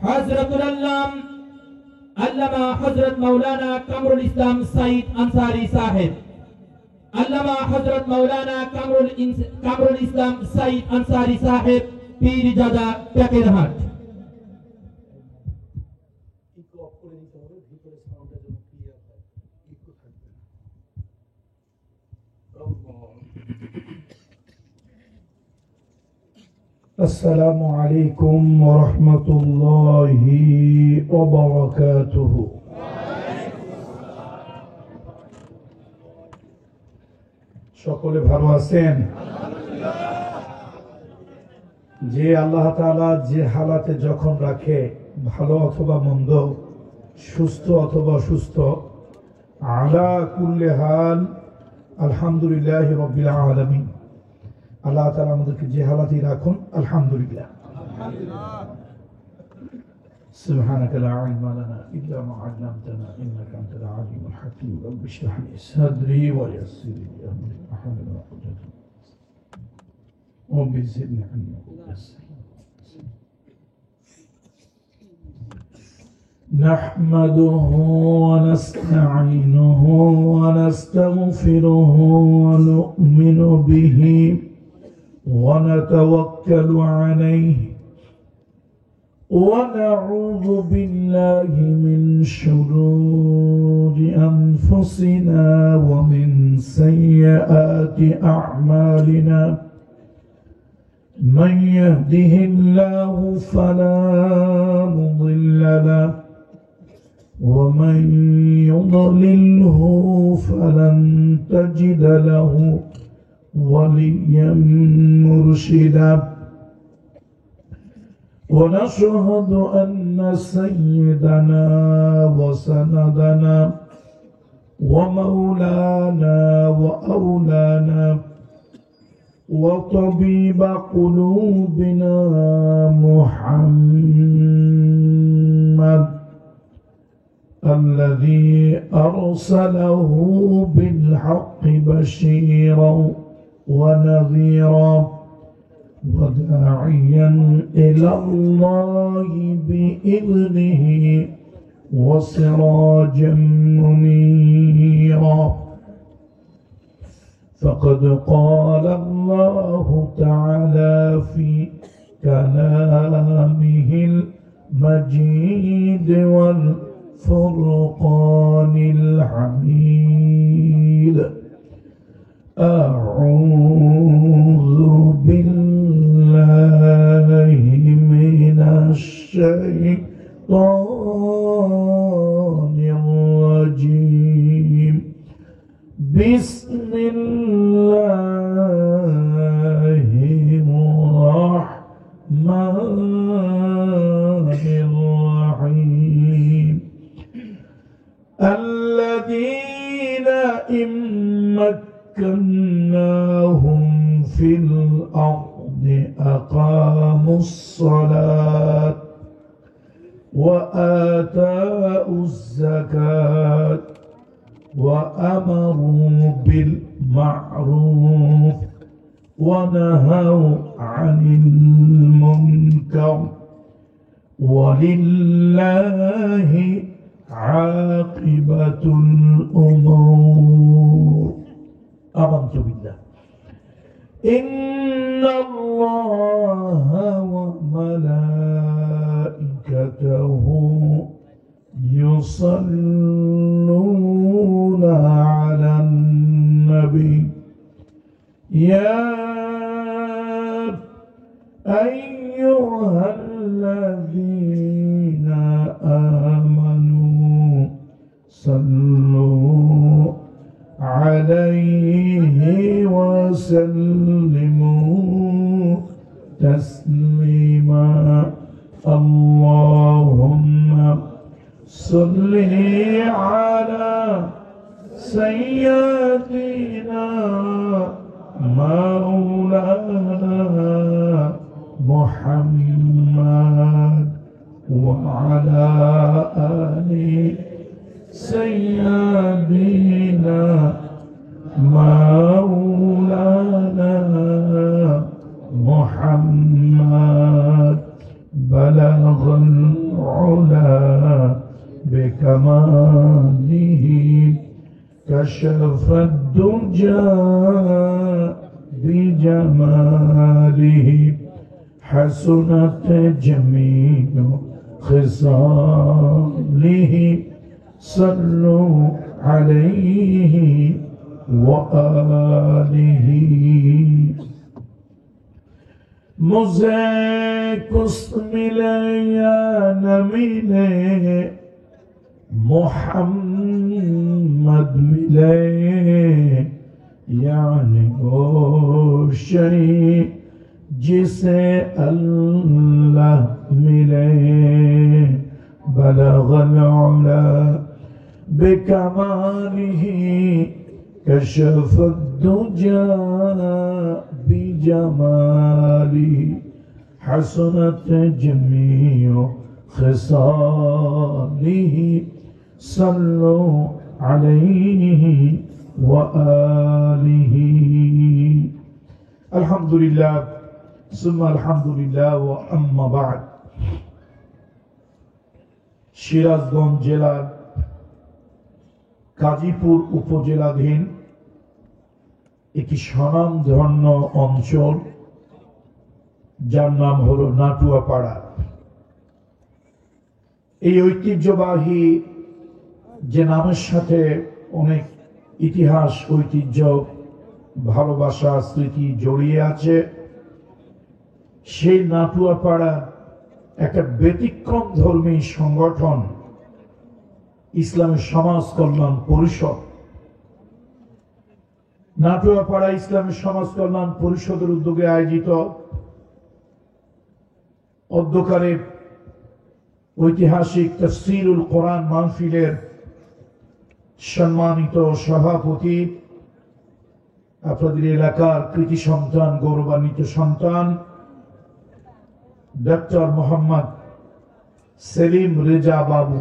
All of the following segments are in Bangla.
হযরতুল আল্লামা হযরত মাওলানা কামরুল ইসলাম সাইদ আনসারী সাহেব, আল্লামা হযরত মাওলানা কামরুল ইসলাম সাইদ আনসারী সাহেব, পীরজাদা প্যাকেরহাট। السلام عليكم ورحمة الله وبركاته. সকলে ভালো আছেন? যে আল্লাহ তাআলা যে হালাতে যখন রাখে, ভালো অথবা মন্দ, সুস্থ অথবা অসুস্থ, আলা কুল্লি হাল আলহামদুলিল্লাহ রাব্বিল আলামিন। আল্লাহ তাআলা আমাদেরকে যে হালাতেই রাখুন, আলহামদুলিল্লাহ। সুবহানাকা লা ইলমা লানা ইল্লা মা 'আল্লামতানা ইন্নাকা আনতাল আলিমুল হাকীম। রব্বি ইশরাহ লি সাদরি ওয়া ইয়াসসির লি আমরি ওয়াহলুল 'উকদাতাম মিন লিসানি রব্বি জিদনি ইলমান। نحمده ونستعينه ونستغفره ونؤمن به ونتوكل عليه ونعوذ بالله من شرور أنفسنا ومن سيئات أعمالنا. من يهده الله فلا مضل له ومن يضلله فلن تجد له وليا مرشدا. ونشهد أن سيدنا وسندنا ومولانا وأولانا وطبيب قلوبنا محمد الذي أرسله بالحق بشيرا ونذيرا وداعيا إلى الله بإذنه وسراجا منيرا. فقد قال الله تعالى في كلامه المجيد والفرقان الحميد: أعوذ بالله من الشيطان الرجيم. بسم الله الرحمن الرحيم. الذين إن مكناهم في الأرض أقاموا الصلاة وآتاءوا الزكاة وأمروا بالمعروف ونهوا عن المنكر ولله عاقبة الأمور. آمنت بالله إن الله وملائكته يصلون على النبي يا أيها الذين آمنوا صلوا عليه وسلموا تسليما. اللهم صل على سيدنا مولانا محمد وعلى آل سيدنا مولانا محمد بلغ العلا بكماله كشف الدجى بجماله حسنت جميع خصاله صلوا عليه وآله मुझे कुछ मिले या न मिले मोहम्मद मिले यानी वो शई जिसे अल्लाह मिले बलगल उला बिकमालिही कशफ दुजा बिजमाली हसनत जमीउ खिसालिही सल्लु अलैहि व आलिही अल्हम्दुलिल्लाह सुम्मा अल्हम्दुलिल्लाह व अम्मा बाद সিরাজগঞ্জ জেলার কাজীপুর উপজেলাধীন একটি স্বনামধন্য অঞ্চল যার নাম হলো নাটুয়াপাড়া। এই ঐতিহ্যবাহী যে নামের সাথে অনেক ইতিহাস, ঐতিহ্য, ভালোবাসা, স্মৃতি জড়িয়ে আছে, সেই নাটুয়াপাড়া একটা ব্যতিক্রম ধর্মী সংগঠন ইসলামী সমাজ কল্যাণ পরিষদ। নাটুয়াপাড়া ইসলামী সমাজ কল্যাণ পরিষদের উদ্যোগে আয়োজিত অধ্যকারে ঐতিহাসিক তাফসীরুল কোরআন মাহফিলের সম্মানিত সভাপতি, আপনাদের এলাকার কৃতি সন্তান, গৌরবান্বিত সন্তান ডক্টর মোহাম্মদ সেলিম রেজা বাবু,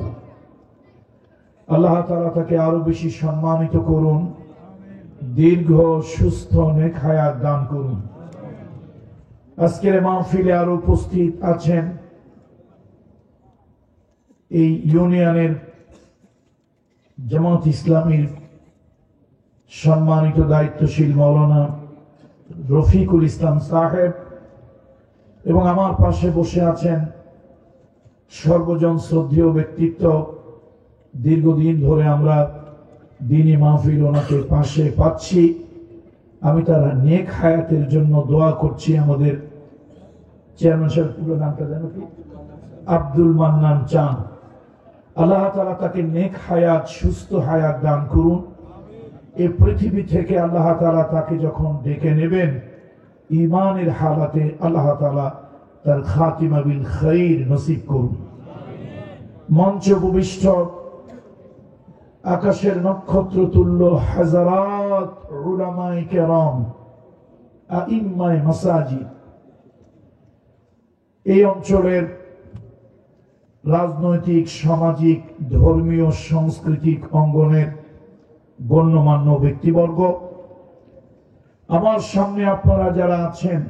আল্লাহ তাআলা তাকে আরো বেশি সম্মানিত করুন, দীর্ঘ সুস্থ নেক হায়াত দান করুন। আজকের মাহফিলে আরো উপস্থিত আছেন এই ইউনিয়নের জামাত ইসলামীর সম্মানিত দায়িত্বশীল মাওলানা রফিকুল ইসলাম সাহেব, এবং আমার পাশে বসে আছেন সর্বজন শ্রদ্ধেয় ব্যক্তিত্ব, দীর্ঘদিন ধরে আমরা দিনী মাহফিল ওনাকে পাশে পাচ্ছি। আমি তার নেক হায়াতের জন্য দোয়া করছি। আমাদের চেয়ারম্যান সাহেব পুরো নামটা জানো কি? আব্দুল মান্নান চান। আল্লাহ তাআলা তাকে নেক হায়াত, সুস্থ হায়াত দান করুন। এই পৃথিবী থেকে আল্লাহ তাআলা তাকে যখন ডেকে নেবেন, ঈমানের হালাতে আল্লাহ তাআলা তার খাতিমা বিল খাইর নসিব করুন। মঞ্চে উপবিষ্ট আকাশের নক্ষত্র তুল্য হাজারাত উলামায়ে কেরাম, আইম্মায়ে মাসাজিদ, এই অঞ্চলের রাজনৈতিক, সামাজিক, ধর্মীয়, সাংস্কৃতিক অঙ্গনের গণ্যমান্য ব্যক্তিবর্গ, আমার সামনে আপনারা যারা আছেন,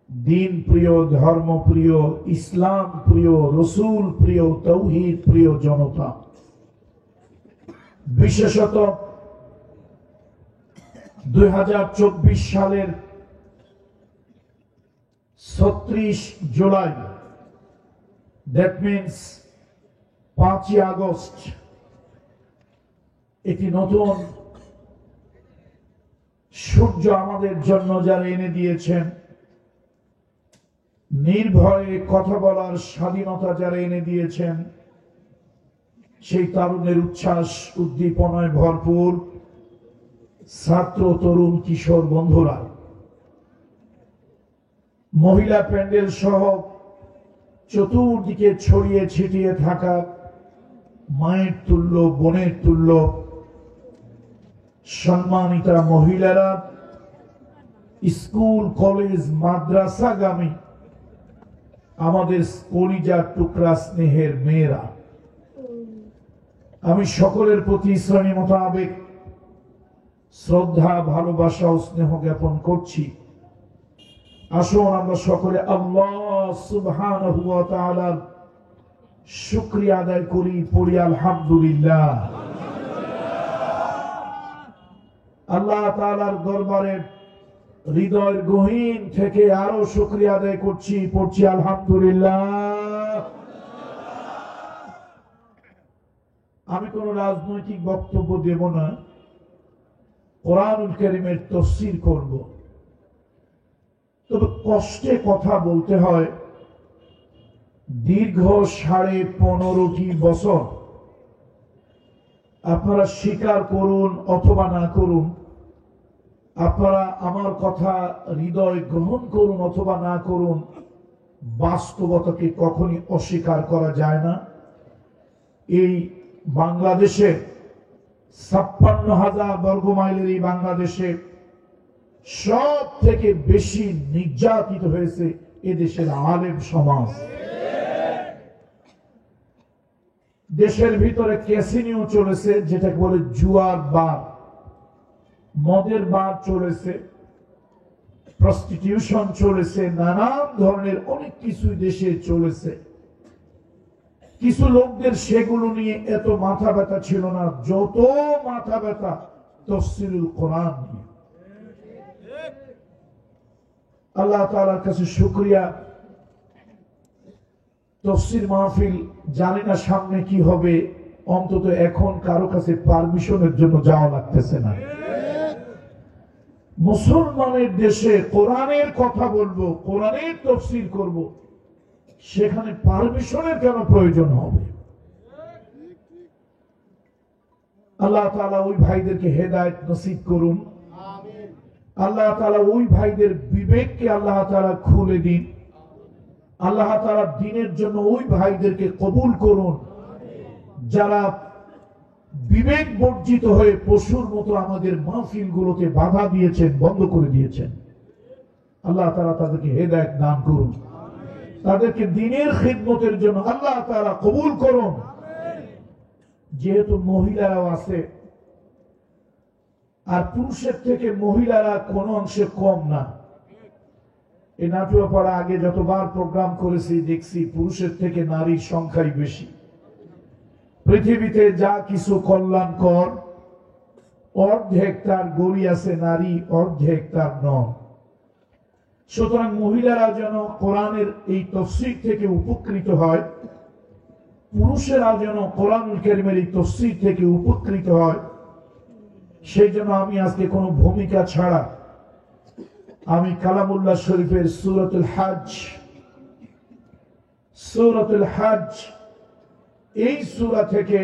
দিন প্রিয়, ধর্ম প্রিয়, ইসলাম প্রিয়, রসুল প্রিয়, তাওহীদ প্রিয় জনতা, বিশেষত 2024 সালের 36 জুলাই, দ্যাট মিনস 5ই আগস্ট, একটি নতুন সূর্য আমাদের জন্য যারা এনে দিয়েছেন, নির্ভয়ে কথা বলার স্বাধীনতা যারা এনে দিয়েছেন, সেই তারুণের উচ্ছ্বাস উদ্দীপনায় ভরপুর ছাত্র, তরুণ, কিশোর বন্ধুরা, মহিলা প্যান্ডেল সহ চতুর্দিকে ছড়িয়ে ছিটিয়ে থাকা মায়ের তুল্য, বোনের তুল্য সম্মানিতা মহিলারা, স্কুল, কলেজ, মাদ্রাসাগামী আমাদের কলিজার টুকরা স্নেহের মেয়েরা, আমি সকলের প্রতি শ্রেণী মোতাবেক শ্রদ্ধা, ভালোবাসা ও স্নেহ জ্ঞাপন করছি। আসুন আমরা সকলে আল্লাহ সুবহানাহু ওয়া তাআলার শুকরিয়া আদায় করি, পড়ি আলহামদুলিল্লাহ। আল্লাহ তাআলার দরবারে হৃদয়ের গহীন থেকে আরো শুকরিয়া আদায় করছি, পড়ছি আলহামদুলিল্লাহ। আমি কোন রাজনৈতিক বক্তব্য দেব না, কোরআনুল কারীমের তাফসীর করব। তবে কষ্টে কথা বলতে হয়, দীর্ঘ 15.5 বছর আপনারা স্বীকার করুন অথবা না করুন, আপনারা আমার কথা হৃদয় গ্রহণ করুন অথবা না করুন, বাস্তবতাকে কখনই অস্বীকার করা যায় না। এই বাংলাদেশে 56,000 বর্গমাইলের এই বাংলাদেশে সব থেকে বেশি নির্যাতিত হয়েছে এদেশের আলেম সমাজ। দেশের ভিতরে ক্যাসিনো চলেছে, যেটাকে বলে জুয়ার বার, মদের বার চলেছে, প্রস্টিটিউশন চলেছে, নানান ধরনের অনেক কিছু দেশে চলেছে। কিছু লোকদের সেগুলো নিয়ে এত মাথা ব্যথা ছিল না যত মাথা ব্যথা তাফসীরুল কোরআন নিয়ে। আল্লাহ তাআলার কাছে শুকরিয়া, তাফসীর মাহফিল জানি না সামনে কি হবে, অন্তত এখন কারো কাছে পারমিশনের জন্য যাওয়া লাগতেছে না। মুসলমানের দেশে কোরআনের কথা বলবো, কোরআনের তাফসীর করব, সেখানে পারমিশনের কেন প্রয়োজন হবে? আল্লাহ তাআলা ওই ভাইদেরকে হেদায়েত নসিব করুন। আল্লাহ তাআলা ওই ভাইদের বিবেককে আল্লাহ তাআলা খুলে দিন। আল্লাহ তাআলা দ্বীনের জন্য ওই ভাইদেরকে কবুল করুন যারা বিবেক বর্জিত হয়ে পশুর মতো আমাদের মাহফিলগুলোতে বাধা দিয়েছেন, বন্ধ করে দিয়েছেন। আল্লাহ তাআলা তাদেরকে হেদায়েত দান করুন, তাদেরকে দ্বীনের খিদমতের জন্য আল্লাহ তাআলা কবুল করুন। যেহেতু মহিলারাও আছে, আর পুরুষের থেকে মহিলারা কোন অংশে কম না। এই নাটুয়াপাড়া আগে যতবার প্রোগ্রাম করেছি দেখছি পুরুষের থেকে নারীর সংখ্যাই বেশি। পৃথিবীতে যা কিছু কল্যাণকর, অর্ধেক তার গড়ি আছে নারী, অর্ধেক তার নন। সুতরাং মহিলারা যেন কোরআনের এই তাফসীর থেকে উপকৃত হয়, পুরুষেরা যেন কোরআনুল কারীমের এই তাফসীর থেকে উপকৃত হয়, সেই জন্য আমি আজকে কোনো ভূমিকা ছাড়া আমি কালামুল্লাহ শরীফের সূরাতুল হজ এই সূরা থেকে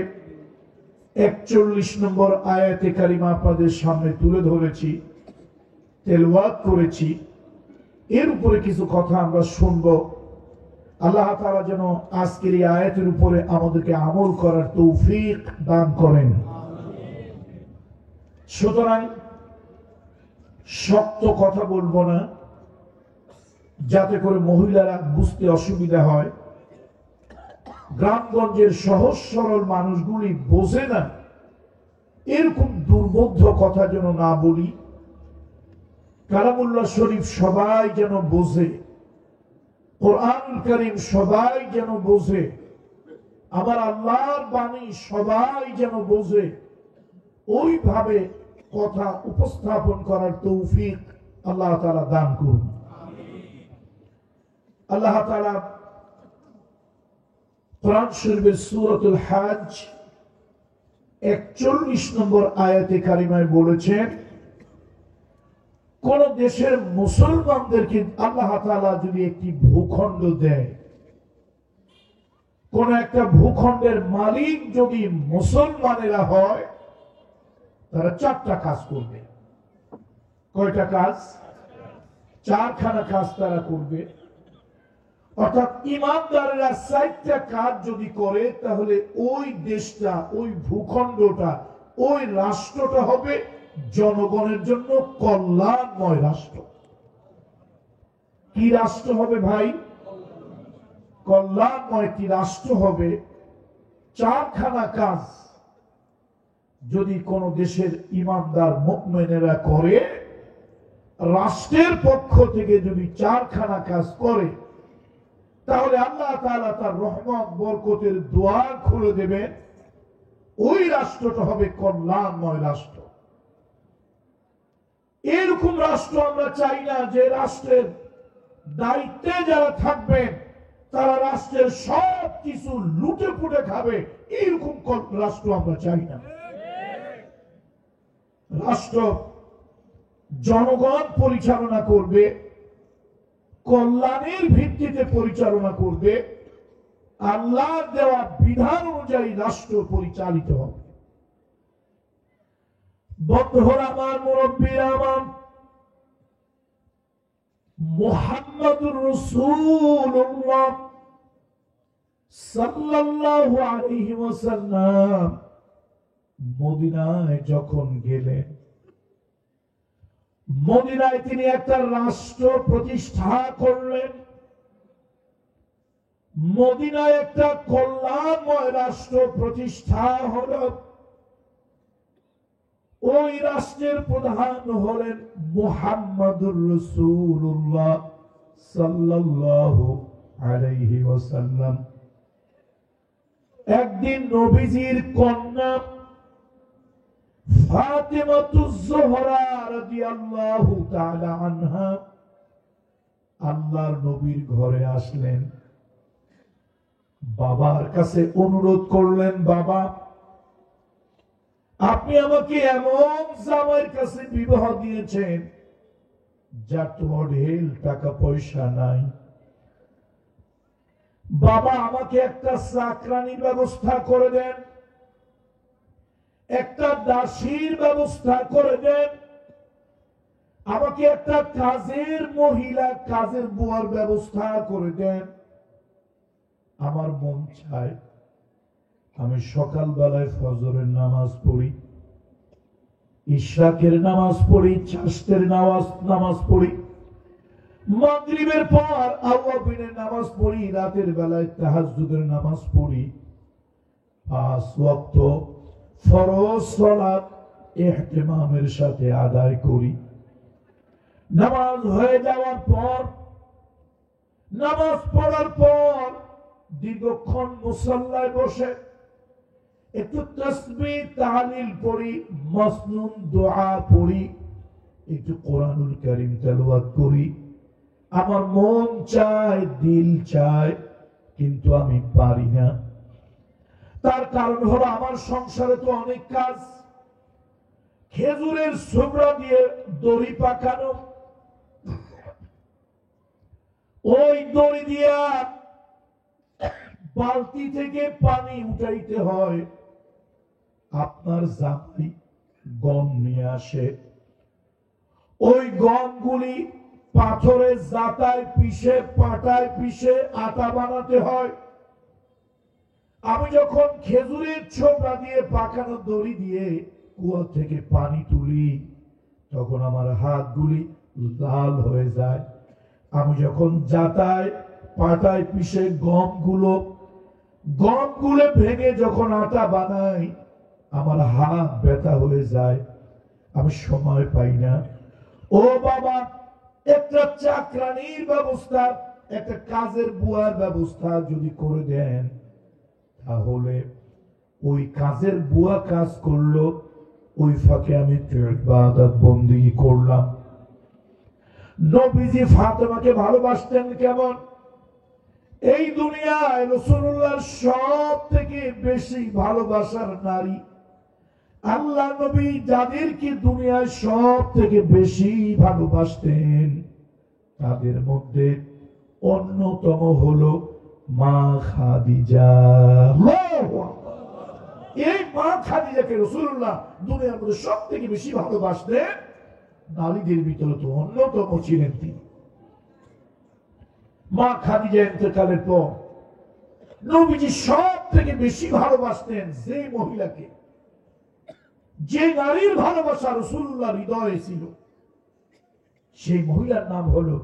41 নম্বর আয়াতে কারিমা আপনাদের সামনে তুলে ধরেছি, তেলাওয়াত করেছি। এর উপরে কিছু কথা আমরা শুনব। আল্লাহ তাআলা যেন আজকের এই আয়াতের উপরে আমাদেরকে আমল করার তৌফিক দান করেন। সুতরাং শক্ত কথা বলবো না, যাতে করে মহিলারা বুঝতে অসুবিধা হয়। গ্রামগঞ্জের সহজ সরল মানুষগুলি বোঝে না, এরকম দুর্বোধ্য কথা যেন না বলি। কালামুল্লাহ শরীফ সবাই যেন বোঝে, কোরআনুল কারীম সবাই যেন বোঝে, আমার আল্লাহর বাণী সবাই যেন বোঝে, ওইভাবে কথা উপস্থাপন করার তৌফিক আল্লাহ তাআলা দান করুন। আল্লাহ তাআলা কোরআন শরীফের সূরাতুল হজ 41 নম্বর আয়াতে কারিমায় বলেছেন, কোন দেশের মুসলমানদেরকে আল্লাহ তাআলা যদি একটি ভূখণ্ড দেয়, কোন একটা ভূখণ্ডের মালিক যদি মুসলমানেরা হয়, তারা 4টা কাজ করবে। কয়টা কাজ? 4খানা কাজ তারা করবে। অর্থাৎ ইমানদারেরা 4টা কাজ যদি করে, তাহলে ওই দেশটা, ওই ভূখণ্ডটা, ওই রাষ্ট্রটা হবে জনগণের জন্য কল্যাণময় রাষ্ট্র। কি রাষ্ট্র হবে ভাই? কল্যাণময় একটি রাষ্ট্র হবে। 4খানা কাজ যদি কোন দেশের ইমানদার মুমিনেরা করে, রাষ্ট্রের পক্ষ থেকে যদি 4খানা কাজ করে, তাহলে আল্লাহ তাআলা তার রহমত বরকতের দুয়ার খুলে দেবেন। ওই রাষ্ট্রটা হবে কল্যাণময় রাষ্ট্র। এরকম রাষ্ট্র আমরা চাই না যে রাষ্ট্রের দায়িত্বে যারা থাকবেন তারা রাষ্ট্রের সব কিছু লুটে পুটে খাবে। এরকম রাষ্ট্র আমরা চাই না। রাষ্ট্র জনগণ পরিচালনা করবে, কল্যাণের ভিত্তিতে পরিচালনা করবে, আল্লাহর দেওয়া বিধান অনুযায়ী রাষ্ট্র পরিচালিত হবে। বন্ধুরা আমার, মুরব্বীরা আমার, মুহাম্মদুর রাসূলুল্লাহ সাল্লাল্লাহু আলাইহি ওয়াসাল্লাম মদিনায় যখন গেলেন, মদিনায় তিনি একটা রাষ্ট্র প্রতিষ্ঠা করলেন। মদিনায় একটা কল্যাণময় রাষ্ট্র প্রতিষ্ঠা হলো। ওই রাষ্ট্রের প্রধান হলেন মুহাম্মদুর রাসূলুল্লাহ সাল্লাল্লাহু আলাইহি ওয়াসাল্লাম। একদিন নবীজির কন্যা ফাতিমাতুজ জোহরা রাদিয়াল্লাহু তাআলা আনহা আল্লাহর নবীর ঘরে আসলেন। বাবার কাছে অনুরোধ করলেন, বাবা, আপনি আমাকে এমন জামাইয়ের কাছে বিবাহ দিয়েছেন যার তো ঢেল টাকা পয়সা নাই। বাবা, আমাকে একটা চাকরানির ব্যবস্থা করে দেন, একটা দাসীর ব্যবস্থা করে দেন, আমাকে একটা কাজের মহিলা, কাজের বুয়ার ব্যবস্থা করে দেন। আমার মন চায় আমি সকালবেলায় ফজরের নামাজ পড়ি, ইশরাকের নামাজ পড়ি, চাষতের নামাজ পড়ি, মাগরিবের পর আওয়াবিনের নামাজ পড়ি, রাতের বেলায় তাহাজ্জুদের নামাজ পড়ি। 5 ওয়াক্ত ফরজ সালাত ইহতিমামের সাথে আদায় করি। নামাজ হয়ে যাওয়ার পর, নামাজ পড়ার পর দীর্ঘক্ষণ মুসাল্লায় বসে একটু তাসবিহ তাহলিল পড়ি, মাসনুন দোয়া পড়ি, একটু কোরআনুল কারীম তেলাওয়াত করি। আমার মন চায়, দিল চায়, কিন্তু আমি পারি না। তার কারণ হলো আমার সংসারে তো অনেক কাজ। খেজুরের ছোবড়া দিয়ে দড়ি পাকানো, ওই দড়ি দিয়া বালতি থেকে পানি উঠাইতে হয়। আপনার জামাই গম নিয়ে আসে, ওই গমগুলি পাথরের জাতায় পিষে, পাটায় পিষে আটা বানাতে হয়। আমি যখন খেজুরের ছোবড়া দিয়ে পাকানো দড়ি দিয়ে কুয়া থেকে পানি তুলি, তখন আমার হাতগুলি লাল হয়ে যায়। আমি যখন জাতায় পাটায় পিষে গমগুলো ভেঙে যখন আটা বানাই, আমার হাত ব্যথা হয়ে যায়, আমি সময় পাই না। ও বাবা, একটা চাকরানির ব্যবস্থা, একটা কাজের বুয়ার ব্যবস্থা যদি করে দেন, তাহলে ওই কাজের বুয়া কাজ করলো, ওই ফাঁকে আমি ইবাদত বন্দেগী করলাম। নবীজি ফাতেমাকে ভালোবাসতেন কেমন? এই দুনিয়ায় রাসূলুল্লাহর সব থেকে বেশি ভালোবাসার নারী, আল্লাহ নবী যাদেরকে দুনিয়ায় সব থেকে বেশি ভালোবাসতেন, তাদের মধ্যে অন্যতম হলো মা খাদিজা। এই মা খাদিজাকে রাসূলুল্লাহ দুনিয়ার মধ্যে সব থেকে বেশি ভালোবাসতেন। নারীদের ভিতরে তো অন্যতম ছিলেন তিনি। মা খাদিজা ইন্তেকালের পর নবীজি সব থেকে বেশি ভালোবাসতেন যে মহিলাকে, যে নারীর ভালোবাসা রাসূলুল্লাহর হৃদয়ে ছিল, সেই মহিলার নাম হলো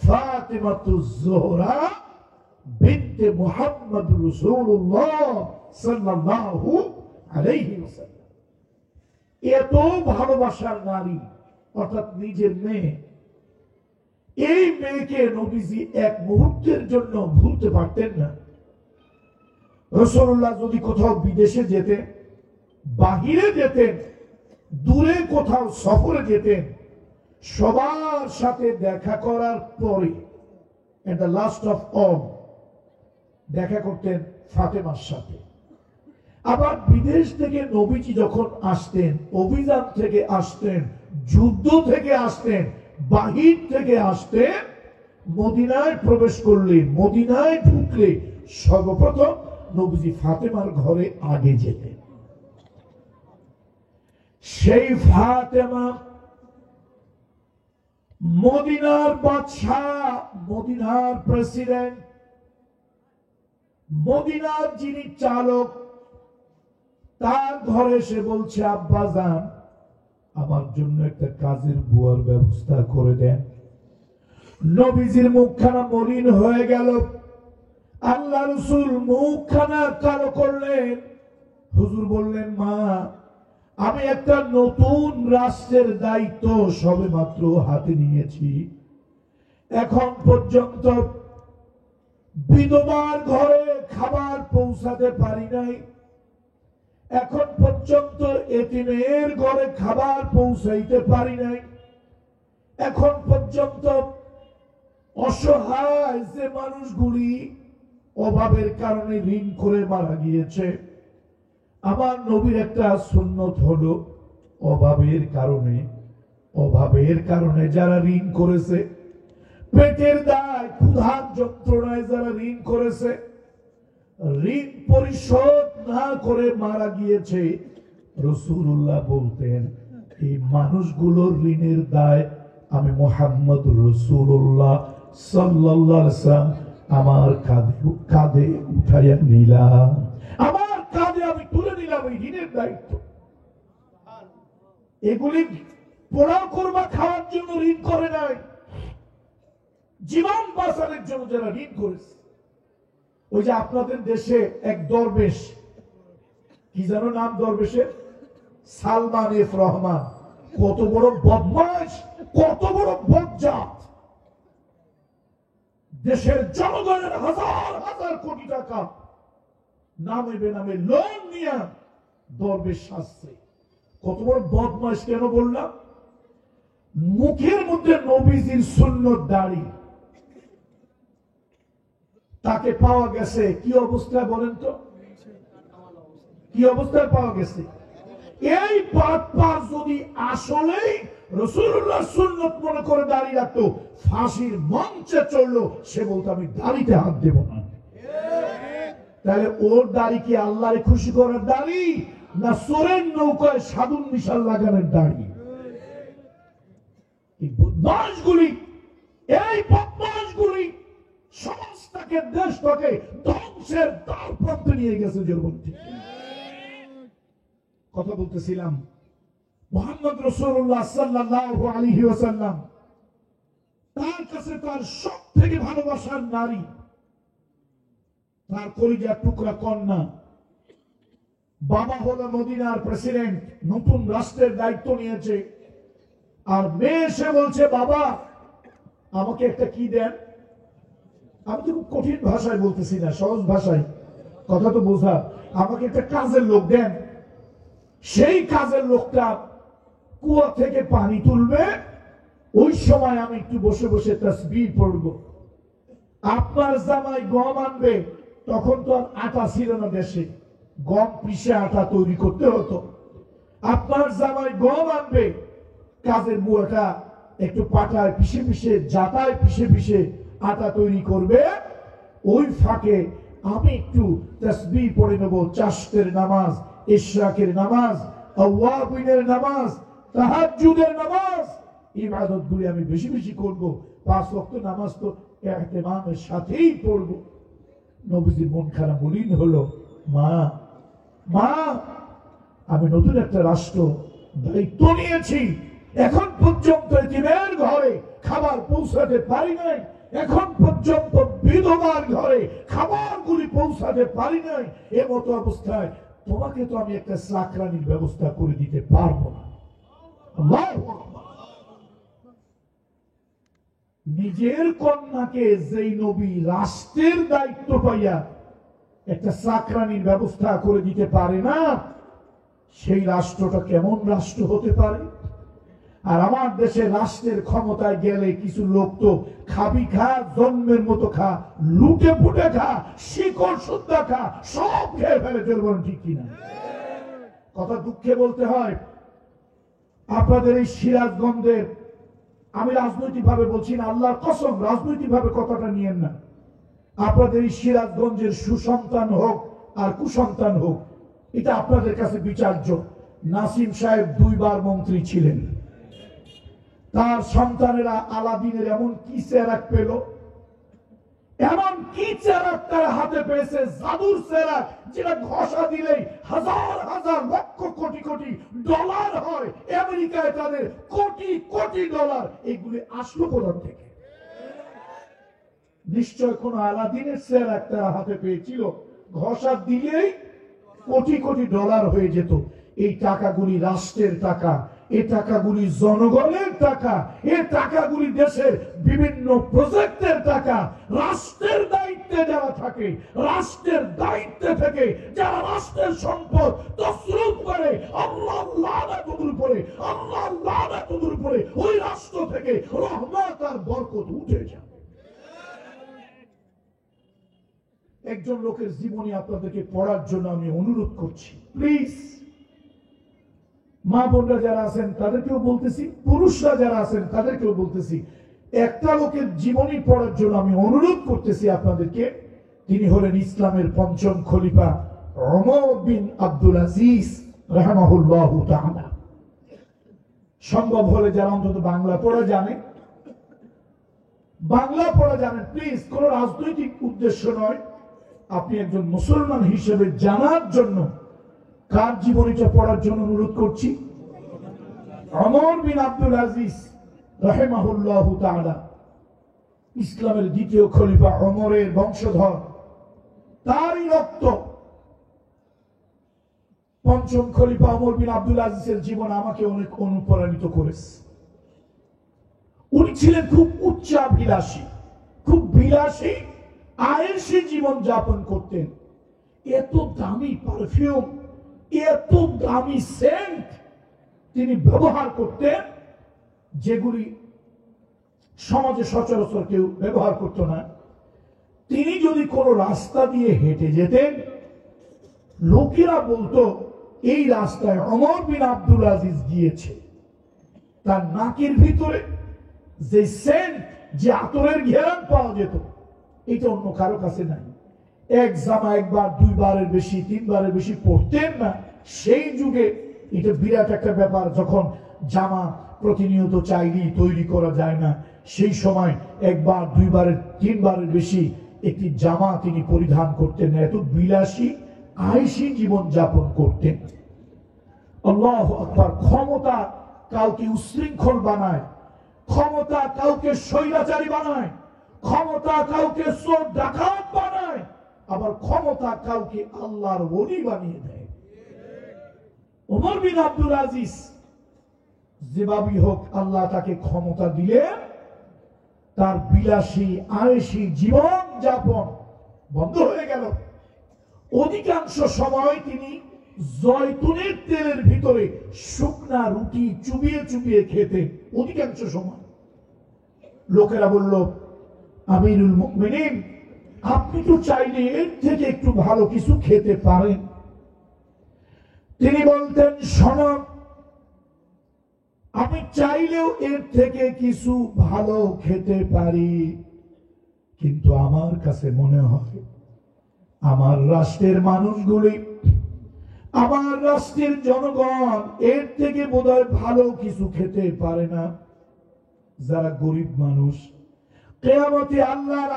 ফাতিমাতুজ জোহরা বিনতে মুহাম্মদ রাসূলুল্লাহ সাল্লাল্লাহু আলাইহি ওয়াসাল্লাম। এত ভালোবাসার নারী, অর্থাৎ নিজের মেয়ে এই মেয়েকে নবীজি এক মুহূর্তের জন্য ভুলতে পারতেন না। রাসূলুল্লাহ যদি কোথাও বিদেশে যেতেন, বাহিরে যেতেন, দূরে কোথাও সফরে যেতেন, সবার সাথে দেখা করার পরে at the last of all দেখা করতেন ফাতেমার সাথে। আবার বিদেশ থেকে নবীজি যখন আসতেন, অভিযান থেকে আসতেন, যুদ্ধ থেকে আসতেন, বাহির থেকে আসতেন, মদিনায় প্রবেশ করলে, মদিনায় ঢুকলে সর্বপ্রথম নবীজি ফাতেমার ঘরে আগে যেতেন। সেই ফাতেমা মদিনার বাদশাহ, মদিনার প্রেসিডেন্ট, মদিনার যিনি চালক, তার ঘরে এসে বলছে, আব্বাজান আমার জন্য একটা কাজের বুয়ার ব্যবস্থা করে দেন। নবীজির মুখখানা মলিন হয়ে গেল। আল্লাহ রাসূল মুখখানা কালো করলেন। হুজুর বললেন, মা আমি একটা নতুন রাষ্ট্রের দায়িত্ব সবেমাত্র হাতে নিয়েছি, এখন পর্যন্ত বিধবার ঘরে খাবার পৌঁছাতে পারি নাই, এখন পর্যন্ত এতিমের ঘরে খাবার পৌঁছাইতে পারি নাই, এখন পর্যন্ত অসহায় যে মানুষগুলি অভাবের কারণে ঋণ করে মারা গিয়েছে, আমার নবীর একটা সুন্নত হলো অভাবের কারণে যারা ঋণ করেছে, পেটের দায় ক্ষুধার যন্ত্রণায় যারা ঋণ করেছে, ঋণ পরিশোধ না করে মারা গিয়েছে, রাসূলুল্লাহ বলতেন এই মানুষগুলোর ঋণের দায় আমি মুহাম্মদ রাসূলুল্লাহ সাল্লাল্লাহু আলাইহি ওয়াসাল্লাম আমার কাঁধে উঠাইয়া নিলাম, আমার কাঁধে আমি তুলে নিলাম এই ঋণের দায়িত্ব। এগুলি পোড়াও করবা খাওয়ার জন্য ঋণ করে নাই, জীবন বাঁচানোর জন্য যারা ঋণ করেছে। ওই যে আপনাদের দেশে এক দরবেশ, কি যেন নাম দরবেশের, সালমান এফ রহমান, কত বড় বদমাশ, কত বড় বজ্জাত, দেশের জনগণের হাজার হাজার কোটি টাকা নামে বেনামে লোন নিয়ে দরবেশ শাস্ত্রে। কত বড় বদমাশ কেন বললাম? মুখের মধ্যে নবীজির সুন্নত দাড়ি, তাকে পাওয়া গেছে কি অবস্থায় বলেন তো, কি অবস্থায় পাওয়া গেছে? এই পাপ যদি আসলেই রাসূলুল্লাহ সুন্নত মনে করে দাঁড়িয়ে রাখতো, ফাঁসির মঞ্চে চড়লো, সে বলতো আমি দাড়িতে হাত দেব না। তাহলে ওর দাড়ি কি আল্লাহরে খুশি করার দাড়ি, না সোরের নৌকায় সাধুন মিশাল লাগানোর দাড়ি? এই বদমাশগুলি, এই বদমাশগুলি সমাজটাকে, দেশটাকে ধ্বংসের দ্বার প্রান্তে নিয়ে গেছে। যেরকম কথা বলতেছিলাম, মুহাম্মদ রাসূলুল্লাহ সাল্লাল্লাহু আলাইহি ওয়াসাল্লাম, তার কাছে তার সবথেকে ভালোবাসার নারী, তার কলিজার টুকরা কন্যা, বাবা হলো মদিনার প্রেসিডেন্ট, নতুন রাষ্ট্রের দায়িত্ব নিয়েছে, আর মেয়ে এসে বলছে, বাবা আমাকে একটা কি দেন। আমি তো খুব কঠিন ভাষায় বলতেছি না, সহজ ভাষায়, কথা তো বোঝা, আমাকে একটা কাজের লোক দেন। সেই কাজের লোকটা কুয়া থেকে পানি তুলবে, ওই সময় আমি একটু বসে বসে তাসবিহ পড়ব। আপনার জামাই গম আনবে, তখন তো আর আটা ছিল না দেশে, গম পিষে আটা তৈরি করতে হতো। আপনার জামাই গম আনবে, কাজের বুয়াটা একটু পাটায় পিষে পিষে, জাতায় পিষে পিষে আটা তৈরি করবে। ওই ফাঁকে আমি একটু তাসবিহ পড়ে নেব, চাশতের নামাজ, ইশরাকের নামাজ, আওয়াবিনের নামাজ, তাহাজ্জুদের নামাজ, ইবাদতগুলি আমি বেশি বেশি করব। 5 ওয়াক্ত নামাজ তো ইহতিমামের সাথেই পড়ব। নবীজির মন খারাপ মলিন হলো, মা আমি নতুন একটা রাষ্ট্র দায়িত্ব নিয়েছি, এখন পর্যন্ত এতিমের ঘরে খাবার পৌঁছাতে পারি নাই, এখন পর্যন্ত বিধবার ঘরে খাবারগুলি পৌঁছাতে পারি নাই। এমতো অবস্থায় তোমাকে তো আমি একটা চাকরানির ব্যবস্থা করে দিতে পারবো না। নিজের কন্যাকে যেই নবী রাষ্ট্রের দায়িত্ব পাইয়া একটা চাকরানির ব্যবস্থা করে দিতে পারে না, সেই রাষ্ট্রটা কেমন রাষ্ট্র হতে পারে? আর আমার দেশে রাষ্ট্রের ক্ষমতায় গেলে কিছু লোক তো খাবি খা, জন্মের মতো খা, লুটে পুটে খা, শিকড় সুদ্ধা খা, সব খেয়ে ফেলে। চলবেন ঠিক কিনা? কথা দুঃখে বলতে হয়, আপনাদের এই সিরাজগঞ্জের, আমি রাজনৈতিক ভাবে বলছি না, আল্লাহর কসম রাজনৈতিক ভাবে কথাটা নিয়েন না, আপনাদের এই সিরাজগঞ্জের সুসন্তান হোক আর কুসন্তান হোক, এটা আপনাদের কাছে বিচার্য। নাসিম সাহেব 2 বার মন্ত্রী ছিলেন, তার সন্তানেরা আলাদিনের এমন কি চেরাক পেল, এমন কি চেরাক তার হাতে পেয়েছে, জাদুর চেরাক, যেটা ঘষা দিলেই হাজার হাজার লক্ষ কোটি কোটি ডলার হয়। আমেরিকায় তাদের কোটি কোটি ডলার, এগুলি আসলো কোথা থেকে? নিশ্চয় কোন আলাদিনের চেরাক তার হাতে পেয়েছিল, ঘষা দিলেই কোটি কোটি ডলার হয়ে যেত। এই টাকাগুলি রাষ্ট্রের টাকা, এই টাকাগুলি জনগণের টাকা, এই টাকাগুলি দেশের বিভিন্ন প্রজেক্টের টাকা। রাষ্ট্রের দায়িত্বে যারা থাকে, রাষ্ট্রের দায়িত্বে থেকে যারা রাষ্ট্রের সম্পদ তসরুফ করে, আল্লাহ লানাতের উপরে, আল্লাহ লানাতের উপরে, ওই রাষ্ট্র থেকে রহমত আর বরকত উঠে যায়। একজন লোকের জীবনী আপনাদেরকে পড়ার জন্য আমি অনুরোধ করছি, প্লিজ। মা বোনরা যারা আছেন তাদেরকেও বলতেছি, পুরুষরা যারা আছেন তাদেরকেও বলতেছি, একটা লোকের জীবনী পড়ার জন্য আমি অনুরোধ করতেছি আপনাদেরকে। তিনি হলেন ইসলামের 5ম খলিফা ওমর বিন আব্দুল আজিজ রাহমাহুল্লাহু তাআলা। সম্ভব হলে যারা অন্তত বাংলা পড়া জানে, বাংলা পড়া জানেন, প্লিজ, কোন রাজনৈতিক উদ্দেশ্য নয়, আপনি একজন মুসলমান হিসেবে জানার জন্য কার জীবনীটা পড়ার জন্য অনুরোধ করছি? ওমর বিন আব্দুল আজিজ রাহিমাহুল্লাহু তাআলা, ইসলামের 2য় খলিফা, ওমরের বংশধর, তারই রক্ত। 5ম খলিফা ওমর বিন আব্দুল আজিজের জীবন আমাকে অনেক অনুপ্রাণিত করেছে। উনি ছিলেন খুব উচ্চাভিলাষী, খুব বিলাসী, আয়েশী জীবন যাপন করতেন। এত দামি পারফিউম, এত দামি সেন্ট তিনি ব্যবহার করতেন, যেগুলি সমাজে সচরাচর কেউ ব্যবহার করত না। তিনি যদি কোনো রাস্তা দিয়ে হেঁটে যেতেন, লোকেরা বলতো এই রাস্তায় ওমর বিন আব্দুল আজিজ গিয়েছে। তার নাকের ভিতরে যে সেন্ট, যে আতরের ঘেরান পাওয়া যেত, এটা অন্য কারো কাছে নাই। এক জামা 1 বার 2 বারের বেশি 3 বারের বেশি পড়তেন না। সেই যুগে এটা বিরাট একটা ব্যাপার, যখন জামা প্রতিনিয়ত চাইলেই তৈরি করা যায় না, সেই সময় 1 বার 2 বারের 3 বারের বেশি একটি জামা তিনি পরিধান করতেন না। এত বিলাসী আয়েশী জীবন যাপন করতেন। আল্লাহু আকবার। ক্ষমতা কাউকে উশৃঙ্খল বানায়, ক্ষমতা কাউকে স্বৈরাচারী বানায়, ক্ষমতা কাউকে চোর ডাকাত বানায়, আবার ক্ষমতা কাউকে আল্লাহর ওলি বানিয়ে দেয়। ওমর বিন আব্দুল আজিজ যেভাবেই হোক, আল্লাহ তাকে ক্ষমতা দিলেন, তার বিলাসী আয়েশী জীবন যাপন বন্ধ হয়ে গেল। অধিকাংশ সময় তিনি জয়তুনের তেলের ভিতরে শুকনা রুটি চুবিয়ে চুবিয়ে খেতেন। অধিকাংশ সময় লোকেরা বলল, আমিরুল মুমিনিন, আপনি তো চাইলে এর থেকে একটু ভালো কিছু খেতে পারেন। তিনি বলতেন, শোনো, আমি চাইলেও এর থেকে কিছু ভালো খেতে পারি, কিন্তু আমার কাছে মনে হয় আমার রাষ্ট্রের মানুষগুলি, আমার রাষ্ট্রের জনগণ এর থেকে বোধহয় ভালো কিছু খেতে পারে না। যারা গরিব মানুষ, কিয়ামতে আল্লাহর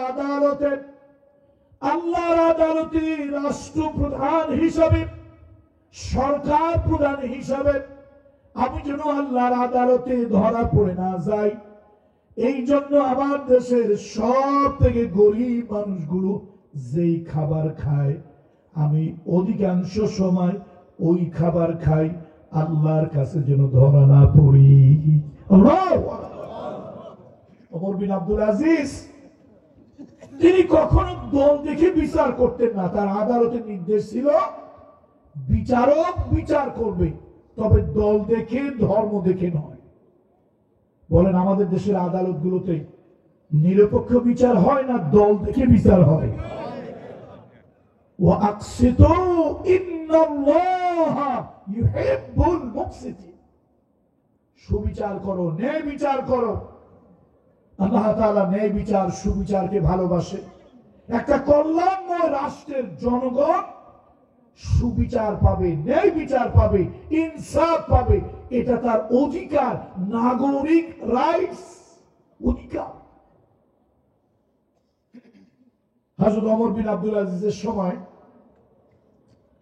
আদালতে রাষ্ট্রপ্রধান হিসাবে, সরকার প্রধান হিসাবে আমি যেন আল্লাহর আদালতে ধরা পড়ে না যাই, এই জন্য আমার দেশের সব থেকে গরিব মানুষগুলো যেই খাবার খায়, আমি অধিকাংশ সময় ওই খাবার খাই, আল্লাহর কাছে যেন ধরা না পড়ি। ওমর বিন আব্দুল আজিজ তিনি কখনো দল দেখে বিচার করতেন না। তার আদালতের নির্দেশ ছিল বিচারক বিচার করবে, তবে দল দেখে ধর্ম দেখে নয়। বলেন আমাদের দেশের আদালতগুলোতে নিরপেক্ষ বিচার হয় না দল দেখে বিচার হয়? ওয়াকসিতু ইন্নাল্লাহা ইউহিব্বুল মুকসিতিন। সুবিচার করো, ন্যায় বিচার করো। আল্লাহ তাআলা ন্যায় বিচার সুবিচারকে ভালোবাসে। একটা কল্যাণময় রাষ্ট্রের জনগণ সুবিচার পাবে, ন্যায় বিচার পাবে, ইনসাফ পাবে, এটা তার অধিকার, নাগরিক রাইটস, অধিকার। হযরত ওমর বিন আব্দুল আজিজের সময়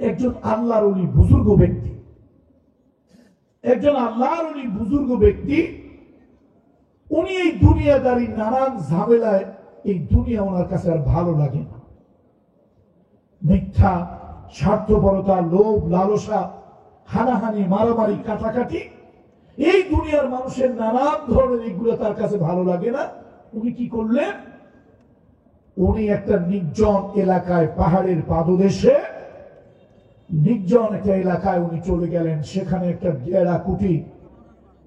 একজন আল্লাহর ওলি বুজুর্গ ব্যক্তি, উনি এই দুনিয়াদারি নানান ঝামেলায়, এই দুনিয়া ওনার কাছে আর ভালো লাগে না। মিথ্যা, স্বার্থপরতা, লোভ, লালসা, হানাহানি, মারামারি, কাটাকাটি, এই দুনিয়ার মানুষের নানান ধরনের এগুলো তার কাছে ভালো লাগে না। উনি কি করলেন? উনি একটা নির্জন এলাকায়, পাহাড়ের পাদদেশে নির্জন একটা এলাকায় উনি চলে গেলেন। সেখানে একটা গেড়া কুটি,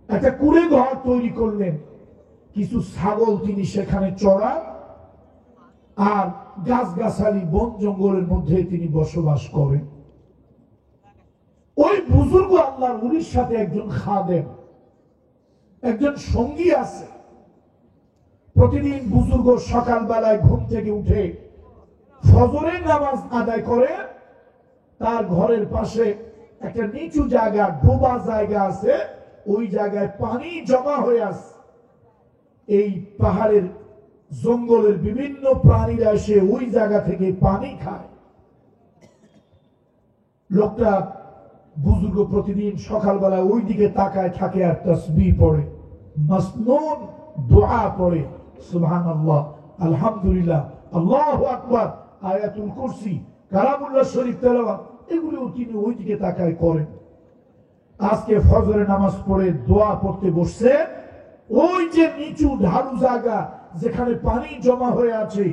একটা কুড়ে ঘর তৈরি করলেন। কিছু ছাগল তিনি সেখানে চড়ান, আর গাছগাছালি, বন জঙ্গলের মধ্যে তিনি বসবাস করেন। ওই বুজুর্গ আল্লাহর ওলির সাথে একজন খাদেম, একজন সঙ্গী আছে। প্রতিদিন বুজুর্গ সকালবেলায় ঘুম থেকে উঠে ফজরের নামাজ আদায় করে। তার ঘরের পাশে একটা নিচু জায়গা, ডোবা জায়গা আছে, ওই জায়গায় পানি জমা হয়ে আছে। এই পাহাড়ের জঙ্গলের বিভিন্ন প্রাণীরা এসে ওই জায়গা থেকে পানি খায়। লোকটা বুজুর্গ প্রতিদিন সকালবেলা ওই দিকে তাকায় থাকে আর তাসবিহ পড়ে, মাসনুন দোয়া পড়ে, সুবহানাল্লাহ, আলহামদুলিল্লাহ, আল্লাহু আকবার, আয়াতুল কুরসি, কালামুল্লাহ শরীফ তেলাওয়াত, এগুলো তিনি ওই দিকে তাকায় করেন। আজকে ফজরের নামাজ পড়ে দোয়া পড়তে বসছে। ওই যে নিচু ঢালু জায়গা যেখানে পানি জমা হয়ে আছে,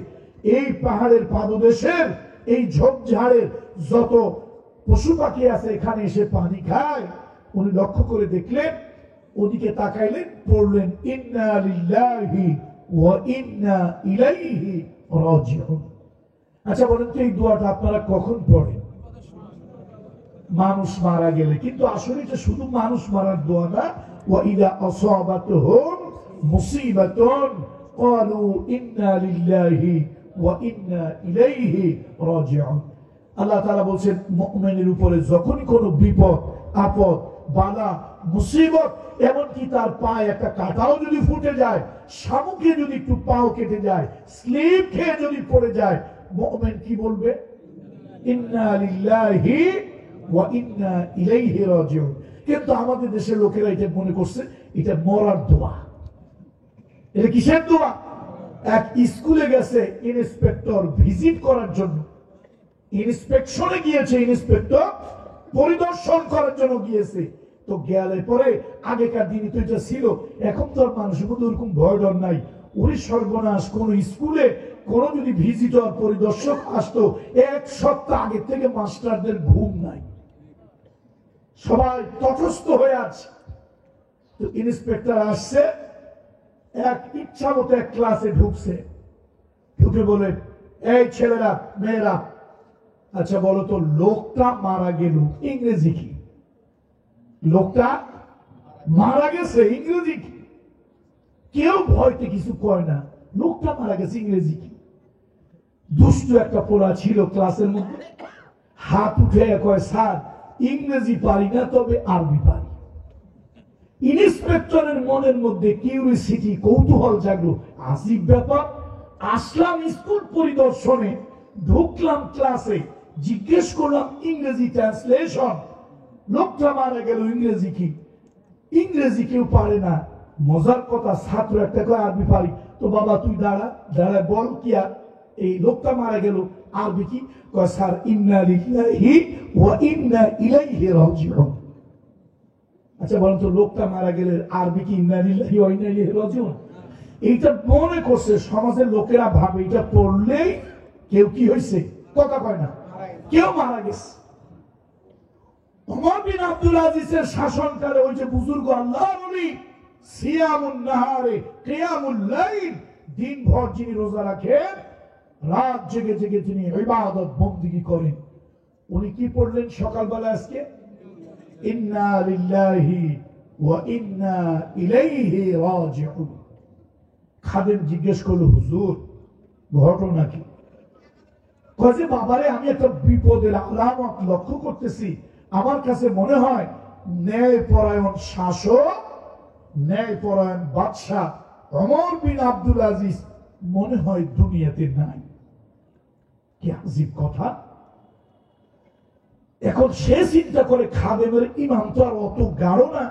এই পাহাড়ের পাদদেশের এই ঝোপঝাড়ের যত পশু পাখি আছে এখানে এসে পানি খায়। উনি লক্ষ্য করে দেখলেন, ওদিকে তাকাইলেন, পড়লেন ইন্না লিল্লাহি ওয়া ইন্না ইলাইহি রাজিউন। আচ্ছা বলেন তো, এই দোয়াটা আপনারা কখন পড়েন? মানুষ মারা গেলে। কিন্তু আসলে এটা শুধু মানুষ মারার দোয়া না। ওয়া ইযা আসাবাতহুম মুসিবাতুন ক্বালু ইন্না লিল্লাহি ওয়া ইন্না ইলাইহি রাজিউন। আল্লাহ তাআলা বলেন, মুমিনের উপরে যখন কোনো বিপদ, আপদ, বালা, মুসিবত, এমনকি তার পায়ে একটা কাঁটাও যদি ফুটে যায়, শামুকে যদি একটু পাও কেটে যায়, স্লিপ খেয়ে যদি পড়ে যায়, মুমিন কি বলবে? ইন্না লিল্লাহি ওয়া ইন্না ইলাইহি রাজিউন। কিন্তু আমাদের দেশের লোকেরা এটা মনে করছে এটা মরার দোয়া। এটা কিসের দোয়া? এক স্কুলে গেছে ইন্সপেক্টর ভিজিট করার জন্য, ইন্সপেকশনে গিয়েছে, ইন্সপেক্টর পরিদর্শন করার জন্য গিয়েছে। তো গেলে পরে আগেকার দিনে তো এটা ছিল, এখন তো আর মানুষের মধ্যে ওরকম ভয় ডর নাই। ওই সর্বনাশ, কোন স্কুলে কোন যদি ভিজিটর পরিদর্শক আসতো, এক সপ্তাহ আগে থেকে মাস্টারদের ঘুম নাই, সবাই তটস্থ হয়ে আছে। তো ইন্সপেক্টর আসছে, এক ইচ্ছা মতো এক ক্লাসে ঢুকছে, ঢুকে বলে, এই ছেলেরা, মেয়েরা, আচ্ছা বলো তো, লোকটা মারা গেল ইংরেজি কি? লোকটা মারা গেছে ইংরেজি কি? কেউ ভয়তে কিছু কয় না। লোকটা মারা গেছে ইংরেজি কি? দুষ্ট একটা পোলা ছিল ক্লাসের মধ্যে, হাত উঠে কয়, স্যার ইংরেজি পারি না, তবে আরবি পারি। ইন্সপেক্টরের মনের মধ্যে কিউরিসিটি, কৌতূহল জাগলো। আজীব ব্যাপার, আসলাম স্কুল পরিদর্শনে, ঢুকলাম ক্লাসে, জিজ্ঞেস করলাম ইংরেজি ট্রান্সলেশন, লোকটা মারা গেল ইংরেজি কি? ইংরেজি কেউ পারে না। মজার কথা, ছাত্র একটা কয় আরবি পারি। তো বাবা তুই দাঁড়া, দাঁড়ায় বল কি আর এই লোকটা মারা গেল আরবি কি? কয় স্যার ইন্না লিল্লাহি ওয়া ইন্না ইলাইহি রাজিউন। আচ্ছা বলেন তো, লোকটা মারা গেলে আরবি কি ইন্না লিল্লাহি ওয়া ইন্না ইলাইহি রাজিউন? এইটা মনে করছে সমাজের লোকেরা ভাবে এটা পড়লেই কেউ কি হয়েছে, কথা কয় না, কেউ মারা গেছে। ওমর বিন আব্দুল আজিজের শাসনকালে ওই যে বুজুর্গ আল্লাহর ওলি সিয়ামুন নাহারে কিয়ামুল লাইল, দিনভর যিনি রোজা রাখেন, রাত জেগে জেগে যিনি ইবাদত বন্দেগী করেন, উনি কি পড়লেন সকালবেলা আজকে? ইন্না লিল্লাহি ওয়া ইন্না ইলাইহি রাজিউন। খাদেম জিজ্ঞেস করলো, হুজুর ঘটনা কি? কয়ে বাবারে, আমি একটা বিপদের আলামত লক্ষ্য করতেছি। আমার কাছে মনে হয় ন্যায় পরায়ণ শাসক, ন্যায় পরায়ণ বাদশাহ ওমর বিন আব্দুল আজিজ মনে হয় দুনিয়াতে নাই। কি আজীব কথা। এখন সে চিন্তা করে, খাদেমের ইমান তো আর অত গাঢ় না।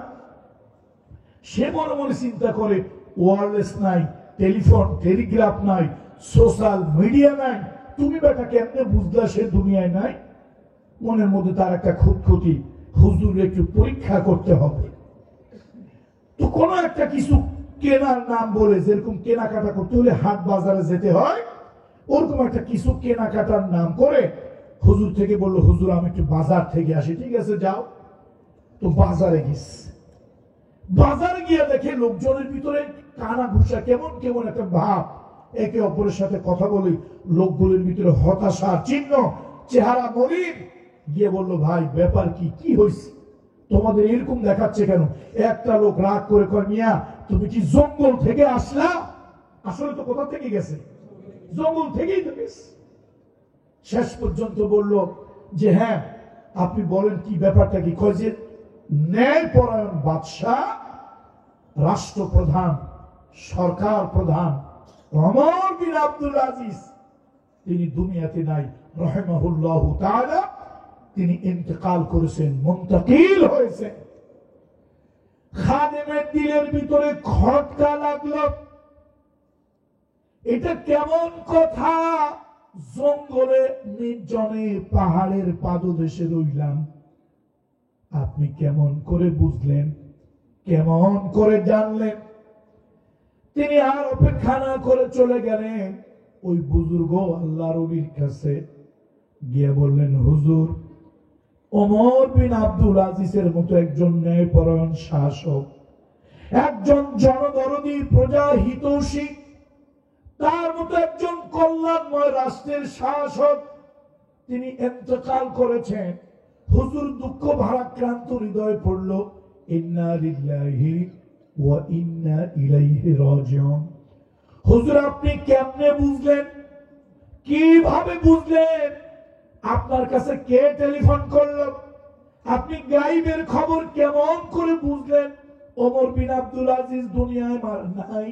সে মনে মনে চিন্তা করে, ওয়্যারলেস নাই, টেলিফোন টেলিগ্রাফ নাই, সোশ্যাল মিডিয়া নাই, তুমি বেটা কেমনে বুঝলা সে দুনিয়ায় নাই? মনের মধ্যে তার একটা খুঁতখুঁতি, হুজুর একটু পরীক্ষা করতে হবে। তো কোনো একটা কিছু কেনার নাম বলে, যেরকম কেনাকাটা করতে হলে হাট বাজারে যেতে হয়, ওরকম একটা কিছু কেনাকাটার নাম করে হুজুর থেকে বললো, হুজুর আমি একটু বাজার থেকে আসি। ঠিক আছে যাও। তো বাজারে গেছে। বাজারে গিয়ে দেখে লোকজনের ভিতরে কানা ঘুষা, কেমন কেমন একটা ভাব, একে অপরের সাথে কথা বলে, লোকগুলোর ভিতরে হতাশার চিহ্ন, চেহারা মলিন। গিয়ে বললো, ভাই ব্যাপার কি, কি হয়েছে তোমাদের এরকম দেখাচ্ছে কেন? একটা লোক রাগ করে কয়, মিয়া তুমি কি জঙ্গল থেকে আসলা? আসলে তো কোথা থেকে গেছে, জঙ্গল থেকেই তো গেছে। শেষ পর্যন্ত বলল যে হ্যাঁ আপনি বলেন কি ব্যাপারটা কি? কয় যে ন্যায় পরায়ণ বাদশাহ, রাষ্ট্রপ্রধান, সরকার প্রধান ওমর বিন আব্দুল আজিজ তিনি দুনিয়াতে নাই, রাহিমাহুল্লাহু তাআলা। তিনি ইন্তেকাল করেছেন, মুন্তাকিল হয়েছেন। খাদেমের দিলের ভিতরে খটকা লাগলো, এটা কেমন কথা? জঙ্গলে নির্জনে পাহাড়ের পাদদেশে রইলাম, আপনি কেমন করে বুঝলেন, কেমন করে জানলেন? তিনি আর অপেক্ষা না করে চলে গেলেন ওই বুজুর্গ আল্লাহর ওলির কাছে। গিয়ে বললেন, হুজুর ওমর বিন আব্দুল আজিজের মতো একজন ন্যায়পরায়ণ শাসক, একজন জনদরদী, প্রজা হিতৈষী, তার মতো একজন কল্যাণময় রাষ্ট্রের শাসক তিনি ইন্তেকাল করেছেন। হুজুর দুঃখ ভারাক্রান্ত হৃদয়ে পড়ল, ইন্না লিল্লাহি ওয়া ইন্না ইলাইহি রাজিউন। হুজুর আপনি কেমনে বুঝলেন, কিভাবে বুঝলেন? আপনার কাছে কে টেলিফোন করলো? আপনি গায়েবের খবর কেমন করে বুঝলেন? ওমর বিন আব্দুল আজিজ দুনিয়ায় নাই,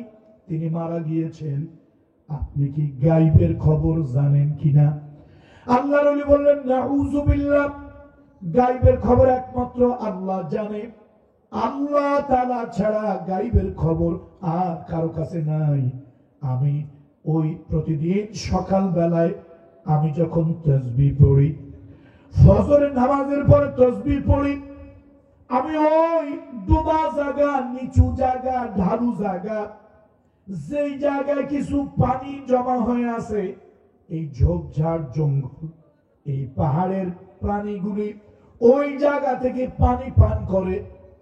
তিনি মারা গিয়েছেন। আপনি কি গায়েবের খবর জানেন কিনা? আল্লাহর ওলি বললেন, নাউযু বিল্লাহ, গায়েবের খবর একমাত্র আল্লাহ জানে। আল্লাহ তাআলা ছাড়া গায়েবের খবর আর কারো কাছে নাই। আমি ওই প্রতিদিন সকাল বেলায় আমি যখন তাসবিহ পড়ি, ফজরের নামাজের পরে তাসবিহ পড়ি, আমি ওই ডোবা জায়গা, নিচু জায়গা, ঢালু জায়গা, যেই জায়গায় কিছু পানি জমা হয়ে আছে, এই ঝোপঝাড় জঙ্গল, এই পাহাড়ের প্রাণীগুলি ওই জায়গা থেকে পানি পান করে।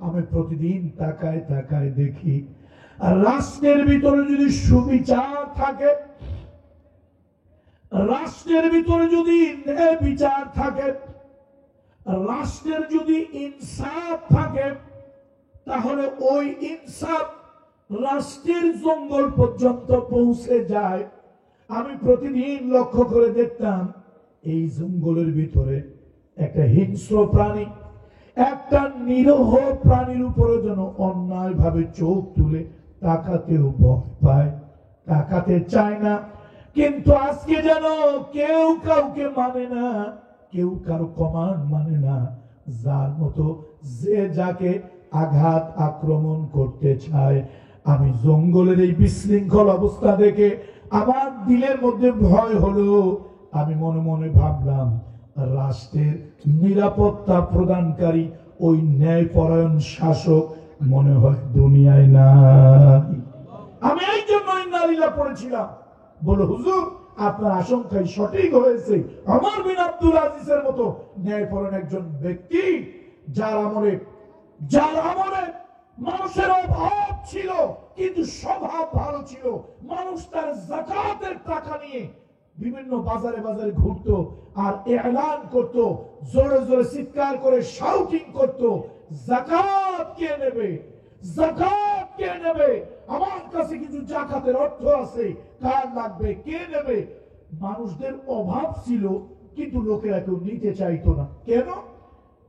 আমি প্রতিদিন তাকায় তাকায় দেখি, আর রাষ্ট্রের ভিতরে যদি সুবিচার থাকে, রাষ্ট্রের ভিতরে যদি ন্যায় বিচার থাকে, রাষ্ট্রের যদি ইনসাফ থাকে, তাহলে ওই ইনসাফ রাষ্ট্রের জঙ্গল পর্যন্ত পৌঁছে যায়। আমি প্রতিদিন লক্ষ্য করে দেখতাম, এই জঙ্গলের ভিতরে একটা হিংস্র প্রাণী, একটা নিরীহ প্রাণীর উপরে যেন অন্যায় ভাবে চোখ তুলে তাকাতেও ভয় পায়, তাকাতে চায় না। কিন্তু আজকে যেন কেউ কাউকে মানে না, কেউ কারো কমান্ড মানে না। যার মতো যে যাকে আঘাত আক্রমণ করতে চায়। আমি জঙ্গলের এই বিশৃঙ্খল অবস্থা দেখে আমার দিলের মধ্যে ভয় হলো। আমি মনে মনে ভাবলাম, রাষ্ট্রের নিরাপত্তা প্রদানকারী ওই ন্যায়পরায়ণ শাসক মনে হয় দুনিয়ায় নাই। আমি এই জন্য ইন্নালিল্লাহ পড়েছিলাম। বলে হুজুর আপনার আশঙ্কাই সঠিক হয়েছে। ওমর বিন আব্দুল আজিজের মতো ন্যায়পরায়ণ একজন ব্যক্তি, যার আমলে মানুষের অভাব ছিল কিন্তু স্বভাব ভালো ছিল। মানুষ তার যাকাতের টাকা নিয়ে বিভিন্ন বাজারে বাজারে ঘুরতো আর এলান করত, জোরে জোরে চিৎকার করে শাউটিং করত, যাকাত কে নেবে, যাকাত কে নেবে, আমার কাছে কিছু যাকাতের অর্থ আছে, কার লাগবে, কে নেবে। মানুষদের অভাব ছিল কিন্তু লোকেরা কেউ নিতে চাইতো না। কেন?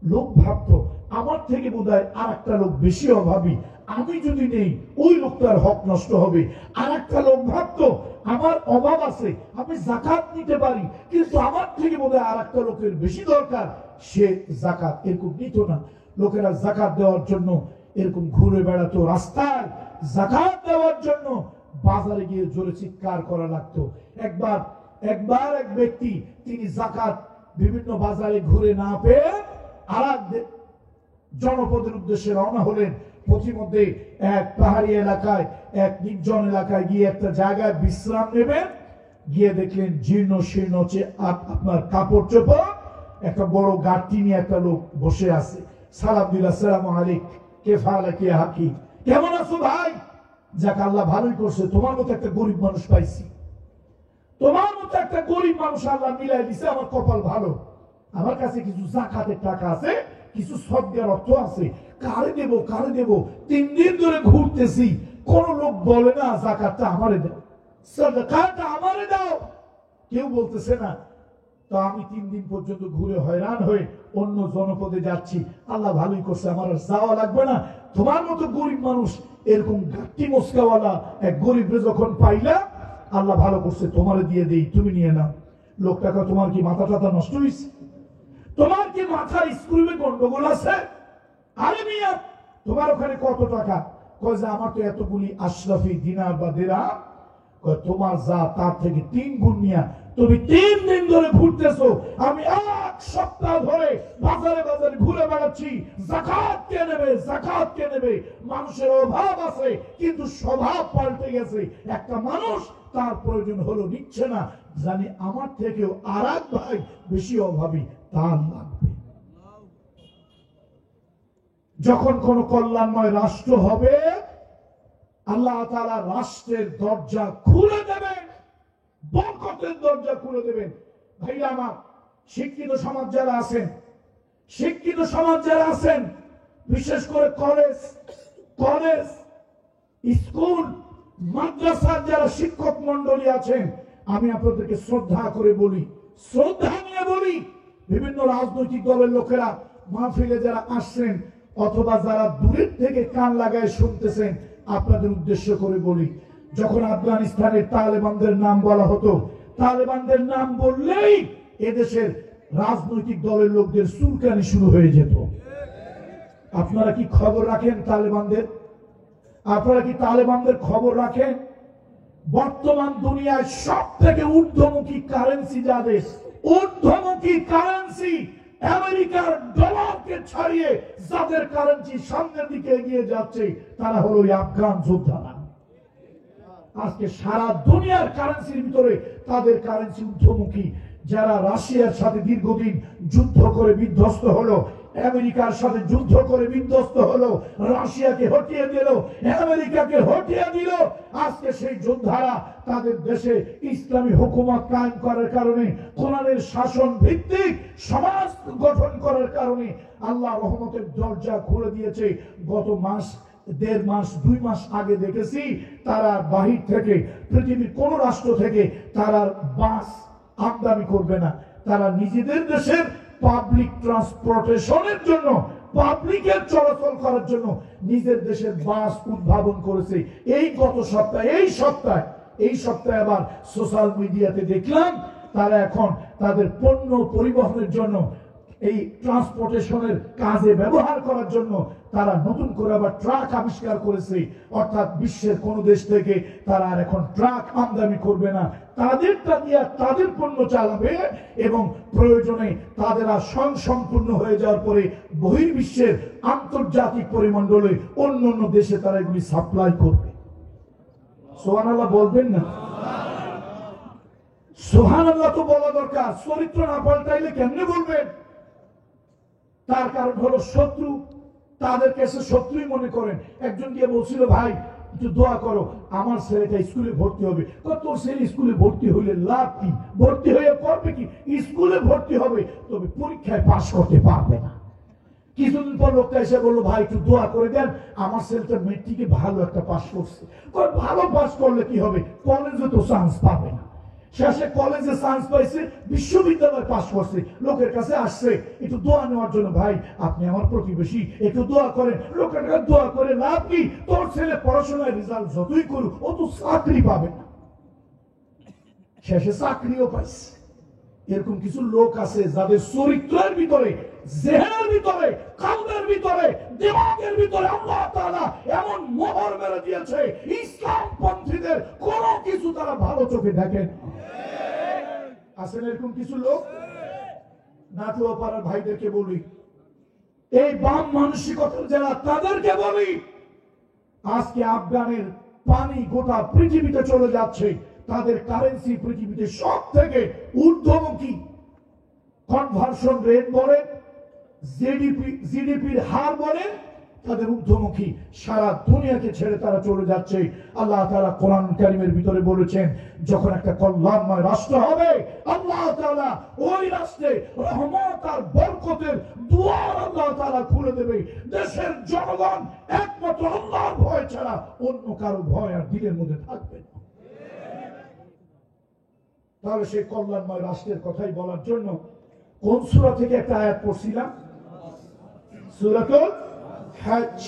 লোক ভাবতো আমার থেকে বোধহয় আর একটা লোক বেশি অভাবী, আমি যদি নেই ওই লোকটার হক নষ্ট হবে। আর একটা লোক ভাবতো আমার অভাব আছে, আমি যাকাত নিতে পারি, কিন্তু আমার থেকে বোধহয় আর একটা লোকের বেশি দরকার, সে যাকাত এরকম নিত না। লোকেরা যাকাত দেওয়ার জন্য এরকম ঘুরে বেড়াতো, রাস্তায় যাকাত দেওয়ার জন্য বাজারে গিয়ে জোরে চিৎকার করা লাগতো। একবার এক ব্যক্তি তিনি যাকাত বিভিন্ন বাজারে ঘুরে না পেয়ে আর জনপদের উদ্দেশ্যে রওনা হলেন। পথিমধ্যে এক পাহাড়ি এলাকায়, এক নির্জন এলাকায় গিয়ে একটা জায়গায় বিশ্রাম নেবেন। গিয়ে দেখলেন জীর্ণ শীর্ণ আপনার কাপড় চোপড়, একটা বড় গাঁটটি নিয়ে একটা লোক বসে আছে। সালাম দিল, আসসালামু আলাইকুম, কেফা আলাইকা ইয়া হাকি, কেমন আছো ভাই? যাক আল্লাহ ভালোই করছে, তোমার মতো একটা গরিব মানুষ পাইছি, তোমার মতো একটা গরিব মানুষ আল্লাহ মিলাই দিছে, আমার কপাল ভালো। আমার কাছে কিছু যাকাতের টাকা আছে, কিছু সদকার অর্থ আছে, কারে দেব কারে দেব, 3 দিন ধরে ঘুরতেছি, কোন লোক বলে না যাকাতটা আমারে দাও, সাদাকাটা আমারে দাও, কেউ বলতেছে না। তো আমি 3 দিন পর্যন্ত ঘুরে হয়রান হয়ে অন্য জনপদে যাচ্ছি। আল্লাহ ভালোই করছে, আমার আর যাওয়া লাগবে না। তোমার মতো গরিব মানুষ, এরকম গাট্টি মস্কাওয়ালা এক গরিবরে যখন পাইলা, আল্লাহ ভালো করছে, তোমারে দিয়ে দেই, তুমি নিয়ে নাও। লোকটাকে, তোমার কি মাথা টাথা নষ্ট হয়েছে? তোমার কি মাথার স্ক্রুবে গন্ডগোল আছে? আরে মিয়া, তোমার ওখানে কত টাকা? কয় যে আমার তো এতগুলি আশরাফি দিনার বা দিরহাম। কয় তোমার যা তার থেকে 3 গুণ নিয়া তুমি 3 দিন ধরে ঘুরতেছো, আমি 1 সপ্তাহ ধরে বাজারে বাজারে ঘুরে বেড়াচ্ছি, যাকাত কে নেবে, যাকাত কে নেবে। মানুষের অভাব আছে কিন্তু স্বভাব পাল্টে গেছে। একটা মানুষ তার প্রয়োজন হলো নিচ্ছে না, জানি আমার থেকেও আর এক ভাই বেশি অভাবী, তার লাগবে। যখন কোন কল্যাণময় রাষ্ট্র হবে, আল্লাহ তাআলা রাষ্ট্রের দরজা খুলে দেবেন, বরকতের দরজা খুলে দেবেন। ভাইরা আমার, শিক্ষিত সমাজ যারা আছেন, শিক্ষিত সমাজ যারা আছেন, বিশেষ করে কলেজ, স্কুল, মাদ্রাসার যারা শিক্ষক মন্ডলী আছেন, আমি আপনাদেরকে শ্রদ্ধা করে বলি, শ্রদ্ধা নিয়ে বলি, বিভিন্ন রাজনৈতিক দলের লোকেরা মাহফিলে যারা আসছেন অথবা যারা দূরের থেকে কান লাগায় শুনতেছেন, আপনাদের উদ্দেশ্য করে বলি, যখন আফগানিস্তানের তালেবানদের নাম বলা হতো, তালেবানদের নাম বললেই এদেশের রাজনৈতিক দলের লোকদের চুলকানি শুরু হয়ে যেত। আপনারা কি খবর রাখেন তালেবানদের? আপনারা কি তালেবানদের খবর রাখেন? বর্তমান দুনিয়ায় সব থেকে ঊর্ধ্বমুখী কারেন্সি যাদের, ঊর্ধ্বমুখী কারেন্সি আমেরিকার ডলারকে ছাড়িয়ে যাদের কারেন্সি সামনের দিকে এগিয়ে যাচ্ছে, তারা হলো ওই আফগান যোদ্ধারা। আজকে সারা দুনিয়ার কারেন্সির ভিতরে তাদের কারেন্সি ঊর্ধ্বমুখী। যারা রাশিয়ার সাথে দীর্ঘদিন যুদ্ধ করে বিধ্বস্ত হলো, আমেরিকার সাথে যুদ্ধ করে বিধ্বস্ত হলো, রাশিয়াকে হটিয়ে দিল, আমেরিকাকে হটিয়ে দিল, আজকে সেই যোদ্ধারা তাদের দেশে ইসলামী হুকুমত কায়েম করার কারণে, কোরআনের শাসন ভিত্তিক সমাজ গঠন করার কারণে আল্লাহ রহমতের দরজা খুলে দিয়েছে। গত মাস, 1.5 মাস, 2 মাস আগে দেখেছি, তারা বাহির থেকে, পৃথিবীর কোন রাষ্ট্র থেকে তারা বাস আমদানি করবে না, তারা নিজেদের দেশের পাবলিক ট্রান্সপোর্টেশনের জন্য, পাবলিকের চলাচল করার জন্য নিজের দেশের বাস উদ্ভাবন করেছে। এই গত সপ্তাহে, এই সপ্তাহে আবার সোশ্যাল মিডিয়াতে দেখলাম তারা এখন তাদের পণ্য পরিবহনের জন্য, এই ট্রান্সপোর্টেশনের কাজে ব্যবহার করার জন্য তারা নতুন করে আবার ট্রাক আবিষ্কার করেছে। অর্থাৎ বিশ্বের কোন দেশ থেকে তারা আর এখন ট্রাক আমদানি করবে না, তাদেরটা দিয়ে তাদের পণ্য চালাবে এবং প্রয়োজনে তাদের আর স্বয়ংসম্পূর্ণ হয়ে যাওয়ার পরে বহির্বিশ্বের আন্তর্জাতিক পরিমণ্ডলে অন্য অন্য দেশে তারা এগুলি সাপ্লাই করবে। সুবহানাল্লাহ বলবেন না? সুবহানাল্লাহ তো বলা দরকার। চরিত্র না পাল্টাইলে কেমনে বলবেন? তার কারণ হলো শত্রু তাদের কাছে শত্রুই মনে করেন। একজন গিয়ে বলছিল, ভাই একটু দোয়া করো, আমার ছেলেটা স্কুলে ভর্তি হবে। তোর ছেলে স্কুলে ভর্তি হইলে লাভ কি? ভর্তি হয়ে করবে কি? স্কুলে ভর্তি হবে, তবে পরীক্ষায় পাশ করতে পারবে না। কিছুদিন পর লোকটা এসে বললো, ভাই একটু দোয়া করে দেন, আমার ছেলেটা মেট্রিকে ভালো একটা পাশ করছে। ভালো পাশ করলে কি হবে? কলেজে তো চান্স পাবে না। শেষে কলেজে চান্স পাইছে, বিশ্ববিদ্যালয় পাশ করছে। লোকের কাছে আসছে একটু দোয়া নেওয়ার জন্য, ভাই আপনি আমার প্রতিবেশী, একটু দোয়া করেন। লোকের কাছে দোয়া করে লাভ কি? তোর ছেলে পড়াশোনায় রেজাল্ট যতই করুক, ও তো চাকরি পাবে না। শেষে চাকরিও পাইছে। এরকম কিছু লোক আছে যাদের চরিত্রের ভিতরে, জেহেনের ভিতরে, কালবের ভিতরে, দিমাগের ভিতরে আল্লাহ তাআলা এমন মোহর মেরে দিয়েছে, ইসলাম পন্থীদের কোনো কিছু তারা ভালো চোখে দেখেন। আছেন এরকম কিছু লোক? নাটুয়া পাড়ার ভাইদেরকে বলি, এই বাম মানসিকতার যারা, তাদেরকে বলি, আজকে আফগানের পানি গোটা পৃথিবীতে চলে যাচ্ছে। তাদের কারেন্সি পৃথিবীতে সব থেকে ঊর্ধ্বমুখী। কনভার্সন রেট বলেন, জিডিপির হার বলেন, তাদের ঊর্ধ্বমুখী। সারা দুনিয়াকে ছেড়ে তারা চলে যাচ্ছে। আল্লাহ তাআলা কোরআন কারীমের ভিতরে বলেছেন, যখন একটা কল্যাণময় রাষ্ট্র হবে, আল্লাহ তাআলা ওই রাষ্ট্রে রহমত আর বরকতের দুয়ার আল্লাহ তাআলা খুলে দেবে। দেশের জনগণ একমাত্র আল্লাহর ভয় ছাড়া অন্য কারো ভয় আর দিলের মধ্যে থাকবে না। তাহলে সেই কল্যাণময় রাষ্ট্রের কথাই বলার জন্য কোন সূরা থেকে একটা আয়াত পড়ছিলাম? সূরাতুল হজ।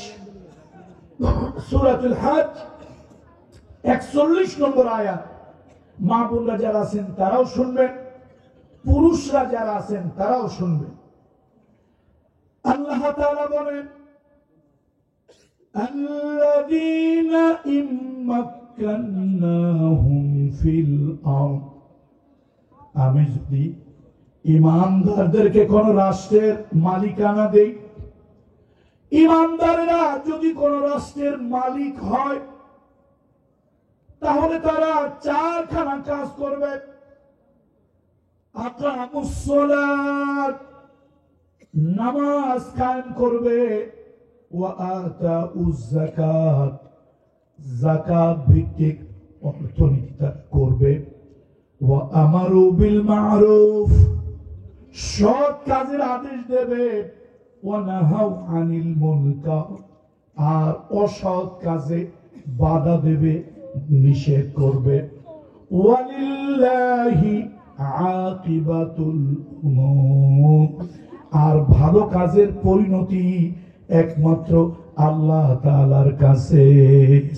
সূরাতুল হজ 41 নম্বর আয়াত। মা বোনরা যারা আছেন তারাও শুনবেন, পুরুষরা যারা আছেন তারাও শুনবেন। আল্লাহ তাআলা বলেন, আল্লাযীনা ইম্মাক্কান্নাহুম ফিল আরদ। আমি যদি ইমানদারদেরকে কোন রাষ্ট্রের মালিকানা দেই, ইমানদাররা যদি কোন রাষ্ট্রের মালিক হয়, তাহলে তারা চারখানা কাজ করবে। আকামুস সালাত, নামাজ কায়েম করবে। ওয়া আতাউজ যাকাত, যাকাত ভিত্তিক অর্থনীতি করবে। ওয়া আমারু বিল মা'রুফ, সৎ কাজের আদেশ দেবে। ওয়া নাহাউ আনিল মুনকার, আর অসৎ কাজে বাধা দেবে, নিষেধ করবে। ওয়ালিল্লাহি আকিবাতুল উমুর, আর ভালো কাজের পরিণতি একমাত্র আল্লাহ তাআলার কাছে।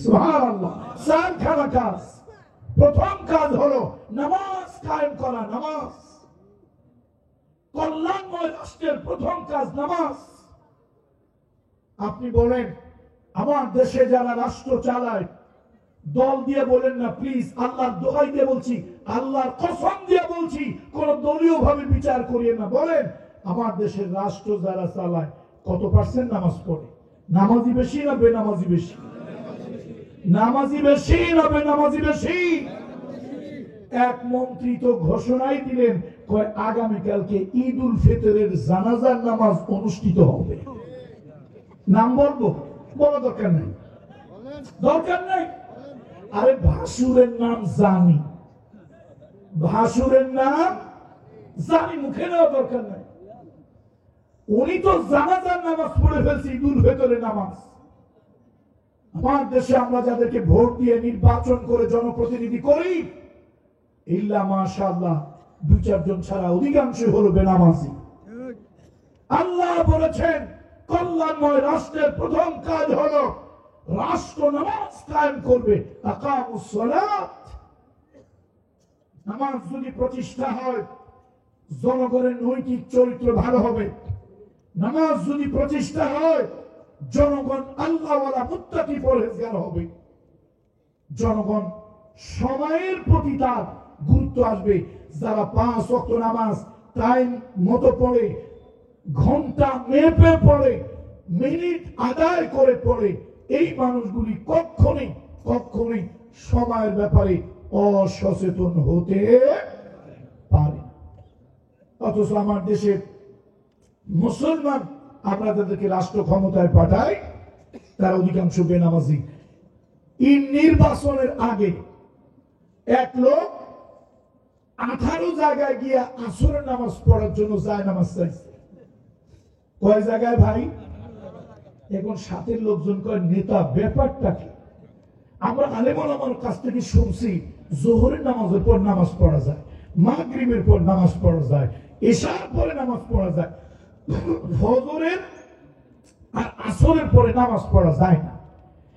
সুবহানাল্লাহ। চারখানা কাজ। প্রথম কাজ হলো নামাজ কায়েম করা। নামাজ, কল্যাণময় রাষ্ট্রের প্রথম কাজ নামাজ। আপনি বলেন, আমার দেশে যারা রাষ্ট্র চালায়, দল দিয়ে বলেন না প্লিজ, আল্লাহর দোহাই দিয়ে বলছি, আল্লাহর কসম দিয়ে বলছি, কোন দলীয় ভাবে বিচার করিয়ে না। বলেন, আমার দেশের রাষ্ট্র যারা চালায় কত পার্সেন্ট নামাজ পড়ে? নামাজি বেশি না বেনামাজি বেশি? নামাজি বেশি না বেনামাজি বেশি? এক মন্ত্রী তো ঘোষণাই দিলেন, কয় আগামীকালকে ঈদ উল ফিতরের জানাজার নামাজ অনুষ্ঠিত হবে। নাম বলবো? বলা দরকার নাই, দরকার নাই। আরে ভাসুরের নাম জানি, ভাসুরের নাম জানি, মুখে নেওয়া দরকার নাই। উনি তো জানাজার নামাজ পড়ে ফেলছে, ঈদ উল ফিতরের নামাজ। আমার দেশে আমরা যাদেরকে ভোট দিয়ে নির্বাচন করে জনপ্রতিনিধি করি, ইল্লা মাশাআল্লাহ 2-4 জন ছাড়া অধিকাংশই হলো বেনামাজি। আল্লাহ বলেছেন, কল্যাণময় রাষ্ট্রের প্রথম কাজ হলো রাষ্ট্র নামাজ কায়েম করবে। আকামুস সালাত, নামাজ যদি প্রতিষ্ঠা হয়, জনগণের নৈতিক চরিত্র ভালো হবে। নামাজ যদি প্রতিষ্ঠা হয়, জনগণ আল্লাহওয়ালা মুত্তাকি পরহেজগার হবে। জনগণ সময়ের প্রতি তার গুরুত্ব আসবে। যারা 5 ওয়াক্ত নামাজ টাইম মতো পড়ে, ঘন্টা মেপে পড়ে, মিনিট আদায় করে পড়ে, এই মানুষগুলি কখনোই সময়ের ব্যাপারে অসচেতন হতে পারে। অথচ আমার দেশের মুসলমান, আমরা তাদেরকে রাষ্ট্র ক্ষমতায় পাঠাই, তার অধিকাংশ বেনামাজি। এই নির্বাচনের আগে এক লোক 18 জায়গায় গিয়ে আসরের নামাজ পড়ার জন্য যায় নামাজ চাইছে। কয় জায়গায় ভাই? এখন সাথের লোকজন কয় নেতা, ব্যাপারটা কি? আমরা আলেম ওলামার কাছ থেকে শুনছি জোহরের নামাজের পর নামাজ পড়া যায়, মাগরিবের পর নামাজ পড়া যায়, এশার পরে নামাজ পড়া যায়, ফজরের আর আসরের পরে নামাজ পড়া যায় না।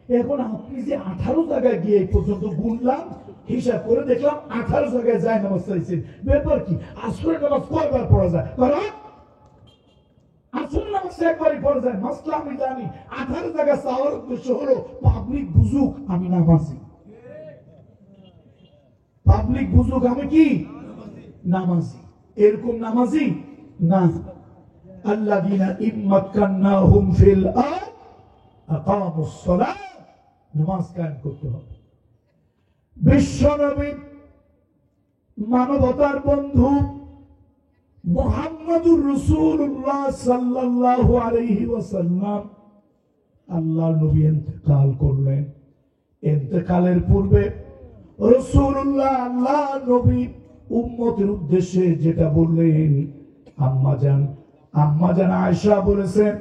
এখন আপনি যে 18 জায়গায় গিয়ে এই পর্যন্ত গুনলাম, হিসাব করে দেখলাম 18 জায়গায় যায় নামাজ চাইছেন, ব্যাপার কি? আসরের নামাজ কয়বার পড়া যায়? কারণ আসরের নামাজ একবারই পড়া যায়। মাসলা আমি জানি, 18 জায়গায় চাওয়ার উদ্দেশ্য হলো পাবলিক বুঝুক আমি নামাজি, পাবলিক বুঝুক আমি কি নামাজি। এরকম নামাজি না। আল্লাযীনা ইম্মাক্কান্নাহুম ফিল আরদ আকামুস সালাত, নামাজ কায়েম করতে হবে। বিশ্বনবী মানবতার বন্ধু মুহাম্মদুর রাসূলুল্লাহ সাল্লাল্লাহু আলাইহি ওয়াসাল্লাম, আল্লাহর নবী ইন্তেকাল করলেন। ইন্তেকালের পূর্বে রাসূলুল্লাহ আল্লাহর নবী উম্মতের উদ্দেশ্যে যেটা বললেন, আম্মাজান আয়েশা বলেছেন,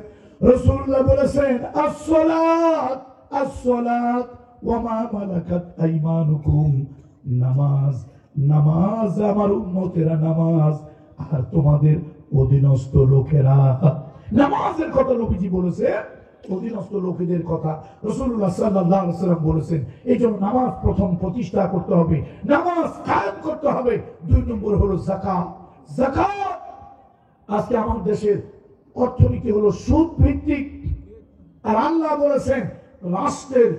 রাসূলুল্লাহ বলেছেন, as-salat as-salat ওয়া মা মালাকাত আইমানুকুম, নামাজ নামাজ, আমার উম্মতেরা নামাজ, আর তোমাদের অধীনস্থ লোকেরা। নামাজের কথা নবীজি বলেছে, অধীনস্থ লোকেদের কথা রাসূলুল্লাহ সাল্লাল্লাহু আলাইহি ওয়াসাল্লাম বলেছেন। এই জন্য নামাজ প্রথম প্রতিষ্ঠা করতে হবে, নামাজ কায়েম করতে হবে। 2 নম্বর হলো যাকাত। যাকাত, আজকে আমাদের দেশের অর্থনীতি হলো সুদ ভিত্তিক, আর আল্লাহ বলেছেন রাষ্ট্রের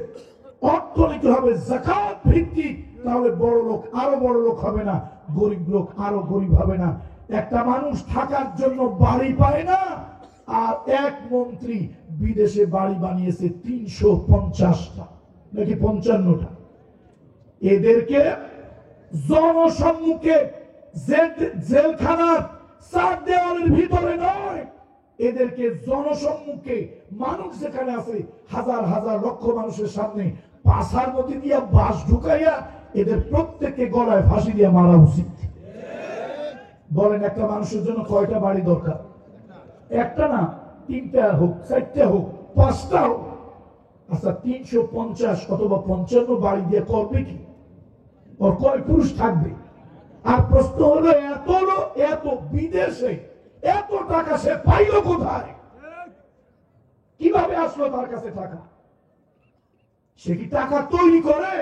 অর্থনীতি হবে যাকাত ভিত্তিক। তাহলে বড় লোক আরো বড় লোক হবে না, গরিব লোক আরো গরিব হবে না। একটা মানুষ থাকার জন্য বাড়ি পায় না, আর এক মন্ত্রী বিদেশে বাড়ি বানিয়েছে 350টা নাকি 55টা। এদেরকে জনসম্মুখে জেলখানার 4 দেওয়ালের ভিতরে নয়, এদেরকে জনসম্মুখে মানুষ যেখানে আছে হাজার হাজার লক্ষ মানুষের সামনে পাছার মধ্যে দিয়া বাঁশ ঢুকাইয়া এদের প্রত্যেককে গলায় ফাঁসি দিয়ে মারা উচিত। বলেন একটা মানুষের জন্য কয়টা বাড়ি দরকার? একটা না, 3টা হোক, 4টা হোক, 5টা হোক। আচ্ছা 350 অথবা 55 বাড়ি দিয়ে করবে কি? ওর কয় পুরুষ থাকবে? আর প্রশ্ন হলো এত বিদেশে এত টাকা সে পাইল কোথায়? কিভাবে আসলো তার কাছে টাকা? সে কি টাকা তৈরি করে?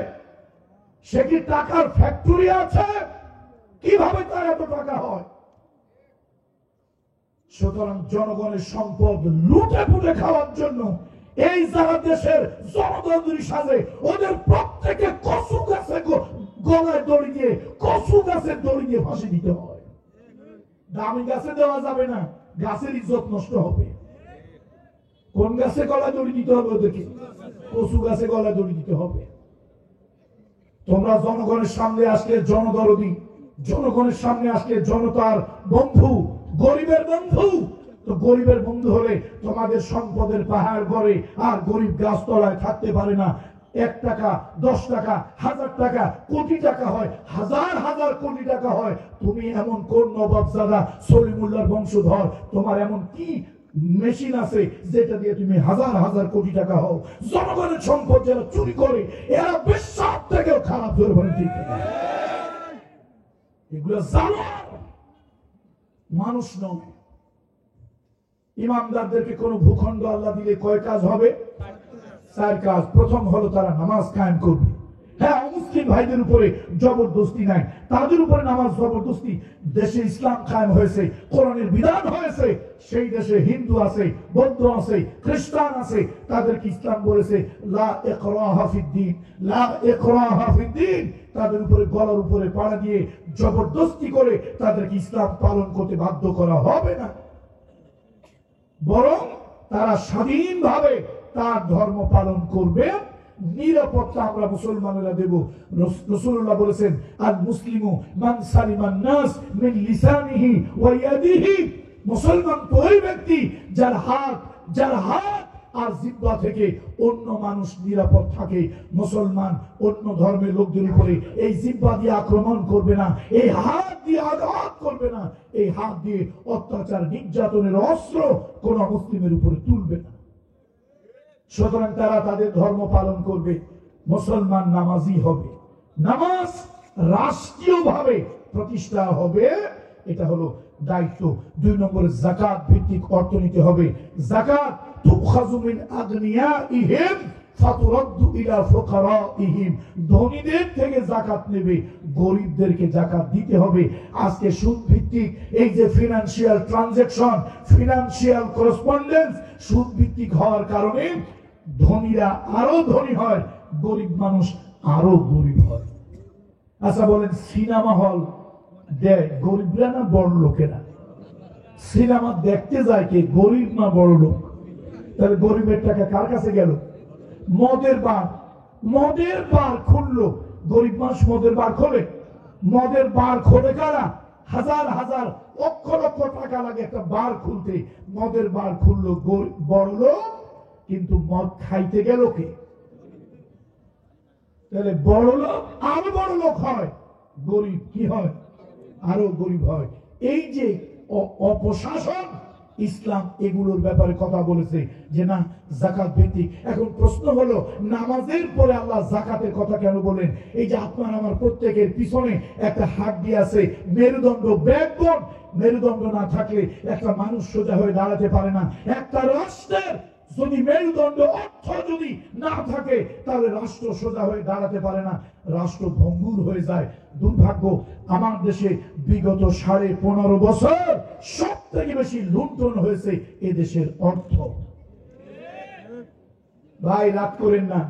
সে কি টাকার ফ্যাক্টরি আছে? কিভাবে তার এত টাকা হয়? সুতরাং জনগণের সম্পদ লুটে পুটে খাওয়ার জন্য এই যারা দেশের জনদন্দী সাজে, ওদের প্রত্যেকে কচু গাছে গলায় দড়ি দিয়ে, কচু গাছের দড়ি দিয়ে ফাঁসি দিতে হয়। দামি গাছে দেওয়া যাবে না, গাছের ইজ্জত নষ্ট হবে। কোন গাছে গলায় দড়ি দিতে হবে? ওদেরকে কচু গাছে গলায় দড়ি দিতে হবে। তোমরা জনগণের সামনে আসলে জনদরদি, জনগণের সামনে আসলে জনতার বন্ধু, গরিবের বন্ধু। তো গরিবের বন্ধু হলে তোমাদের সম্পদের পাহাড় গড়ে, আর গরিব গাছতলায় থাকতে পারে না। 1 টাকা, 10 টাকা, 1000 টাকা, কোটি টাকা হয়, হাজার হাজার কোটি টাকা হয়। তুমি এমন কোন নবাবজাদা সলিমুল্লাহর বংশধর, তোমার এমন কি মেশিন আছে যেটা দিয়ে তুমি হাজার হাজার কোটি টাকা হও? জনগণের সম্পদ যারা চুরি করে এরা বিশ্বাস থেকেও খারাপ, জোরে বলেন ঠিক না? এগুলো জানোয়ার, মানুষ নয়। ইমামদারদেরকে কোন ভূখণ্ড আল্লাহ দিলে কয় কাজ হবে? 4 কাজ। প্রথম হলো তারা নামাজ কায়েম করবে। হ্যাঁ, অমুসলিম ভাইদের উপরে জবরদস্তি নাই, তাদের উপরে নামাজ জবরদস্তি। দেশে ইসলাম কায়েম হয়েছে, কোরআনের বিধান হয়েছে, সেই দেশে হিন্দু আছে, বৌদ্ধ আছে, খ্রিস্টান আছে, তাদেরকে ইসলাম বলেছে লা ইকরাহা ফিদ্দীন, লা ইকরাহা ফিদ্দীন। তাদের উপরে গলার উপরে পাড়া দিয়ে জবরদস্তি করে তাদেরকে ইসলাম পালন করতে বাধ্য করা হবে না, বরং তারা স্বাধীনভাবে তার ধর্ম পালন করবে। নিরাপত্তা আমরা মুসলমানেরা দেব। রাসূলুল্লাহ বলেছেন, আল মুসলিমু মান সালিমান নাস মিন লিসানিহি ওয়া ইয়াদিহি, মুসলমান তো ওই ব্যক্তি যার হাত আর জিহ্বা থেকে অন্য মানুষ নিরাপদ থাকে। মুসলমান অন্য ধর্মের লোকদের উপরে এই জিহ্বা দিয়ে আক্রমণ করবে না, এই হাত দিয়ে আঘাত করবে না, এই হাত দিয়ে অত্যাচার নির্যাতনের অস্ত্র কোন মুসলিমের উপরে তুলবে না। সুতরাং তারা তাদের ধর্ম পালন করবে, মুসলমান নামাজি হবে, নামাজ রাষ্ট্রীয়ভাবে প্রতিষ্ঠা হবে, এটা হলো দায়িত্ব। 2 নম্বরে যাকাত ভিত্তিক অর্থনীতি হবে। যাকাত তুখাযু মিন আগনিয়াইহিম ফাতুরাদ্দু ইলা ফুকারাইহিম, ধনীদের থেকে যাকাত নেবে, গরিবদেরকে যাকাত দিতে হবে। আজকে সুদ ভিত্তিক এই যে ফিনান্সিয়াল ট্রানজাকশন, ফিনান্সিয়াল করেসপন্ডেন্স সুদ ভিত্তিক হওয়ার কারণে ধনীরা আরো ধনী হয়, গরিব মানুষ আরো গরিব হয়। আচ্ছা বলেন, সিনেমা হল দেয় গরিবরা না বড় লোকেরা? সিনেমা দেখতে যায় কে, গরিব না বড় লোক? তাহলে গরিবের টাকা কার কাছে গেল? মদের বার খুললো, গরিব মানুষ মদের বার খোলে? মদের বার খোলে কারা? হাজার হাজার লক্ষ লক্ষ টাকা লাগে একটা বার খুলতে, মদের বার খুললো বড় লোক, কিন্তু মদ খাইতে গেল কে? তাহলে বড় লোক আরো বড় লোক হয়, গরিব কি হয়? আরো গরিব হয়। এই যে অপশাসন, ইসলাম এগুলোর ব্যাপারে কথা বলেছে যে না, যাকাত ভিত্তিক। এখন প্রশ্ন হলো, নামাজের পরে আল্লাহ যাকাতের কথা কেন বলেন? এই যে আপনার আমার প্রত্যেকের পিছনে একটা হাড্ডি আছে, মেরুদণ্ড, ব্যাকবোন। মেরুদণ্ড না থাকলে একটা মানুষ সোজা হয়ে দাঁড়াতে পারে না। একটা রাষ্ট্রের যদি মেরুদণ্ড, অর্থ যদি না থাকে, তাহলে রাষ্ট্র সোজা হয়ে দাঁড়াতে পারে না, রাষ্ট্র ভঙ্গুর হয়ে যায়। দুর্ভাগ্য, আমার দেশে বিগত 15.5 বছর সব থেকে বেশি লুণ্ঠন হয়েছে এদেশের অর্থ। ভাই রাগ করেন না,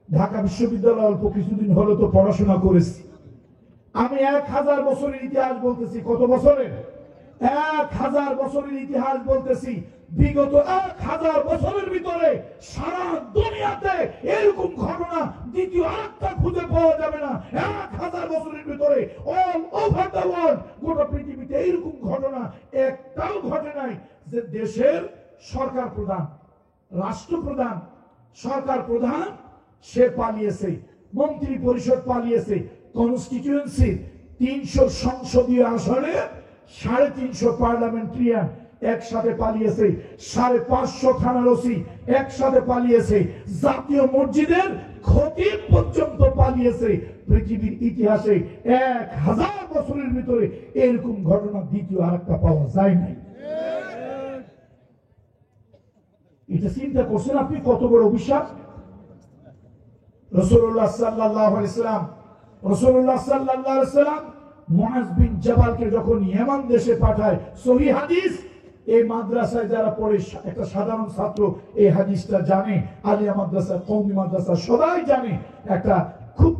ঢাকা বিশ্ববিদ্যালয় অল্প কিছুদিন হলো তো পড়াশোনা করেছি। আমি 1000 বছরের ইতিহাস বলতেছি। কত বছরের? 1000 বছরের ইতিহাস বলতেছি। বিগত 1000 বছরের ভিতরে সারা দুনিয়াতে এরকম ঘটনা দ্বিতীয় আরেকটা খুঁজে পাওয়া যাবে না। 1000 বছরের ভিতরে অল ওভার দ্য ওয়ার্ল্ড, গোটা পৃথিবীতে এরকম ঘটনা একটাও ঘটে নাই যে দেশের সরকার প্রধান, রাষ্ট্রপ্রধান, সরকার প্রধান সে পালিয়েছে, মন্ত্রী পরিষদ পালিয়েছে, কনস্টিটিউয়েন্সির 300 সংসদীয় আসনে 350 পার্লামেন্টারিয়ান একসাথে পালিয়েছে, 550 থানার ওসি একসাথে পালিয়েছে, জাতীয় মসজিদের খতিব পর্যন্ত পালিয়েছে। পৃথিবীর ইতিহাসে 1000 বছরের ভিতরে এরকম ঘটনা দ্বিতীয় আরেকটা পাওয়া যায় নাই। এটা চিন্তা করছেন আপনি কত বড় অভিশাপ? রাসূলুল্লাহ সাল্লাল্লাহু আলাইহি সাল্লাম মুআজ বিন জাবালকে যখন ইয়েমান দেশে পাঠায়, সহিহ হাদিস, এই মাদ্রাসায় যারা পড়ে একটা সাধারণ ছাত্র এই হাদিসটা জানে, আলিয়া মাদ্রাসা, কওমি মাদ্রাসা সবাই জানে, একটা খুব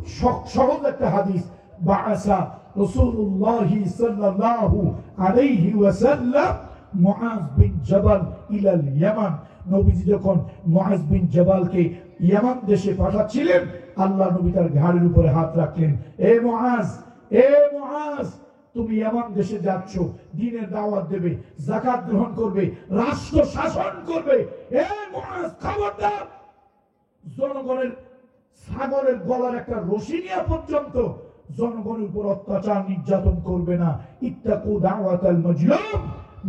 সহজ একটা হাদিস। বাআসা রাসূলুল্লাহ সাল্লাল্লাহু আলাইহি ওয়াসাল্লাম মুআজ বিন জাবাল ইলাল ইয়ামান, নবীজি যখন মুআজ বিন জাবালকে ইয়ামান দেশে পাঠাচ্ছিলেন, আল্লাহ নবী তার ঘাড়ের উপরে হাত রাখলেন। এ মুআজ, তুমি ইয়ামান দেশে যাচ্ছ, দ্বীনের দাওয়াত দেবে, যাকাত গ্রহণ করবে, রাষ্ট্র শাসন করবে। এ মুআজ, খবরদার, জনগণের ছাগলের গলার একটা রশি নিয়া পর্যন্ত জনগণের উপর অত্যাচার নির্যাতন করবে না। ইত্তাকু দাওয়াতাল মাজলুম,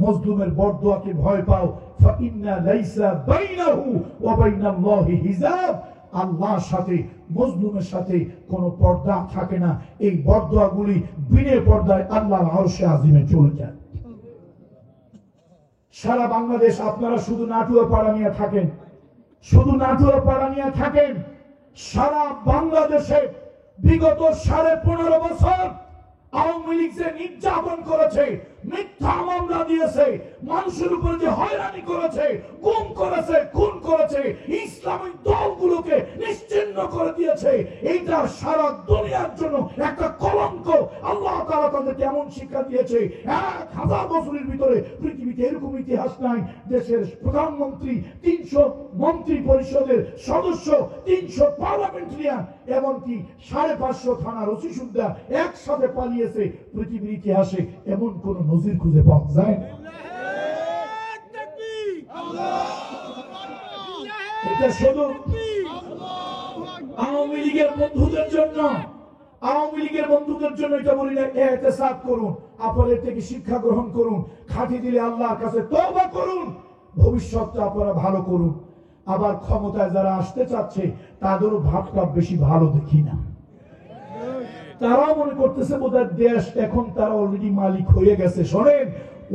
মজলুমের বরদোয়াকে ভয় পাও। ফাইন্না লাইসা বাইনাহু ওয়া বাইনাল্লাহি হিজাব, আল্লাহর সাথে মজলুমের সাথে কোনো পর্দা থাকে না। এই বরদোয়াগুলি বিনে পর্দায় আল্লাহর আরশে আজিমে চলে যায়। সারা বাংলাদেশ আপনারা শুধু নাটুয়া পাড়া নিয়ে থাকেন, শুধু নাটুয়া পাড়া নিয়ে থাকেন। সারা বাংলাদেশে বিগত 15.5 বছর আওয়ামী লীগ যে নির্যাতন করেছে, মিথ্যা মামলা দিয়েছে, মানুষের উপর যে হয়রানি করেছে, গুম করেছে, খুন করেছে, ইসলামিক দলগুলোকে নিশ্চিহ্ন বিচ্ছিন্ন করে দিয়েছে। এইটা সারা দুনিয়ার জন্য একটা কলঙ্ক। আল্লাহ তাআলা তাদেরকে এমন শিক্ষা দিয়েছে, 1000 বছরের ভিতরে পৃথিবীতে এরকম ইতিহাস নাই। দেশের প্রধানমন্ত্রী, 300 মন্ত্রী পরিষদের সদস্য, 300 পার্লামেন্টারিয়ান, এমনকি 550 থানার ওসি সুদ্ধা একসাথে পালিয়েছে। পৃথিবীর ইতিহাসে এমন কোন নজির খুঁজে পাওয়া যায় না। এটা শুধু আওয়ামী লীগের বন্ধুদের জন্য, আওয়ামী লীগের বন্ধুদের জন্য এটা বলি না। ইহতিসাব করুন, আপনাদের থেকে শিক্ষা গ্রহণ করুন, খাঁটি দিলে আল্লাহর কাছে তওবা করুন, ভবিষ্যৎটা আপনারা ভালো করুন। আবার ক্ষমতায় যারা আসতে চাচ্ছে তাদেরও ভাবটা বেশি ভালো দেখি না। তারাও মনে করতেছে বোধহয় দেশ এখন তারা অলরেডি মালিক হয়ে গেছে। শোনেন,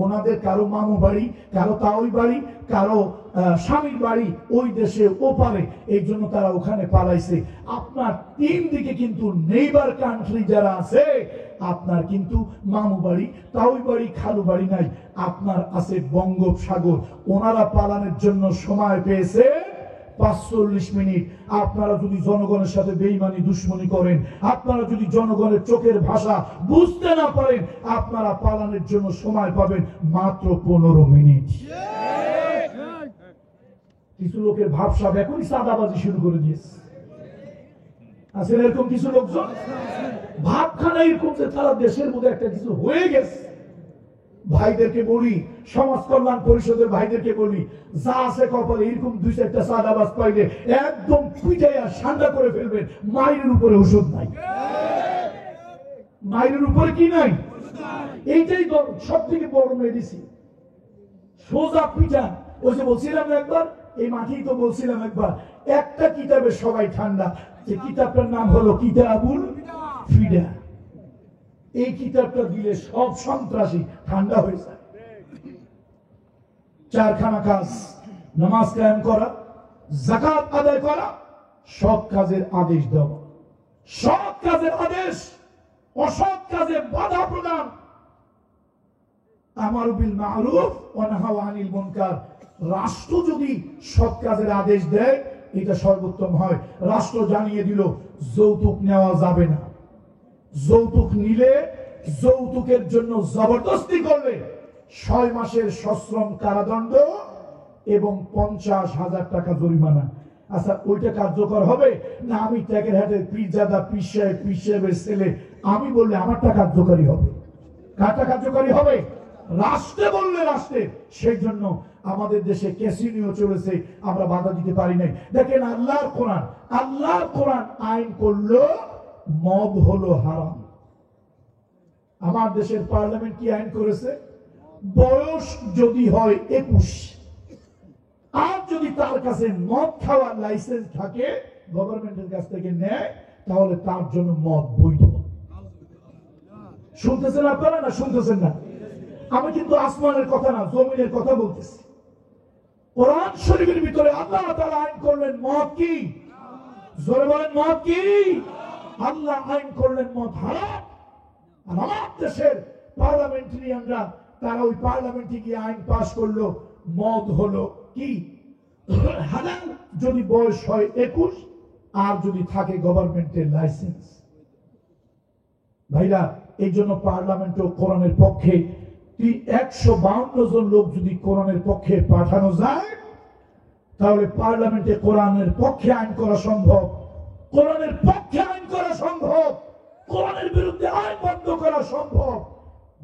ওনাদের কারো মামু বাড়ি, কারো তাওই বাড়ি, কারো স্বামীর বাড়ি ওই দেশে ওপারে, এই জন্য তারা ওখানে পালাইছে। আপনার 3 দিকে কিন্তু নেইবার কান্ট্রি যারা আছে, আপনার কিন্তু মামু বাড়ি, তাওই বাড়ি, খালু বাড়ি নাই, আপনার আছে বঙ্গোপসাগর। ওনারা পালানোর জন্য সময় পেয়েছে 45 মিনিট। আপনারা যদি জনগণের সাথে বেঈমানি দুশ্মনী করেন, আপনারা যদি জনগণের চোখের ভাষা বুঝতে না পারেন, আপনারা পালানোর জন্য সময় পাবেন মাত্র 15 মিনিট। কিছু লোকের ভাবসা এখনই সাদাবাজি শুরু করে দিয়েছে। আসলে এরকম কিছু লোকজন ভাবখানা এরকম যে তারা দেশের মধ্যে একটা কিছু হয়ে গেছে। ভাইদেরকে বলি, সমাজ কল্যাণ পরিষদের ভাইদেরকে বলি, যা আছে কপালে এরকম 2-4টা সাদাবাজ পাইলে একদম পিটাইয়া ঠান্ডা করে ফেলবেন। মায়ের উপরে ওষুধ নাই, মায়ের উপরে কি নাই, এইটাই সব থেকে বড় মেডিসিন। সোজা পিটা। ওই যে বলছিলাম একবার, এই মাঠেই তো বলছিলাম একবার, একটা কিতাবে সবাই ঠান্ডা। যে কিতাবটার নাম হলো কিতাবুল ফিদা। এই কিতাবটা দিলে সব সন্ত্রাসী ঠান্ডা হয়ে যায়। 4খানা কাজ: নামাজ কায়েম করা, যাকাত আদায় করা, সৎ কাজের আদেশ দেওয়া, সৎ কাজের আদেশ, অসৎ কাজে বাধা প্রদান, আমারু বিল মারুফ ওয়া নাহা আনিল মুনকার। রাষ্ট্র যদি সৎ কাজের আদেশ দেয় এটা সর্বোত্তম হয়। রাষ্ট্র জানিয়ে দিল যৌতুক নেওয়া যাবে না, যৌতুক নিলে, যৌতুকের জন্য জবরদস্তি করলে 6 মাসের সশ্রম কারাদণ্ড এবং 50,000 টাকা জরিমানা। আচ্ছা, ওইটা কার্যকর হবে না আমি ট্যাগের হাটের পীরজাদা, পীর সাহেবের ছেলে আমি বললে আমারটা কার্যকারী হবে? কারটা কার্যকারী হবে? রাষ্ট্রে বললে রাষ্ট্রে। সেই জন্য আমাদের দেশে ক্যাসিনো চলেছে, আমরা বাধা দিতে পারি নাই। দেখেন, আল্লাহর কোরআন আইন করলো মদ হলো হারাম। আমার দেশের পার্লামেন্ট কি আইন করেছে? বয়স যদি হয় 21 আর যদি তার কাছে মদ খাওয়ার লাইসেন্স থাকে, গভর্নমেন্টের কাছ থেকে নেয়, তাহলে তার জন্য মদ বৈধ। শুনতেছেন আপনারা না শুনতেছেন না? আমি কিন্তু আসমানের কথা না, জমিনের কথা বলতেছি। কোরআন শরীফের ভিতরে আল্লাহ তাআলা আইন করলেন মদ কি? জোরে বলেন, মদ কি? আল্লাহ আইন করলেন মদ হারাম। আর আমার দেশের পার্লামেন্টারিয়ানরা তারা ওই পার্লামেন্টে গিয়ে আইন পাস করলো মদ হলো কি? হারাম, যদি বয়স হয় 21 আর যদি থাকে গভর্নমেন্টের লাইসেন্স। ভাইরা, এই জন্য পার্লামেন্টও কোরআনের পক্ষে 152 জন লোক যদি কোরআনের পক্ষে পাঠানো যায়, তাহলে পার্লামেন্টে কোরআনের পক্ষে আইন করা সম্ভব, কোরআনের পক্ষে আইন করা সম্ভব, কোরআনের বিরুদ্ধে আইন বন্ধ করা সম্ভব।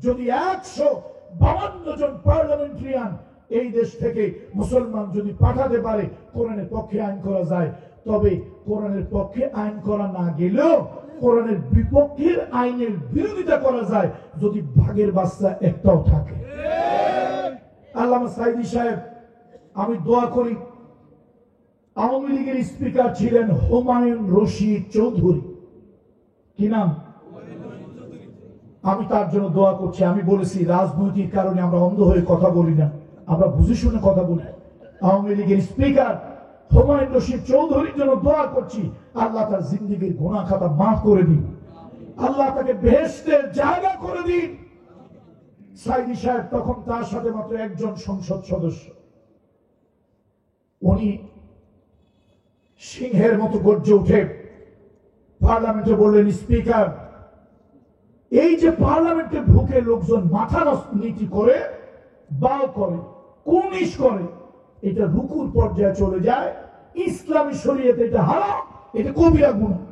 যদি 152 জন পার্লামেন্টারিয়ান এই দেশ থেকে মুসলমান যদি পাঠাতে পারে, কোরআনের পক্ষে আইন করা যায়। তবে কোরআনের পক্ষে আইন করা না গেলেও কোরআনের বিপক্ষের আইনের বিরোধিতা করা যায় যদি ভাগের বাচ্চা একটাও থাকে। আল্লামা সাইদি সাহেব, আমি দোয়া করি, আওয়ামী লীগের স্পিকার ছিলেন হুমায়ুন রশিদ চৌধুরী, কি নাম? আমি তার জন্য দোয়া করছি। আমি বলেছি রাজনৈতিক কারণে আমরা অন্ধ হয়ে কথা বলি না, আমরা বুঝে শুনে কথা বলি। আওয়ামী লীগের স্পিকার হুমায়ুন রশিদ চৌধুরীর জন্য দোয়া করছি, আল্লাহ তার জিন্দেগীর গুনাহ খাতা মাফ করে দিন, আল্লাহ তাকে বেহেশতের জায়গা করে দিন। সাইদি সাহেব তখন তার সাথে মাত্র একজন সংসদ সদস্য। উনি সিংহের মতো গর্জে উঠে পার্লামেন্টে বললেন, স্পিকার, এই যে পার্লামেন্টে ঢুকে লোকজন মাথা নীতি করে, বাও করে, কুর্নিশ করে, এটা রুকুর পর্যায়ে চলে যায়, ইসলামী শরীয়তে এটা হারাম, এটা কবিরা গুনাহ।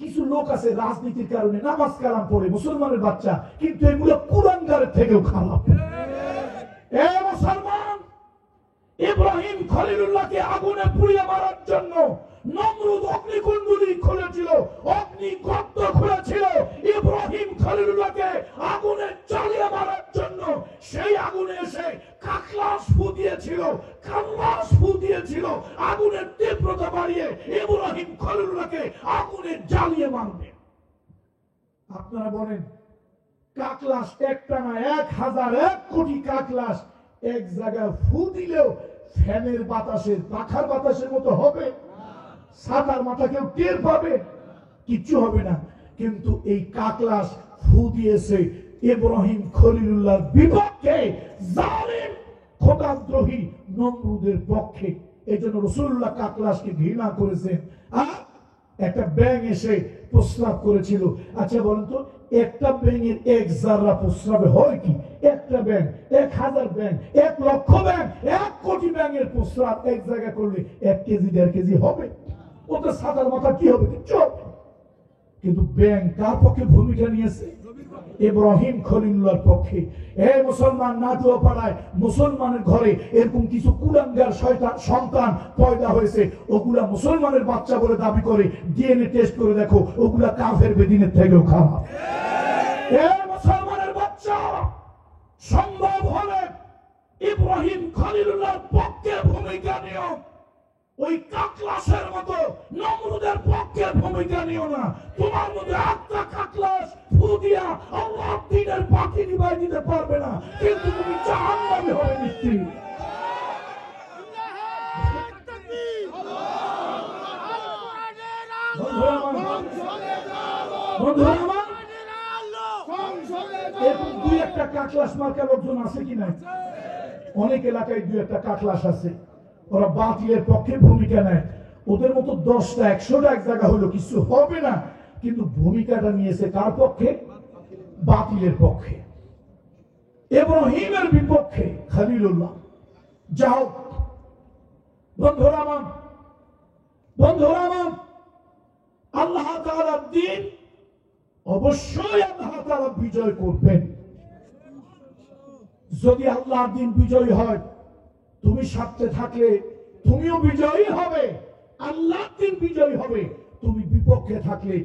কিছু লোক আছে রাজনীতির কারণে নামাজ কালাম পড়ে, মুসলমানের বাচ্চা, কিন্তু এগুলো কুলাঙ্গারের থেকেও খারাপ। এ মুসলমান, ইব্রাহিম খলিলুল্লাহকে আগুনে পুড়িয়ে মারার জন্য নমরুদ অগ্নিকুণ্ডলী খুলেছিল, অগ্নি গর্ত খুলেছিল ইব্রাহিম খলিলুল্লাহকে আগুনে জ্বালিয়ে মারার জন্য। সেই আগুনে এসে কাকলাস ফু দিয়েছিল, কাল্লাস ফু দিয়েছিল, আগুনের তীব্রতা বাড়িয়ে ইব্রাহিম খলিলুল্লাহকে আগুনে জ্বালিয়ে মারবে। আপনারা বলেন, কাকলাস একটা না 1000 কোটি কাকলাস এক জায়গায় ফু দিলেও ফ্যানের বাতাসের, পাখার বাতাসের মতো হবে? সাতার মাথা কেউ টের পাবে? কিচ্ছু হবে না। কিন্তু এই কাকলাস ফু দিয়েছে ইব্রাহিম খলিলুল্লাহর বিপক্ষে, জালিম খোদাদ্রোহী নমরুদের পক্ষে। এই জন্য রাসূলুল্লাহ কাকলাসকে ঘৃণা করেছেন। আর একটা ব্যাঙ এসে প্রস্রাব করেছিল। আচ্ছা বলেন তো, একটা ব্যাঙের 1 জাররা প্রস্রাবে হয় কি? একটা ব্যাঙ, 1000 ব্যাঙ, 1 লক্ষ ব্যাঙ, 1 কোটি ব্যাঙের প্রস্রাব এক জায়গায় করলে 1 কেজি 1.5 কেজি হবে? ওটা সাদার মাথা কি হবে? কিচ্ছু হবে। কিন্তু ব্যাঙ কার পক্ষে ভূমিকা নিয়েছে? ইব্রাহিম খলিলুল্লাহর পক্ষে। এই মুসলমান নাটুয়া পাড়ায় মুসলমানের ঘরে এরকম কিছু কুলাঙ্গার শয়তান সন্তান পয়দা হয়েছে, ওগুলা মুসলমানের বাচ্চা বলে দাবি করে, ডিএনএ টেস্ট করে দেখো, ওগুলা কাফের বেদিনের থেকেও খারাপ। এই মুসলমানের বাচ্চা সম্ভব হলে ইব্রাহিম খলিলুল্লাহর পক্ষে ভূমিকা নিও, ওই কাকলাসের মতো নমরুদের পক্ষে ভূমিকা নিও না। তোমার মধ্যে একটা কাকলাস ফু দিয়া আল্লাহর দ্বীনের বাতি নিভাই দিতে পারবে না, কিন্তু তুমি জাহান্নামে হবে নিশ্চিত। বন্ধুরা আমার, এরকম 2-1টা কাকলাস মার্কা লোকজন আছে কি না? অনেক এলাকায় 2-1টা কাকলাস আছে, ওরা বাতিলের পক্ষে ভূমিকা নেয়। ওদের মতো 10টা 100টা এক জায়গা হলো কিছু হবে না, কিন্তু ভূমিকাটা নিয়েছে কার পক্ষে? বাতিলের পক্ষে, ইব্রাহিমের বিপক্ষে খলিলুল্লাহ। যাও বন্ধুরা আমার, বন্ধুরা আমার, আল্লাহ তাআলার দ্বীন অবশ্যই আল্লাহ তাআলা বিজয় করবেন। যদি আল্লাহর দ্বীন বিজয়ী হয়, তুমি সাথে থাকলে তুমিও বিজয়ী হবে, আল্লাহর দ্বীন বিজয়ী হবে। তুমি বিপক্ষে থাকলে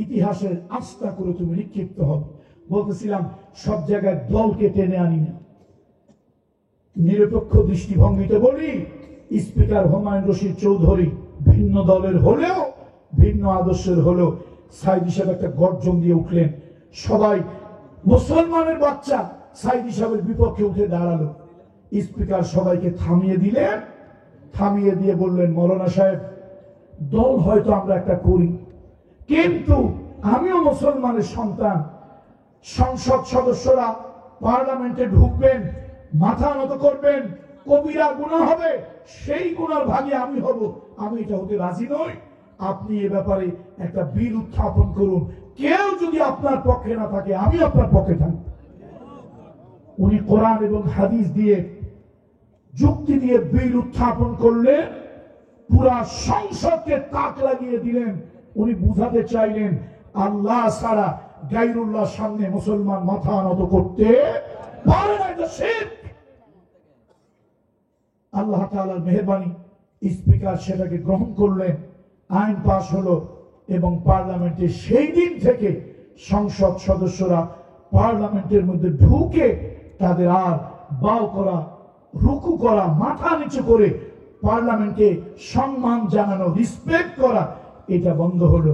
ইতিহাসের আস্থা করে তুমি নিক্ষিপ্ত হবে। বলতেছিলাম, সব জায়গায় দলকে টেনে আনি না, নিরপেক্ষ দৃষ্টিভঙ্গিতে বলি। স্পিকার হুমায়ুন রশিদ চৌধুরী ভিন্ন দলের হলেও, ভিন্ন আদর্শের হলেও সাইদি সাহেব একটা গর্জন দিয়ে উঠলেন। সবাই মুসলমানের বাচ্চা সাইদি সাহেবের বিপক্ষে উঠে দাঁড়ালো। স্পিকার সবাইকে থামিয়ে দিলেন, থামিয়ে দিয়ে বললেন, মৌলানা সাহেব, দল হয়তো আমরা একটা করি, কিন্তু আমিও মুসলমানের সন্তান। সংসদ সদস্যরা পার্লামেন্টে ঢুকবেন, মাথা নত করবেন, কবিরা গুনাহ হবে, সেই গুনার ভাগী আমি হব। আমি এটা হতে রাজি নই। আপনি এ ব্যাপারে একটা বিল উত্থাপন করুন। কেউ যদি আপনার পক্ষে না থাকে, আমি আপনার পক্ষে থাকি। উনি কোরআন এবং হাদিস দিয়ে, যুক্তি দিয়ে বিল উত্থাপন করলে পুরা সংসদকে তাক লাগিয়ে দিলেন। উনি বুঝাতে চাইলেন, আল্লাহ ছাড়া গায়রুল্লাহর সামনে মুসলমান মাথা নত করতে পারে না, এটা শিরক। আল্লাহ তাআলার মেহেরবানি, স্পিকার সেটাকে গ্রহণ করলেন, আইন পাস হলো এবং পার্লামেন্টে সেই দিন থেকে সংসদ সদস্যরা পার্লামেন্টের মধ্যে ঢুকে তাদের আর বাও করা, রুকু করা, মাথা নিচু করে পার্লামেন্টে সম্মান জানানো, রিসপেক্ট করা, এটা বন্ধ হলো।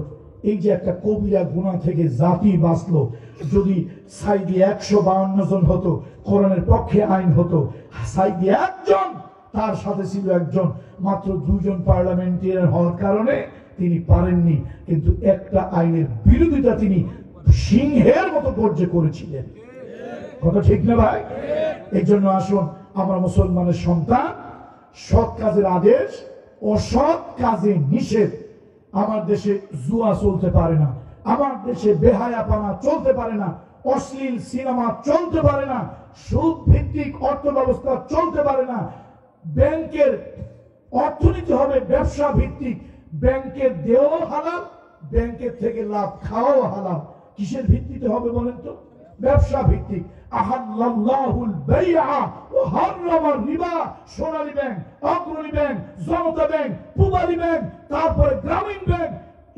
এই যে একটা কবিরা গুনাহ থেকে জাতি বাঁচলো। যদি সাইদি 152 জন হতো, কোরআনের পক্ষে আইন হতো। সাইদি একজন, তার সাথে ছিল একজন, মাত্র 2 জন পার্লামেন্টারিয়ান হওয়ার কারণে তিনি পারেননি, কিন্তু একটা আইনের বিরোধিতা তিনি সিংহের মতো গর্জে করেছিলেন। কথা ঠিক না ভাই? এই জন্য আসুন, আমরা মুসলমানের সন্তান, সৎ কাজের আদেশ অসৎ কাজে নিষেধ। আমার দেশে জুয়া চলতে পারে না, আমার দেশে বেহায়াপনা চলতে পারে না, অশ্লীল সিনেমা চলতে পারে না, সুদ ভিত্তিক অর্থ ব্যবস্থা চলতে পারে না। ব্যাংকের অর্থনীতি হবে ব্যবসা ভিত্তিক, ব্যাংকের দেওয়াও হালাল, ব্যাংকের থেকে লাভ খাওয়াও হালাল। কিসের ভিত্তিতে হবে বলেন তো? ব্যবসা ভিত্তিক। আহাল্লাল্লাহুল বাইআ ওয়া হারামা রিবা। সোনালী ব্যাংক, অগ্রণী ব্যাংক, জনতা ব্যাংক, পূবালী ব্যাংক, তারপরে গ্রামীণ ব্যাংক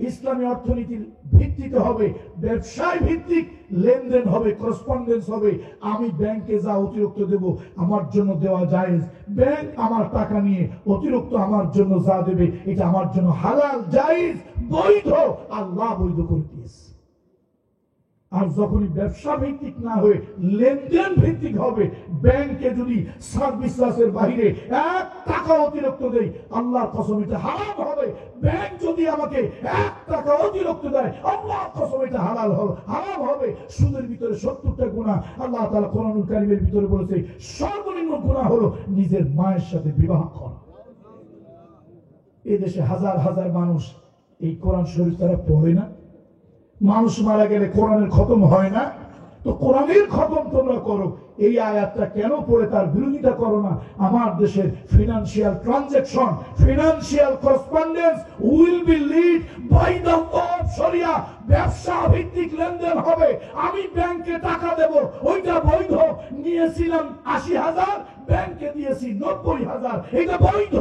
ইসলামী অর্থনীতির ভিত্তিতে হবে, ব্যবসায় ভিত্তিক লেনদেন হবে, করসপন্ডেন্স হবে। আমি ব্যাংকে যা অতিরিক্ত দেব আমার জন্য দেওয়া জায়েজ, ব্যাংক আমার টাকা নিয়ে অতিরিক্ত আমার জন্য যা দেবে এটা আমার জন্য হালাল, জায়েজ, বৈধ। আল্লাহ বৈধ করে দিয়েছে। আর যখনই ব্যবসা ভিত্তিক না হয়ে লেনদেন ভিত্তিক হবে, ব্যাংকে যদি সার্ভিসের বাইরে 1 টাকা অতিরিক্ত দেই আল্লাহর কসম এটা হারাম হবে। ব্যাংক যদি আমাকে 1 টাকা অতিরিক্ত দেয় আল্লাহর কসম এটা হালাল হবে, হারাম হবে। সুদের ভিতরে 70টা গুনাহ আল্লাহ তাআলা কোরআনুল কারীমের ভিতরে বলেছে, সর্বনিম্ন গুনাহ হলো নিজের মায়ের সাথে বিবাহ করা। এই দেশে হাজার হাজার মানুষ এই কোরআন শরীফ তারা পড়ে না। মানুষ মারা গেলে কোরআনের খতম হয় না, তো কোরআনের খতম তোমরা করো। এই আয়াতটা কেন পড়ে তার বিরোধিতা করো না? আমার দেশের financial transaction, financial correspondence will be lead by the law of sharia. ব্যবসা ভিত্তিক লেনদেন হবে। আমি ব্যাংকে টাকা দেব, ওইটা বৈধ। নিয়েছিলাম 80,000, ব্যাংকে দিয়েছি 90,000, এটা বৈধ।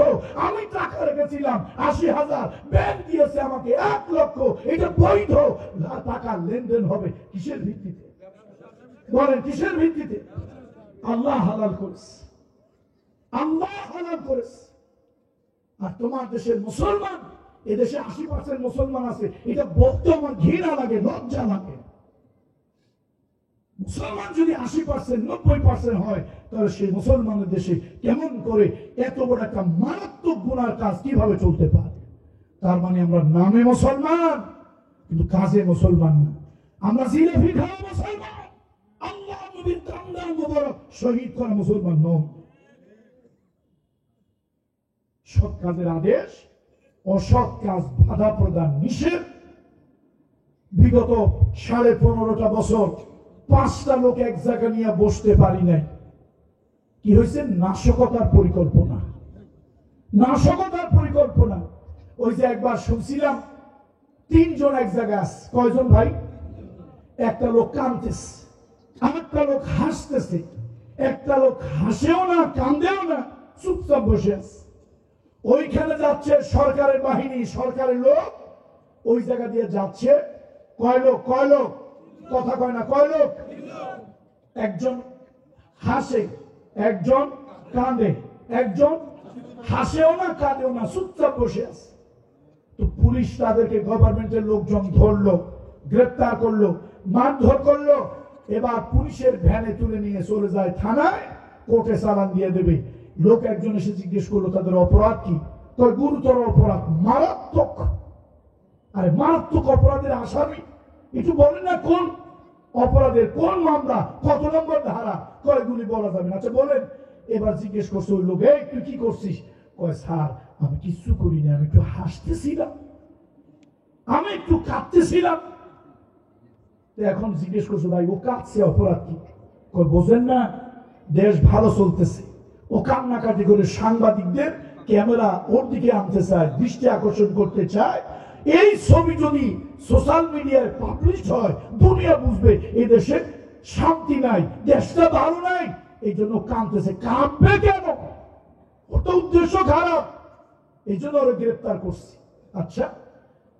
আমি টাকা রেখেছিলাম 80,000, ব্যাংক দিয়েছে আমাকে 1 লক্ষ, এটা বৈধ। টাকা লেনদেন হবে কিসের ভিত্তিতে বলেন? কিসের ভিত্তিতে? আল্লাহ হালাল করেছে, আল্লাহ হালাল করেছে। আর তোমার দেশের মুসলমান, এদেশে 80% মুসলমান আছে, এটা বলতে আমার ঘৃণা লাগে, লজ্জা লাগে। মুসলমান যদি 80%, 90% হয়, তাহলে সেই মুসলমানের দেশে কেমন করে এত বড় একটা মারাত্মক গুনার কাজ কিভাবে চলতে পারে? তার মানে আমরা নামে মুসলমান কিন্তু কাজে মুসলমান না। আমরা জিলাপি খাওয়া মুসলমান, আল্লাহ নবীর কান্দার মোবারক শহীদ করা মুসলমান নয়। সৎ কাজের আদেশ, অসৎ কাজ বাধা প্রদান নিষেধ। বিগত 15.5টা বছর 5টা লোক এক জায়গা নিয়ে বসতে পারি নাই। কি হয়েছে? নাশকতার পরিকল্পনা, নাশকতার পরিকল্পনা। ওই যে একবার শুনছিলাম 3 জন এক জায়গায় আছে। কয়জন ভাই? একটা লোক কাঁদতেছে, আরেকটা লোক হাসতেছে, একটা লোক হাসেও না কান্দেও না, চুপচাপ বসে আছে। ওইখানে যাচ্ছে সরকারের বাহিনী, সরকারের লোক ওই জায়গা দিয়ে যাচ্ছে। কয় লোক? কয় লোক? কথা কয় না। কয় লোক? একজন হাসে, একজন কাঁদে, একজন হাসেও না কাঁদেও না, চুপচাপ বসে আছে। তো পুলিশ তাদেরকে, গভর্নমেন্টের লোকজন ধরলো, গ্রেফতার করলো, মারধর করলো। এবার পুলিশের ভ্যানে তুলে নিয়ে চলে যায় থানায়, কোর্টে চালান দিয়ে দেবে। লোক একজন এসে জিজ্ঞেস করলো তাদের অপরাধ কি? কয় গুরুতর অপরাধ, মারাত্মক। আরে মারাত্মক অপরাধের আসামি, একটু বলেন না কোন অপরাধের, কোন মামলা, কত নম্বর ধারা? কয় গুলি বলা যাবে না। আচ্ছা বলেন। এবার জিজ্ঞেস করছে ওই লোক, এই তুই কি করছিস? কয় স্যার আমি কিছু করিনি, আমি একটু হাসতেছিলাম, আমি একটু কাঁদতেছিলাম। এখন জিজ্ঞেস করছো ভাই ও কাঁদছে, অপরাধ কি? কয় বোঝেন না, দেশ ভালো চলতেছে, ও কান্নাকাটি করে সাংবাদিকদের ক্যামেরা ওর দিকে আনতে চায়, দৃষ্টি আকর্ষণ করতে চায়। এই ছবি যদি সোশ্যাল মিডিয়ায় পাবলিশ হয়, দুনিয়া বুঝবে এই দেশে শান্তি নাই, দেশটা ভালো নাই। এই জন্য কাঁদতেছে। কাঁদবে কেন? ওর তো উদ্দেশ্য খারাপ, এই জন্য ওরা গ্রেপ্তার করছে। আচ্ছা,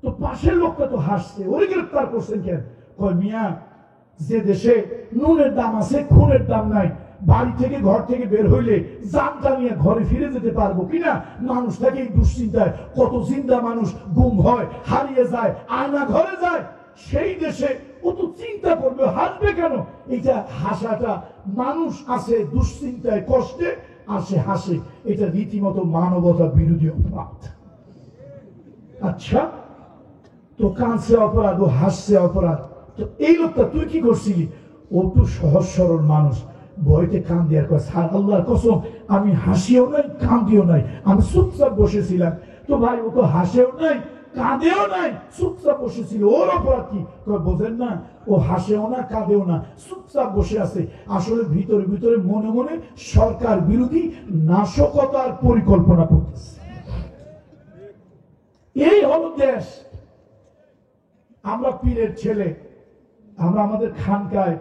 তো পাশের লোকটা তো হাসছে, ওরে গ্রেপ্তার করছেন কেন? কয় মিয়া, যে দেশে নুনের দাম আছে, খুনের দাম নাই, বাড়ি থেকে ঘর থেকে বের হইলে জানটা নিয়ে ঘরে ফিরে যেতে পারবো কিনা, মানুষ থাকে এই দুশ্চিন্তায়। কত চিন্তা মানুষ গুম হয়, হারিয়ে যায়, আয়না ঘরে যায়। সেই দেশে ও তো চিন্তা করবে, হাসবে কেন? এটা হাসাটা, মানুষ আছে দুশ্চিন্তায়, কষ্টে, আর সে হাসে, এটা রীতিমতো মানবতা বিরোধী অপরাধ। আচ্ছা, তো কাঁদছে অপরাধ, ও হাসছে অপরাধ। তো এই লোকটা তুই কি করছিলি? ও তো সহজ সরল মানুষ, ভয়তে কান্দি। আর কয় স্যার আল্লাহর কসম আমি হাসিও নাই কান্দিও নাই, আমি চুপচাপ বসেছিলাম। তো ভাই ও তো হাসেও নাই কাঁদেও নাই, চুপচাপ বসেছিল, ওর অপরাধ কি? বোঝেন না, ও হাসেও না কাঁদেও না, চুপচাপ বসে আছে। আসলে ভিতরে ভিতরে মনে মনে সরকার বিরোধী নাশকতার পরিকল্পনা করতেছে। এই হলো দেশ। আমরা পীরের ছেলে, আমরা আমাদের খানকায়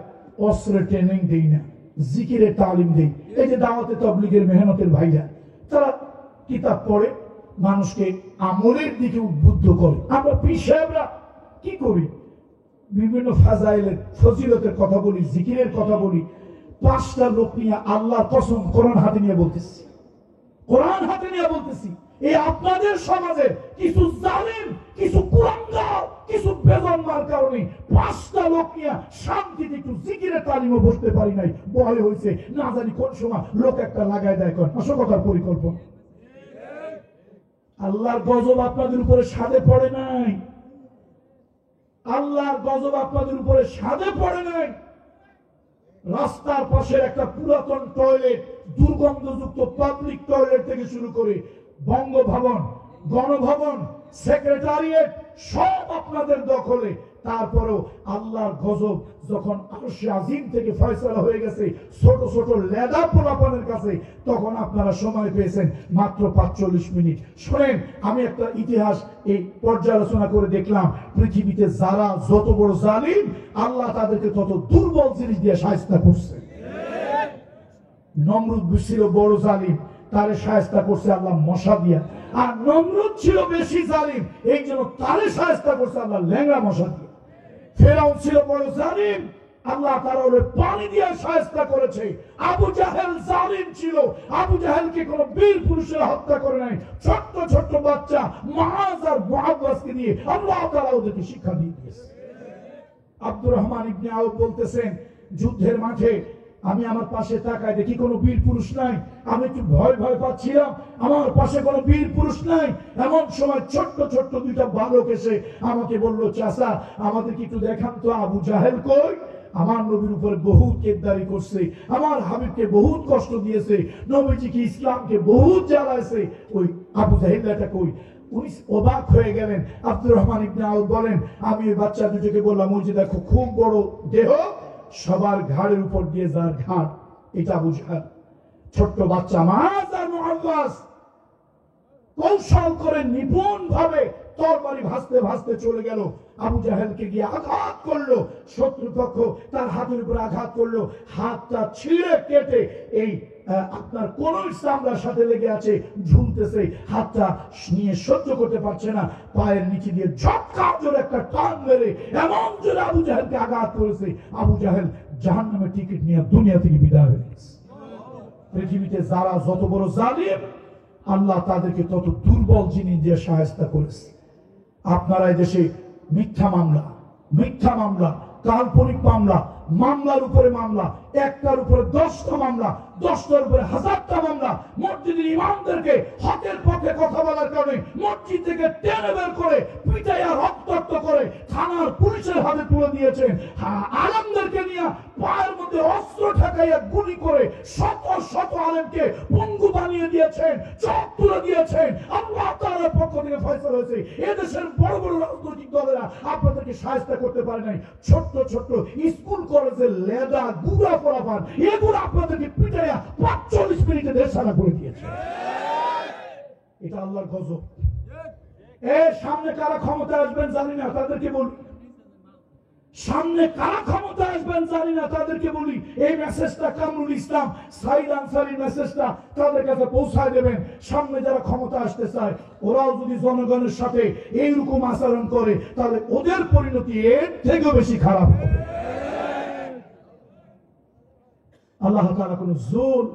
অস্ত্রের ট্রেনিং দেই না, জিকিরের তালিম দেই। এই যে দাওয়াতে তাবলীগের মেহনতের ভাইরা, তারা কিতাব পড়ে মানুষকে আমলের দিকে উদ্বুদ্ধ করে। আমরা পীর সাহেবরা কি করি? বিভিন্ন ফাজাইলের ফজিলতের কথা বলি, জিকিরের কথা বলি। 5টা লোক নিয়ে আল্লাহর কসম কোরআন হাতে নিয়ে বলতেছি, কোরআন হাতে নিয়ে বলতেছি, এই আপনাদের সমাজে কিছু জালিম, কিছু কুলাঙ্গার, কিছু বেজন্মার কারণে 5টা লোক নিয়ে শান্তিতে একটু জিকিরের তালিমও বসতে পারি নাই। ভয় হয়েছে, না জানি কোন সময় লোক একটা লাগায় দেয়। কর নাশকতার পরিকল্পনা। আল্লাহর গজব আপনাদের উপরে সাদে পড়ে নাই, আল্লাহর গজব আপনাদের উপরে সাদে পড়ে নাই। রাস্তার পাশের একটা পুরাতন টয়লেট, দুর্গন্ধযুক্ত পাবলিক টয়লেট থেকে শুরু করে বঙ্গভবন, গণভবন, সেক্রেটারিয়েট সব আপনাদের দখলে। তারপরেও আল্লাহর গজব যখন আরশে আজিম থেকে ফয়সালা হয়ে গেছে ছোট ছোট লেদা পোলাপানের কাছে, তখন আপনারা সময় পেয়েছেন মাত্র 45 মিনিট। শোনেন, আমি একটা ইতিহাস এই পর্যালোচনা করে দেখলাম, পৃথিবীতে যারা যত বড় জালিম, আল্লাহ তাদেরকে তত দুর্বল জিনিস দিয়ে শায়েস্তা করছে। নমরুদ ছিল বড় জালিম, তারে শায়েস্তা করছে আল্লাহ মশা দিয়া। আর নমরুদ ছিল বেশি জালিম, এই জন্য তারে শায়েস্তা করছে আল্লাহ ল্যাংড়া মশা দিয়ে। ফেরাউন ছিল বড় জালিম, আল্লাহ তার ওরে পানি দিয়ে শায়েস্তা করেছে। আবু জাহেল জালিম ছিল, আবু জাহেলকে কোন বীর পুরুষের হত্যা করে নাই, ছোট্ট ছোট্ট বাচ্চা মুআজ আর মুআওয়াজকে দিয়ে আল্লাহ তাআলা ওদেরকে শিক্ষা দিয়ে দিয়েছে। আব্দুর রহমান ইবনে আউফ বলতেছেন, যুদ্ধের মাঠে আমি আমার পাশে তাকাই, দেখি কোনো বীর পুরুষ নাই। আমি একটু ভয় ভয় পাচ্ছিলাম, আমার পাশে কোনো বীর পুরুষ নাই। এমন সময় ছোট্ট ছোট্ট 2টা বালক এসে আমাকে বলল, চাচা আমাদেরকে একটু দেখান তো আবু জাহেল কই। আমার নবীর উপরে বহুত কেদারি করছে, আমার হাবিবকে বহুত কষ্ট দিয়েছে, নবীজিকে ইসলামকে বহুত জ্বালাইছে, ওই আবু জাহেলটা কই। উনি অবাক হয়ে গেলেন। আব্দুর রহমান ইবনে আউফ বলেন, আমি ওই বাচ্চা দুটোকে বললাম, ওই যে দেখো খুব বড় দেহ, সবার ঘাড়ের উপর দিয়ে যার ঘাট, এটা আবু জাহেল। ছোট্ট বাচ্চা মুআজ আর মুআওয়াজ কৌশল করে নিপুণ ভাবে তরবারি ভাসতে ভাসতে চলে গেল, আবু জাহেলকে গিয়ে আঘাত করলো। শত্রুপক্ষ তার হাতের উপরে আঘাত করলো, হাতটা ছিঁড়ে কেটে এই আপনার কোন চামড়ার সাথে লেগে আছে, ঝুলতেছে, হাতটা নিয়ে সহ্য করতে পারছে না, পায়ের নিচে দিয়ে ঝটকা জোরে একটা টান মেরে এমন জোরে আবু জাহেলকে আঘাত করেছে, আবু জাহেল জাহান্নামের টিকিট নিয়ে দুনিয়া থেকে বিদায় হয়ে গেছে। পৃথিবীতে যারা যত বড় জালিম, আল্লাহ তাদেরকে তত দুর্বল জিনিস দিয়ে শায়েস্তা করেছে। আপনারা এই দেশে মিথ্যা মামলা, কাল্পনিক মামলা, মামলার উপরে মামলা, একটার উপরে 10টা মামলা, 10টার উপরে 1000টা মামলা। মসজিদের ইমামদেরকে হকের পক্ষে কথা বলার কারণে মসজিদ থেকে টেনে বের করে পিটাইয়া রক্তাক্ত করে থানার পুলিশের হাতে তুলে দিয়েছেন। আলেমদেরকে নিয়ে পায়ের মধ্যে অস্ত্র ঠেকাইয়া গুলি করে শত শত আলেমকে পঙ্গু বানিয়ে দিয়েছেন, চোখ তুলে দিয়েছেন। আল্লাহ তাআলার পক্ষ থেকে ফয়সালা হয়েছে, এদেশের বড় বড় রাজনৈতিক দলেরা আপনাদেরকে শায়েস্তা করতে পারে নাই। ছোট্ট ছোট্ট স্কুল কলেজের লেদা গুড়া পোলাপান, এগুলো আপনাদেরকে পিটাইয়া 45 মিনিটে দেশ ছাড়া করে দিয়েছে। এটা আল্লাহর গজব। এর সামনে কারা ক্ষমতা আসবেন জানি না, তাদেরকে বলি, সামনে কারা ক্ষমতা আসবেন জানি না, তাদেরকে বলি, এই মেসেজটা কামরুল ইসলাম সাইদ আনসারীর মেসেজটা তাদের কাছে পৌঁছায় দেবেন। সামনে যারা ক্ষমতা আসতে চায়, ওরাও যদি জনগণের সাথে এইরকম আচরণ করে, তাহলে ওদের পরিণতি এর থেকেও বেশি খারাপ হবে। আল্লাহ তাআলা কোন জুলম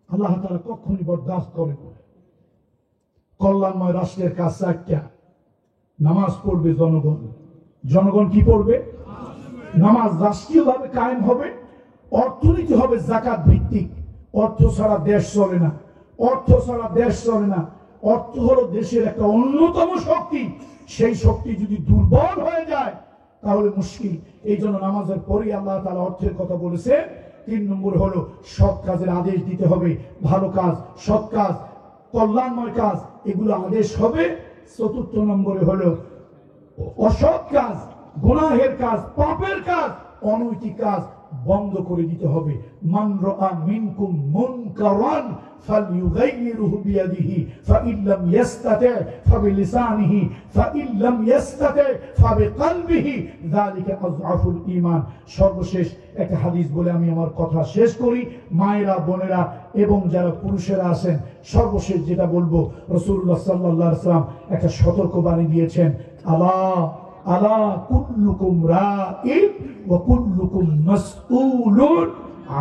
আল্লাহ তাআলা কখনই বরদাস্ত করেন না। কল্যাণময় রাষ্ট্রের কাজ 4টা। নামাজ পড়বে জনগণ কি পড়বে? নামাজ রাষ্ট্রীয়ভাবে কায়েম হবে, অর্থনীতি হবে যাকাত ভিত্তিক। অর্থ ছাড়া দেশ চলে না, অর্থ হলো দেশের একটা অন্যতম শক্তি। সেই শক্তি যদি দুর্বল হয়ে যায় তাহলে মুশকিল। এই জন্য নামাজের পরে আল্লাহ তাআলা অর্থের কথা বলেছে, 3 নম্বর হলো সৎ কাজের আদেশ দিতে হবে। ভালো কাজ, সৎ কাজ, কল্যাণময় কাজ, এগুলো আদেশ হবে। 4 নম্বরে হলো অসৎ কাজ, গুনাহের কাজ, পাপের কাজ, অনৈতিক কাজ বন্ধ করে দিতে হবে। মান রাআ মিনকুম মুনকারান ফালইউগাইয়িরহু বিয়াদিহি ফাইন লাম ইস্তাতি ফাবিলিসানিহি ফাইন লাম ইস্তাতি ফাবিকলবিহি যালিকা আযআফুল ঈমান। সর্বশেষ একটা হাদিস বলে আমি আমার কথা শেষ করি। মায়েরা, বোনেরা এবং যারা পুরুষেরা আছেন, সর্বশেষ যেটা বলবো, রাসূলুল্লাহ সাল্লাল্লাহু আলাইহি ওয়াসাল্লাম একটা সতর্কবাণী দিয়েছেন, আলা আলা কুল্লুকুম রাইন ওয়া কুল্লুকুম মাসউলুন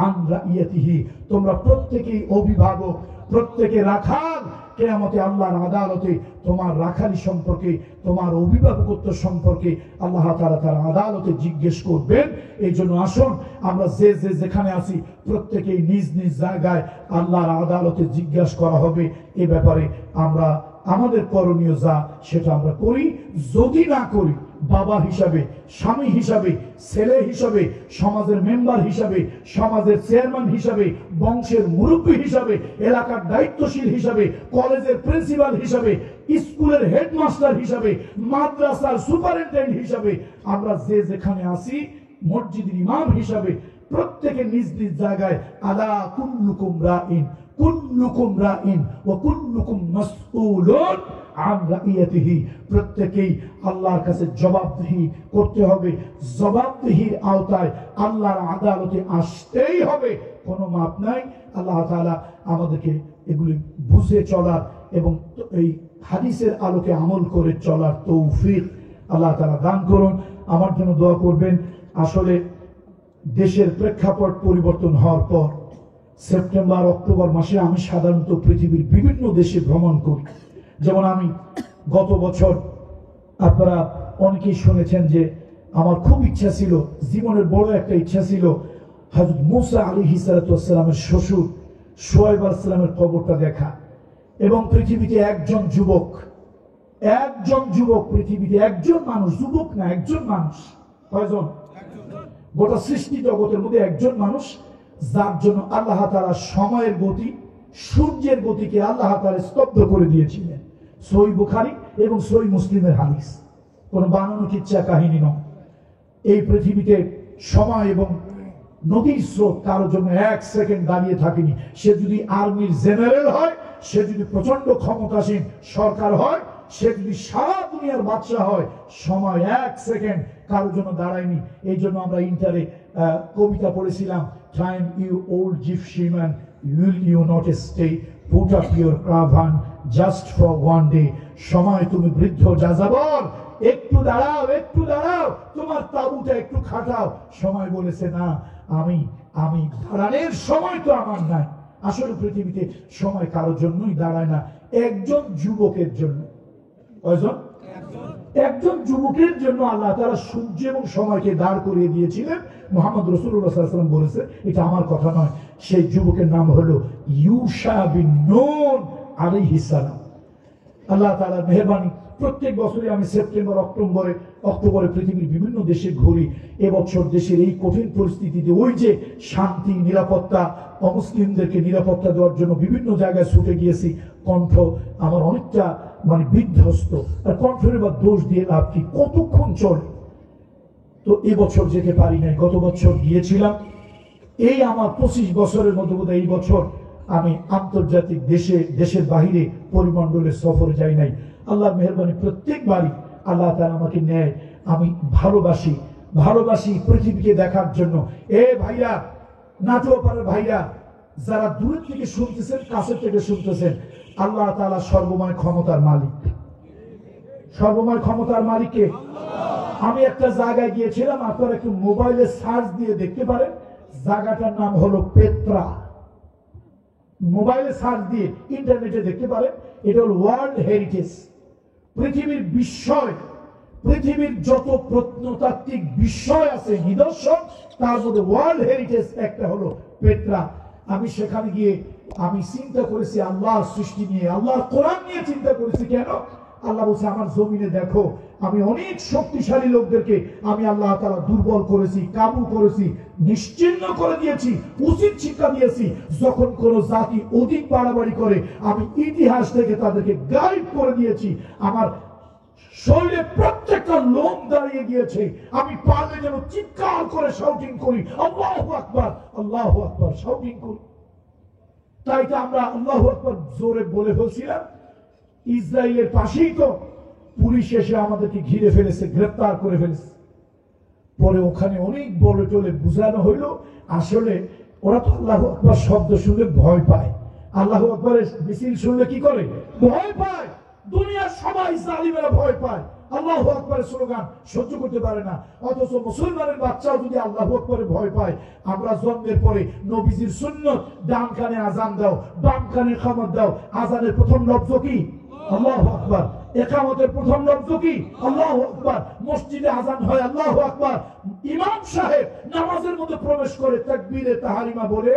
আন রাইয়াতিহি। তোমরা প্রত্যেকেই অভিভাবক, প্রত্যেকে রাখাল। কিয়ামতে আল্লাহর আদালতে তোমার রাখালি সম্পর্কে, তোমার অভিভাবকত্ব সম্পর্কে আল্লাহ তাআলা তার আদালতে জিজ্ঞেস করবেন। এই জন্য আসুন আমরা যে যেখানে আছি প্রত্যেকেই নিজ নিজ জায়গায় আল্লাহর আদালতে জিজ্ঞাসা করা হবে। এ ব্যাপারে আমরা আমাদের করণীয় যা সেটা আমরা করি। যদি না করি, বাবা হিসাবে, স্বামী হিসাবে, ছেলে হিসাবে, সমাজের মেম্বার হিসাবে, সমাজের চেয়ারম্যান হিসাবে, বংশের মুরব্বী হিসাবে, এলাকার দায়িত্বশীল হিসাবে, কলেজের প্রিন্সিপাল হিসাবে, স্কুলের হেডমাস্টার হিসাবে, মাদ্রাসার সুপারিনটেন্ডেন্ট হিসাবে, আমরা যে যেখানে আছি, মসজিদের ইমাম হিসাবে, প্রত্যেকে নিজ নিজ জায়গায় আলা কুল্লুকুম রাইন কুল্লুকুম রাইন ওয়া কুল্লুকুম মাসউলুন আন রাইয়াতিহি। প্রত্যেকেই আল্লাহর কাছে জবাবদিহি করতে হবে। জবাবদিহির আওতায় আল্লাহর আদালতে আসতেই হবে, কোনো মাপ নাই। আল্লাহ তাআলা আমাদেরকে এগুলি বুঝে চলার এবং এই হাদিসের আলোকে আমল করে চলার তৌফিক আল্লাহ তাআলা দান করুন। আমার জন্য দোয়া করবেন। আসলে দেশের প্রেক্ষাপট পরিবর্তন হওয়ার পর সেপ্টেম্বর অক্টোবর মাসে আমি সাধারণত পৃথিবীর বিভিন্ন দেশে ভ্রমণ করি। যেমন আমি গত বছর, আপনারা অনেকেই শুনেছেন যে আমার খুব ইচ্ছা ছিল, জীবনের বড় একটা ইচ্ছা ছিল, হযরত মুসা আলাইহিস সালামের শ্বশুর শুআয়ব আলাইহিস সালামের কবরটা দেখা। এবং পৃথিবীতে একজন যুবক পৃথিবীতে একজন মানুষ, যুবক না, একজন মানুষ, কয়জন? গোটা সৃষ্টি জগতের মধ্যে একজন মানুষ, যার জন্য আল্লাহ তাআলা সময়ের গতি, সূর্যের গতিকে আল্লাহ তাআলা স্তব্ধ করে দিয়েছিলেন। সহিহ বুখারী এবং সহিহ মুসলিমের হাদিস, কোন বানানো কিচ্ছা কাহিনী নয়। এই পৃথিবীতে সময় এবং নদীর স্রোত কারোর জন্য 1 সেকেন্ড দাঁড়িয়ে থাকেনি। সে যদি আর্মির জেনারেল হয়, সে যদি প্রচন্ড ক্ষমতাসীন সরকার হয়, সে যদি সারা দুনিয়ার বাদশা হয়, সময় 1 সেকেন্ড কারোর জন্য দাঁড়ায়নি। এই জন্য আমরা ইন্টারে কবিতা পড়েছিলাম, time you old gipsy man will you not stay, put up your caravan just for one day। সময় তুমি বৃদ্ধ যাযাবর, একটু দাঁড়াও, একটু দাঁড়াও, তোমার তাঁবুটা একটু খাটাও। সময় বলেছে না, আমি দাঁড়ানোর সময় তো আমার নাই। আসলে পৃথিবীতে সময় কারোর জন্যই দাঁড়ায় না, একজন যুবকের জন্য। কয়জন? একজন যুবকের জন্য আল্লাহ তাআলা সূর্য এবং সময়কে দাঁড় করিয়ে দিয়েছিলেন। মুহাম্মদ রাসূলুল্লাহ সাল্লাল্লাহু আলাইহি ওয়াসাল্লাম বলেছে, এটা আমার কথা নয়। সেই যুবকের নাম হলো ইউশা বিন নূন আলাইহিস সালাম। আল্লাহ তাআলার মেহেরবানি, প্রত্যেক বছরই আমি সেপ্টেম্বর অক্টোবরে পৃথিবীর বিভিন্ন দেশে ঘুরি। এবছর দেশের এই কঠিন পরিস্থিতিতে ওই যে শান্তি, নিরাপত্তা, অমুসলিমদেরকে নিরাপত্তা দেওয়ার জন্য বিভিন্ন জায়গায় ছুটে গিয়েছি। কণ্ঠ আমার অনেকটা বিধ্বস্ত। আর কণ্ঠের বা দোষ দিয়ে লাভ কি, কতক্ষণ চলে? তো এবছর যেতে পারি নাই, গত বছর গিয়েছিলাম। এই আমার 25 বছরের মধ্যে বোধহয় এই বছর আমি আন্তর্জাতিক দেশের বাহিরে পরিমণ্ডলের সফরে যাই নাই। আল্লাহর মেহেরবানি, প্রত্যেকবারই আল্লাহ তাআলা আমাকে নেয়। আমি ভালোবাসি পৃথিবীকে দেখার জন্য। এ ভাইরা, নাটোপাড়ার ভাইরা, যারা দূর থেকে শুনতেছেন, কাছের থেকে শুনতেছেন, আল্লাহ তাআলা সর্বময় ক্ষমতার মালিক। সর্বময় ক্ষমতার মালিককে আমি একটা জায়গায় গিয়েছিলাম, আপনারা একটু মোবাইলে সার্চ দিয়ে দেখতে পারেন। জায়গাটার নাম হলো পেত্রা। মোবাইলে সার্চ দিয়ে ইন্টারনেটে দেখতে পারেন। এটা হল ওয়ার্ল্ড হেরিটেজ, পৃথিবীর বিস্ময়। পৃথিবীর যত প্রত্নতাত্ত্বিক বিষয় আছে, নিদর্শন, তার মধ্যে ওয়ার্ল্ড হেরিটেজ একটা হলো পেত্রা। আমি সেখানে গিয়ে আমি চিন্তা করেছি আল্লাহর সৃষ্টি নিয়ে, আল্লাহর কোরআন নিয়ে চিন্তা করেছি। কেন? আল্লাহ বলছে আমার জমিনে দেখো আমি অনেক শক্তিশালী লোকদেরকে আমি আল্লাহ তাআলা দুর্বল করেছি, কাবু করেছি, নিশ্চিহ্ন করে দিয়েছি, উচিত শিক্ষা দিয়েছি। যখন কোন জাতি অধিক বাড়াবাড়ি করে আমি ইতিহাস থেকে তাদেরকে গাইড করে দিয়েছি। আমার শরীরে প্রত্যেকটা লোম দাঁড়িয়ে গিয়েছে, আমি পারলে যেন চিৎকার করে শাউটিং করি আল্লাহু আকবার, আল্লাহু আকবার শাউটিং করি। তাই তো আমরা আল্লাহু আকবার জোরে বলে ফেলছিলাম। ইসরায়েলের পাশেই তো পুলিশ এসে আমাদেরকে ঘিরে ফেলেছে, গ্রেফতার করে ফেলেছে। পরে ওখানে অনেক বলে টলে বুঝানো হইলো আসলে ওরা তো আল্লাহু আকবার শব্দ শুনলে ভয় পায়, আল্লাহু আকবারের মিছিল শুনলে কি করে? ভয় পায়। দুনিয়ার সবাই জালিমেরা ভয় পায়, আল্লাহু আকবারের স্লোগান সহ্য করতে পারে না। অথচ মুসলমানের বাচ্চাও যদি আল্লাহু আকবারে ভয় পায়, আমরা জন্মের পরে নবীজির সুন্নত ডান কানে আজান দাও, বাম কানে ইকামত দাও। আজানের প্রথম লফজ কি? আল্লাহু আকবার। ইকামতের প্রথম লফজ কি? আল্লাহু আকবার। মসজিদে আজান হয় আল্লাহু আকবার। ইমাম সাহেব নামাজের মধ্যে প্রবেশ করে তাকবীরে তাহরিমা বলে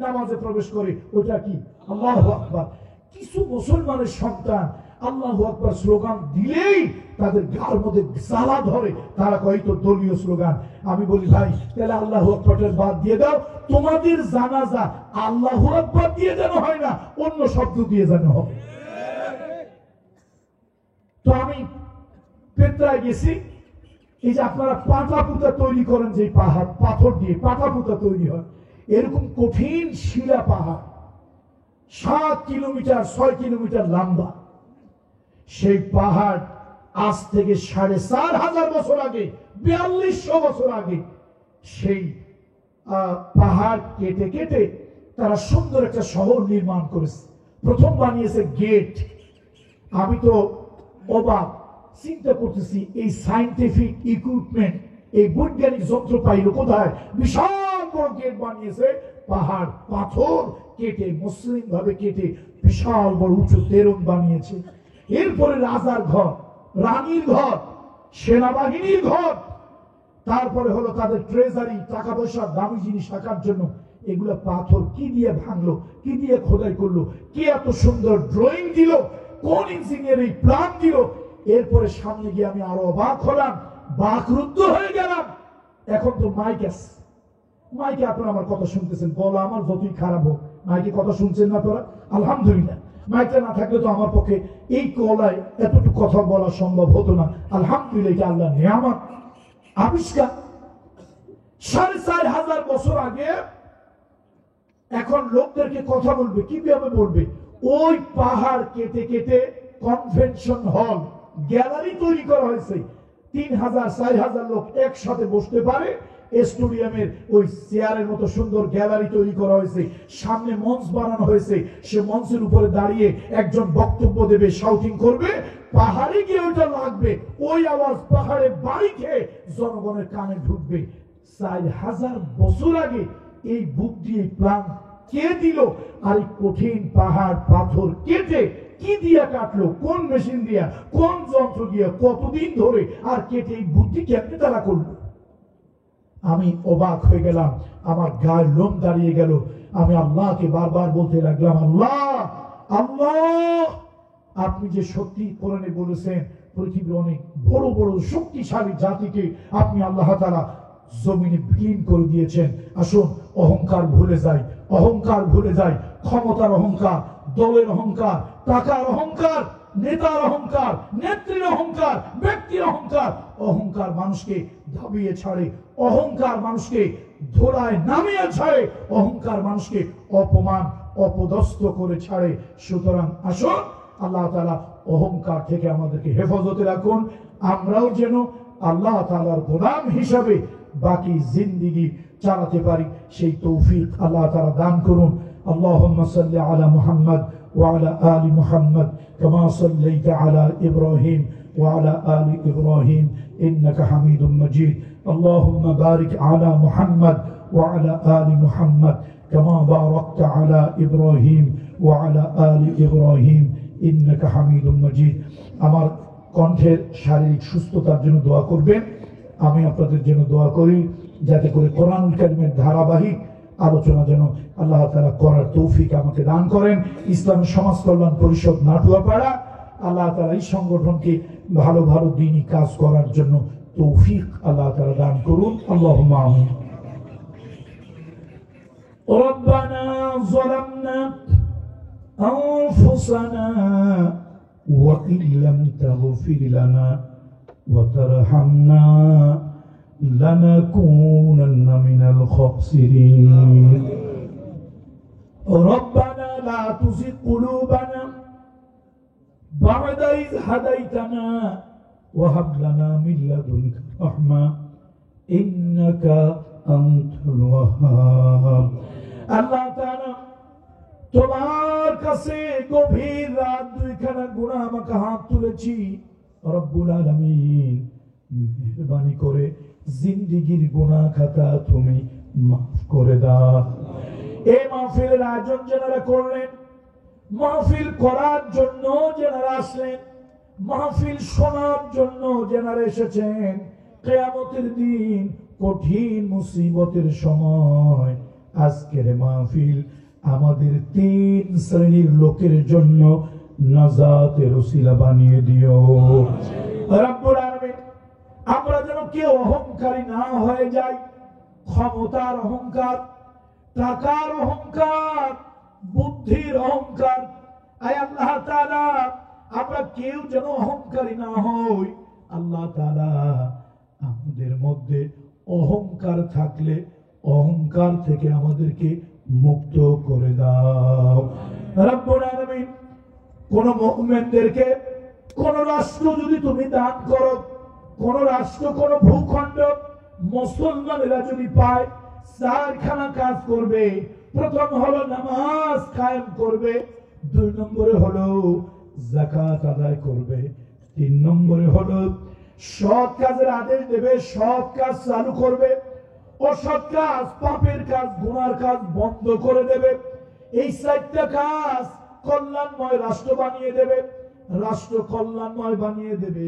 নামাজে প্রবেশ করে, ওটা কি? আল্লাহু আকবার। কিছু মুসলমানের সন্তান আল্লাহু আকবার স্লোগান দিলেই তাদের গার মধ্যে জ্বালা ধরে, তারা কয় তো দলীয় স্লোগান। আমি বলি ভাই তাহলে আল্লাহু আকবারের বাদ দিয়ে দাও, তোমাদের জানাজা আল্লাহু আকবার দিয়ে যেন হয় না, অন্য শব্দ দিয়ে যেন হবে। তো আমি পেট্রায় গেছি, এই যে আপনারা পাটা পুতা তৈরি করেন, যে পাহাড় পাথর দিয়ে পাটা পুতা তৈরি হয়, এরকম কঠিন শিলা পাহাড় 7 কিলোমিটার 6 কিলোমিটার লম্বা। সেই পাহাড় আজ থেকে 4500 বছর আগে, 4200 বছর আগে সেই পাহাড় কেটে কেটে তারা সুন্দর একটা শহর নির্মাণ করেছে। প্রথম বানিয়েছে গেট। আমি তো অবাক, চিন্তা করতেছি এই সায়েন্টিফিক ইকুইপমেন্ট, এই বৈজ্ঞানিক যন্ত্র পাইল কোথায়? বিশাল বড় গেট বানিয়েছে, পাহাড় পাথর কেটে মসৃণ ভাবে কেটে বিশাল বড় উঁচু তেরন বানিয়েছে। এরপরে রাজার ঘর, রানীর ঘর, সেনাবাহিনীর ঘর, তারপরে হলো তাদের ট্রেজারি, টাকা পয়সা দামি জিনিস রাখার জন্য। এগুলো পাথর কি দিয়ে ভাঙলো, কি দিয়ে খোদাই করলো, কে এত সুন্দর ড্রয়িং দিল, কোন ইঞ্জিনিয়ার এই প্ল্যান দিল? এরপরে সামনে গিয়ে আমি আরো অবাক হলাম, বাকরুদ্ধ হয়ে গেলাম। এখন তো মাইক আছে, মাইকে আপনারা আমার কথা শুনতেছেন, বলা আমার যতই খারাপ হোক মাইকে কথা শুনছেন না আপনারা? আলহামদুলিল্লাহ। মাইকটা না থাকলে তো আমার পক্ষে এই কলায় এতটুকু কথা বলা সম্ভব হতো না। আলহামদুলিল্লাহ, এটা আল্লাহ নিয়ামত, আবিষ্কার। 4500 বছর আগে এখন লোকদেরকে কথা বলবে, কিভাবে বলবে? ওই পাহাড় কেটে কেটে কনভেনশন হল, গ্যালারি তৈরি করা হয়েছে। 3000 4000 লোক একসাথে বসতে পারে। স্টেডিয়ামের ওই চেয়ারের মতো সুন্দর গ্যালারি তৈরি করা হয়েছে, সামনে মঞ্চ বানানো হয়েছে। সে মঞ্চের উপরে দাঁড়িয়ে একজন বক্তব্য দেবে, শাউটিং করবে, পাহাড়ে গিয়ে ওইটা লাগবে, ওই আওয়াজ পাহাড়ে বাড়ি খেয়ে জনগণের কানে ঢুকবে। 4000 বছর আগে এই বুক দিয়ে প্ল্যান কে দিল? আর এই কঠিন পাহাড় পাথর কেটে কি দিয়া কাটলো, কোন মেশিন দিয়া, কোন যন্ত্র দিয়া, কতদিন ধরে, আর কেটে এই বুদ্ধি কেমনে তারা করলো? আমি অবাক হয়ে গেলাম, আমার গায়ের লোম দাঁড়িয়ে গেল। আমি আল্লাহকে বারবার বলতে লাগলাম, আল্লাহ আল্লাহ, আপনি যে সত্যি কোরআনে বলেছেন পৃথিবীর অনেক বড় বড় শক্তিশালী জাতিকে আপনি আল্লাহ তাআলা জমিনে বিলীন করে দিয়েছেন। আসুন অহংকার ভুলে যাই, অহংকার ভুলে যাই। ক্ষমতার অহংকার, দলের অহংকার, টাকার অহংকার, নেতার অহংকার, নেত্রীর অহংকার, ব্যক্তির অহংকার। অহংকার মানুষকে দাবিয়ে ছাড়ে, অহংকার মানুষকে ধরায় নামিয়ে ছাড়ে, অহংকার মানুষকে অপমান অপদস্থ করে ছাড়ে। সুতরাং আসুন আল্লাহ তাআলা অহংকার থেকে আমাদেরকে হেফাজতে রাখুন। আমরাও যেন আল্লাহ তাআলার গোলাম হিসাবে বাকি জিন্দেগি চালাতে পারি, সেই তৌফিক আল্লাহ তাআলা দান করুন। আল্লাহুম্মা সাল্লি আলা মুহাম্মদ ওয়া আলা আলি মুহাম্মদ কামা সাল্লাইতা আলা ইব্রাহিম ওয়া আলা আলি ইব্রাহিম ইন্নাকা হামিদুম মাজিদ। আল্লাহুম্মা বারিক আলা মুহাম্মদ ওয়া আলা আলি মুহাম্মদ কামা বারাকতা আলা ইব্রাহিম ওয়া আলা আলি ইব্রাহিম ইন্নাকা হামিদুম মাজিদ। আমার কণ্ঠের শারীরিক সুস্থতার জন্য দোয়া করবেন। আমি আপনাদের জন্য দোয়া করি যাতে করে কোরআনুল কারীমের ধারাবাহিক আলোচনা যেন আল্লাহ তাআলা করার তৌফিক আমাকে দান করেন। ইসলামী সমাজ কল্যাণ পরিষদ নাটুয়াপাড়া আল্লাহ তাআলা এই সংগঠনকে ভালো ভালো দ্বীনি কাজ করার জন্য তৌফিক আল্লাহ তাআলা দান করুন। আল্লাহুম্মা আমিন। ربنا ظلمنا أنفسنا وإن لم تغفر لنا وترحمنا لنكونن من الخاسرين ربنا لا تزغ قلوبنا بعد إذ هديتنا وهب لنا من لدنك رحمة إنك أنت الوهاب আল্লাহ তাআলা তোমার কাছে গভীর রাত দুইখানা গুনাহ আমাকে হাত তুলেছি রব্বুল আলামিন মেহেরবানি করে জিন্দেগীর গুনাহ খাতা তুমি মাফ করে দাও। এই মাহফিলের আয়োজন যারা করলেন, মাহফিল করার জন্য যারা আসলেন, মাহফিল শোনার জন্য যারা এসেছেন, কিয়ামতের দিন কঠিন মুসিবতের সময় আজকের মাহফিল আমাদের তিন শ্রেণীর লোকের জন্য নাজাতের ওসিলা বানিয়ে দিও রব্বুল আলামিন। আমরা যেন কেউ অহংকারী না হয়ে যাই, ক্ষমতার অহংকার, টাকার অহংকার, বুদ্ধির অহংকার, আয় আল্লাহ তাআলা আমরা কেউ যেন অহংকারী না হই। আল্লাহ তাআলা আমাদের মধ্যে অহংকার থাকলে অহংকার থেকে আমাদেরকে মুক্ত করে দাও রব্বুল আলামিন। কোন মুমিনদেরকে কোন রাষ্ট্র যদি তুমি দান করো, কোন রাষ্ট্র কোন ভূখণ্ড মুসলমানেরা যদি পায়, চারখানা কাজ করবে। প্রথম হলো নামাজ কায়েম করবে, 2 নম্বরে হলো যাকাত আদায় করবে, 3 নম্বরে হলো সৎ কাজের আদেশ দেবে, সৎ কাজ চালু করবে, অসৎ কাজ, পাপের কাজ, গুনার কাজ বন্ধ করে দেবে। এই 4টা কাজ কল্যাণময় রাষ্ট্র বানিয়ে দেবে, রাষ্ট্র কল্যাণময় বানিয়ে দেবে।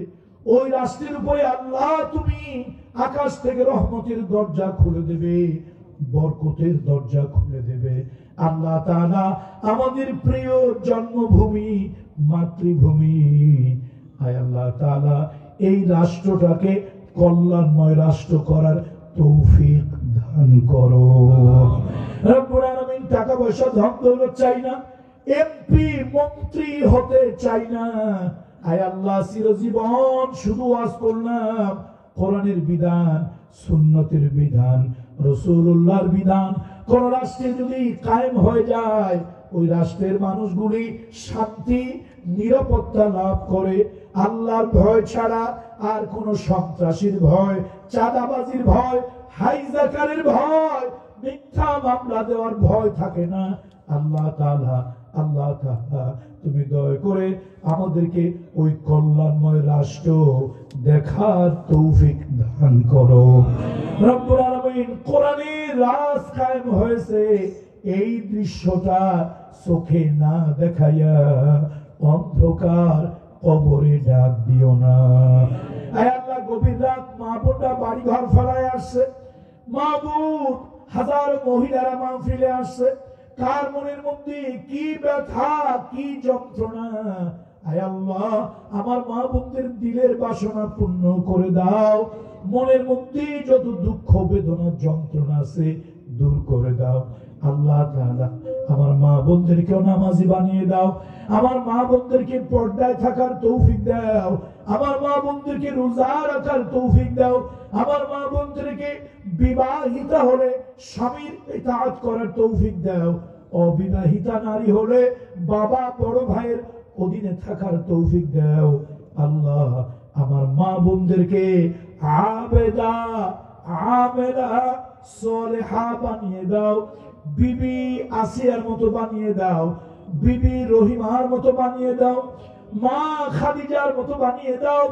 ওই রাষ্ট্রের উপরে আল্লাহ তুমি আকাশ থেকে রহমতের দরজা খুলে দেবে, বরকতের দরজা খুলে দেবে। আল্লাহ তাআলা আমাদের প্রিয় জন্মভূমি মাতৃভূমি, আয় আল্লাহ তাআলা এই রাষ্ট্রটাকে কল্যাণময় রাষ্ট্র করার তৌফিক দান করো রব্বুল আলামিন। টাকা পয়সা ধন দৌলত চাই না, এমপি মন্ত্রী হতে চাই না, আয় আল্লাহ চিরজীবন শুধু ওয়াজ করলাম কোরআনের বিধান, সুন্নতের বিধান, রাসূলুল্লাহর বিধান কোন রাষ্ট্রে যদি কায়েম হয়ে যায়, ওই রাষ্ট্রের মানুষগুলি শান্তি নিরাপত্তা লাভ করে, আল্লাহর ভয় ছাড়া আর কোন সন্ত্রাসীর ভয়, চাঁদাবাজির ভয়, হাইজাকারের ভয়, মিথ্যা মামলা দেওয়ার ভয় থাকে না। আল্লাহ তাআলা তুমি দয়া করে আমাদেরকে ওই কল্যাণময় রাষ্ট্র দেখার তৌফিক দান করো রব্বুল আলামিন। কোরআনের রাজ কায়েম হয়েছে, এই দৃশ্যটা চোখে না দেখাইয়া অন্ধকার কবরে ডাক দিও না। আয় আল্লাহ, গভীর রাত মা বোনরা বাড়ি ঘর ফেলায় আসছে, মাহবুব হাজার মহিলারা মাহফিলে আসছে, কার মনের মধ্যে কি ব্যথা, কি যন্ত্রণা। আয় আল্লাহ, আমার মা বোনদের দিলের বাসনা পূর্ণ করে দাও, মনের মধ্যে যত দুঃখ বেদনা যন্ত্রণা আছে দূর করে দাও। আল্লাহ তাআলা আমার মা বোনদেরকেও নামাজি বানিয়ে দাও, আমার মা বোনদেরকে পর্দায় থাকার তৌফিক দাও, আমার মা বোনদেরকে রোজা রাখার তৌফিক দাও, আমার মা বোনদেরকে বিবাহিতা হলে স্বামীর ইতাআত করার তৌফিক দাও, অবিবাহিতা নারী হলে বাবা বড় ভাইয়ের অধীনে থাকার তৌফিক দাও। আল্লাহ, আমার মা বোনদেরকে আবেদা আমেলা সলেহা বানিয়ে দাও, বিবি আসিয়ার মতো বানিয়ে দাও, বিবি রহিমার মতো বানিয়ে দাও, মা খাদিজার মতো বানিয়ে দাও,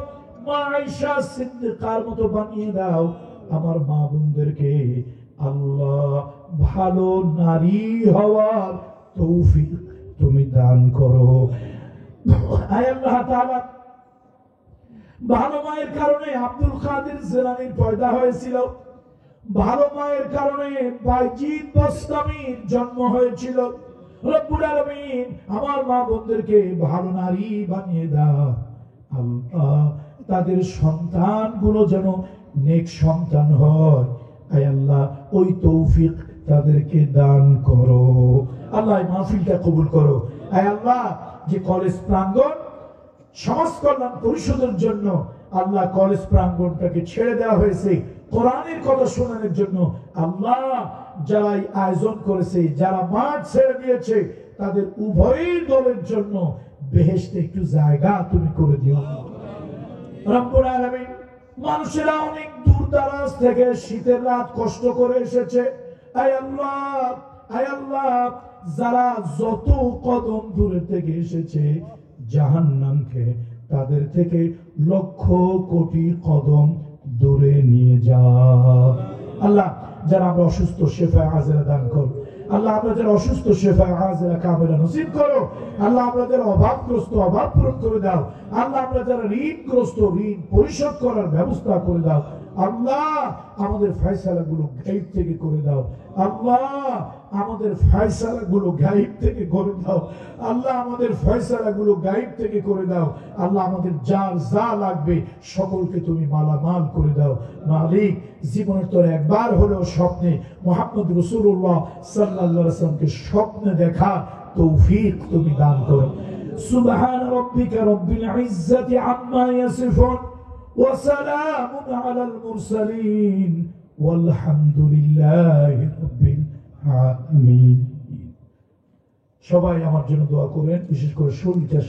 মা আয়েশা সিদ্দিকার মতো বানিয়ে দাও। আমার মা বোনদেরকে আল্লাহ ভালো নারী হওয়ার তৌফিক তুমি দান করো। আয় আল্লাহ তাআলা, ভালো মায়ের কারণে আব্দুল কাদের জিলানীর পয়দা হয়েছিল, ভালো মায়ের কারণে বাইজিদ বাস্তামীর জন্ম হয়েছিল। রব্বুল আলামিন আমার মা বোনদেরকে ভালো নারী বানিয়ে দাও আল্লাহ, তাদের সন্তানগুলো যেন নেক সন্তান হয়, আয় আল্লাহ ওই তৌফিক তাদেরকে দান করো। আল্লাহ মাহফিলটা কবুল করো। আয় আল্লাহ, যে কলেজ প্রাঙ্গণ সমাজ কল্যাণ পরিষদের জন্য আল্লাহ কলেজ প্রাঙ্গণটাকে ছেড়ে দেওয়া হয়েছে কোরআনের কথা শোনানোর জন্য, আল্লাহ যারা আয়োজন করেছে, যারা মাঠ ছেড়ে দিয়েছে, তাদের উভয় দলের জন্য বেহেশতে একটু জায়গা তুমি করে দিও রব্বুল আলামিন। মানুষেরা অনেক দূর দারাজ থেকে শীতের রাত কষ্ট করে এসেছে, আয় আল্লাহ, আয় আল্লাহ, যারা যত কদম দূরে থেকে এসেছে জাহান্নামকে তাদের থেকে লক্ষ কোটি কদম দূরে নিয়ে যা আল্লাহ। যারা আমরা অসুস্থ শেফায়ে আজেলা দান করো আল্লাহ, আমরা যারা অসুস্থ শেফায়ে আজেলা কামেলা নসিব করো আল্লাহ। আমরা যারা অভাবগ্রস্ত অভাব পূরণ করে দাও আল্লাহ। আমরা যারা ঋণগ্রস্ত ঋণ পরিশোধ করার ব্যবস্থা করে দাও আল্লাহ। আমাদের ফয়সালাগুলো গায়ব থেকে করে দাও আল্লাহ। আমাদের ফয়সালাগুলো গায়ব থেকে করে দাও আল্লাহ। আমাদের ফয়সালাগুলো গায়ব থেকে করে দাও আল্লাহ। আমাদের যার যা লাগবে সকলকে তুমি মালামাল করে দাও মালিক। জীবনের তোর একবার হলেও স্বপ্নে মুহাম্মদ রাসূলুল্লাহ সাল্লাল্লাহু আলাইহি ওয়াসাল্লামকে স্বপ্নে দেখা তৌফিক তুমি দান করো। সুবহান রাব্বিকা রাব্বিল ইজ্জাতি আম্মা ইয়াসিফুন ওয়া সালামুন আলাল মুরসালিন ওয়ালহামদুলিল্লাহি রাব্বিল আলামিন। সবাই আমার জন্য দোয়া করেন, বিশেষ করে শরীরটা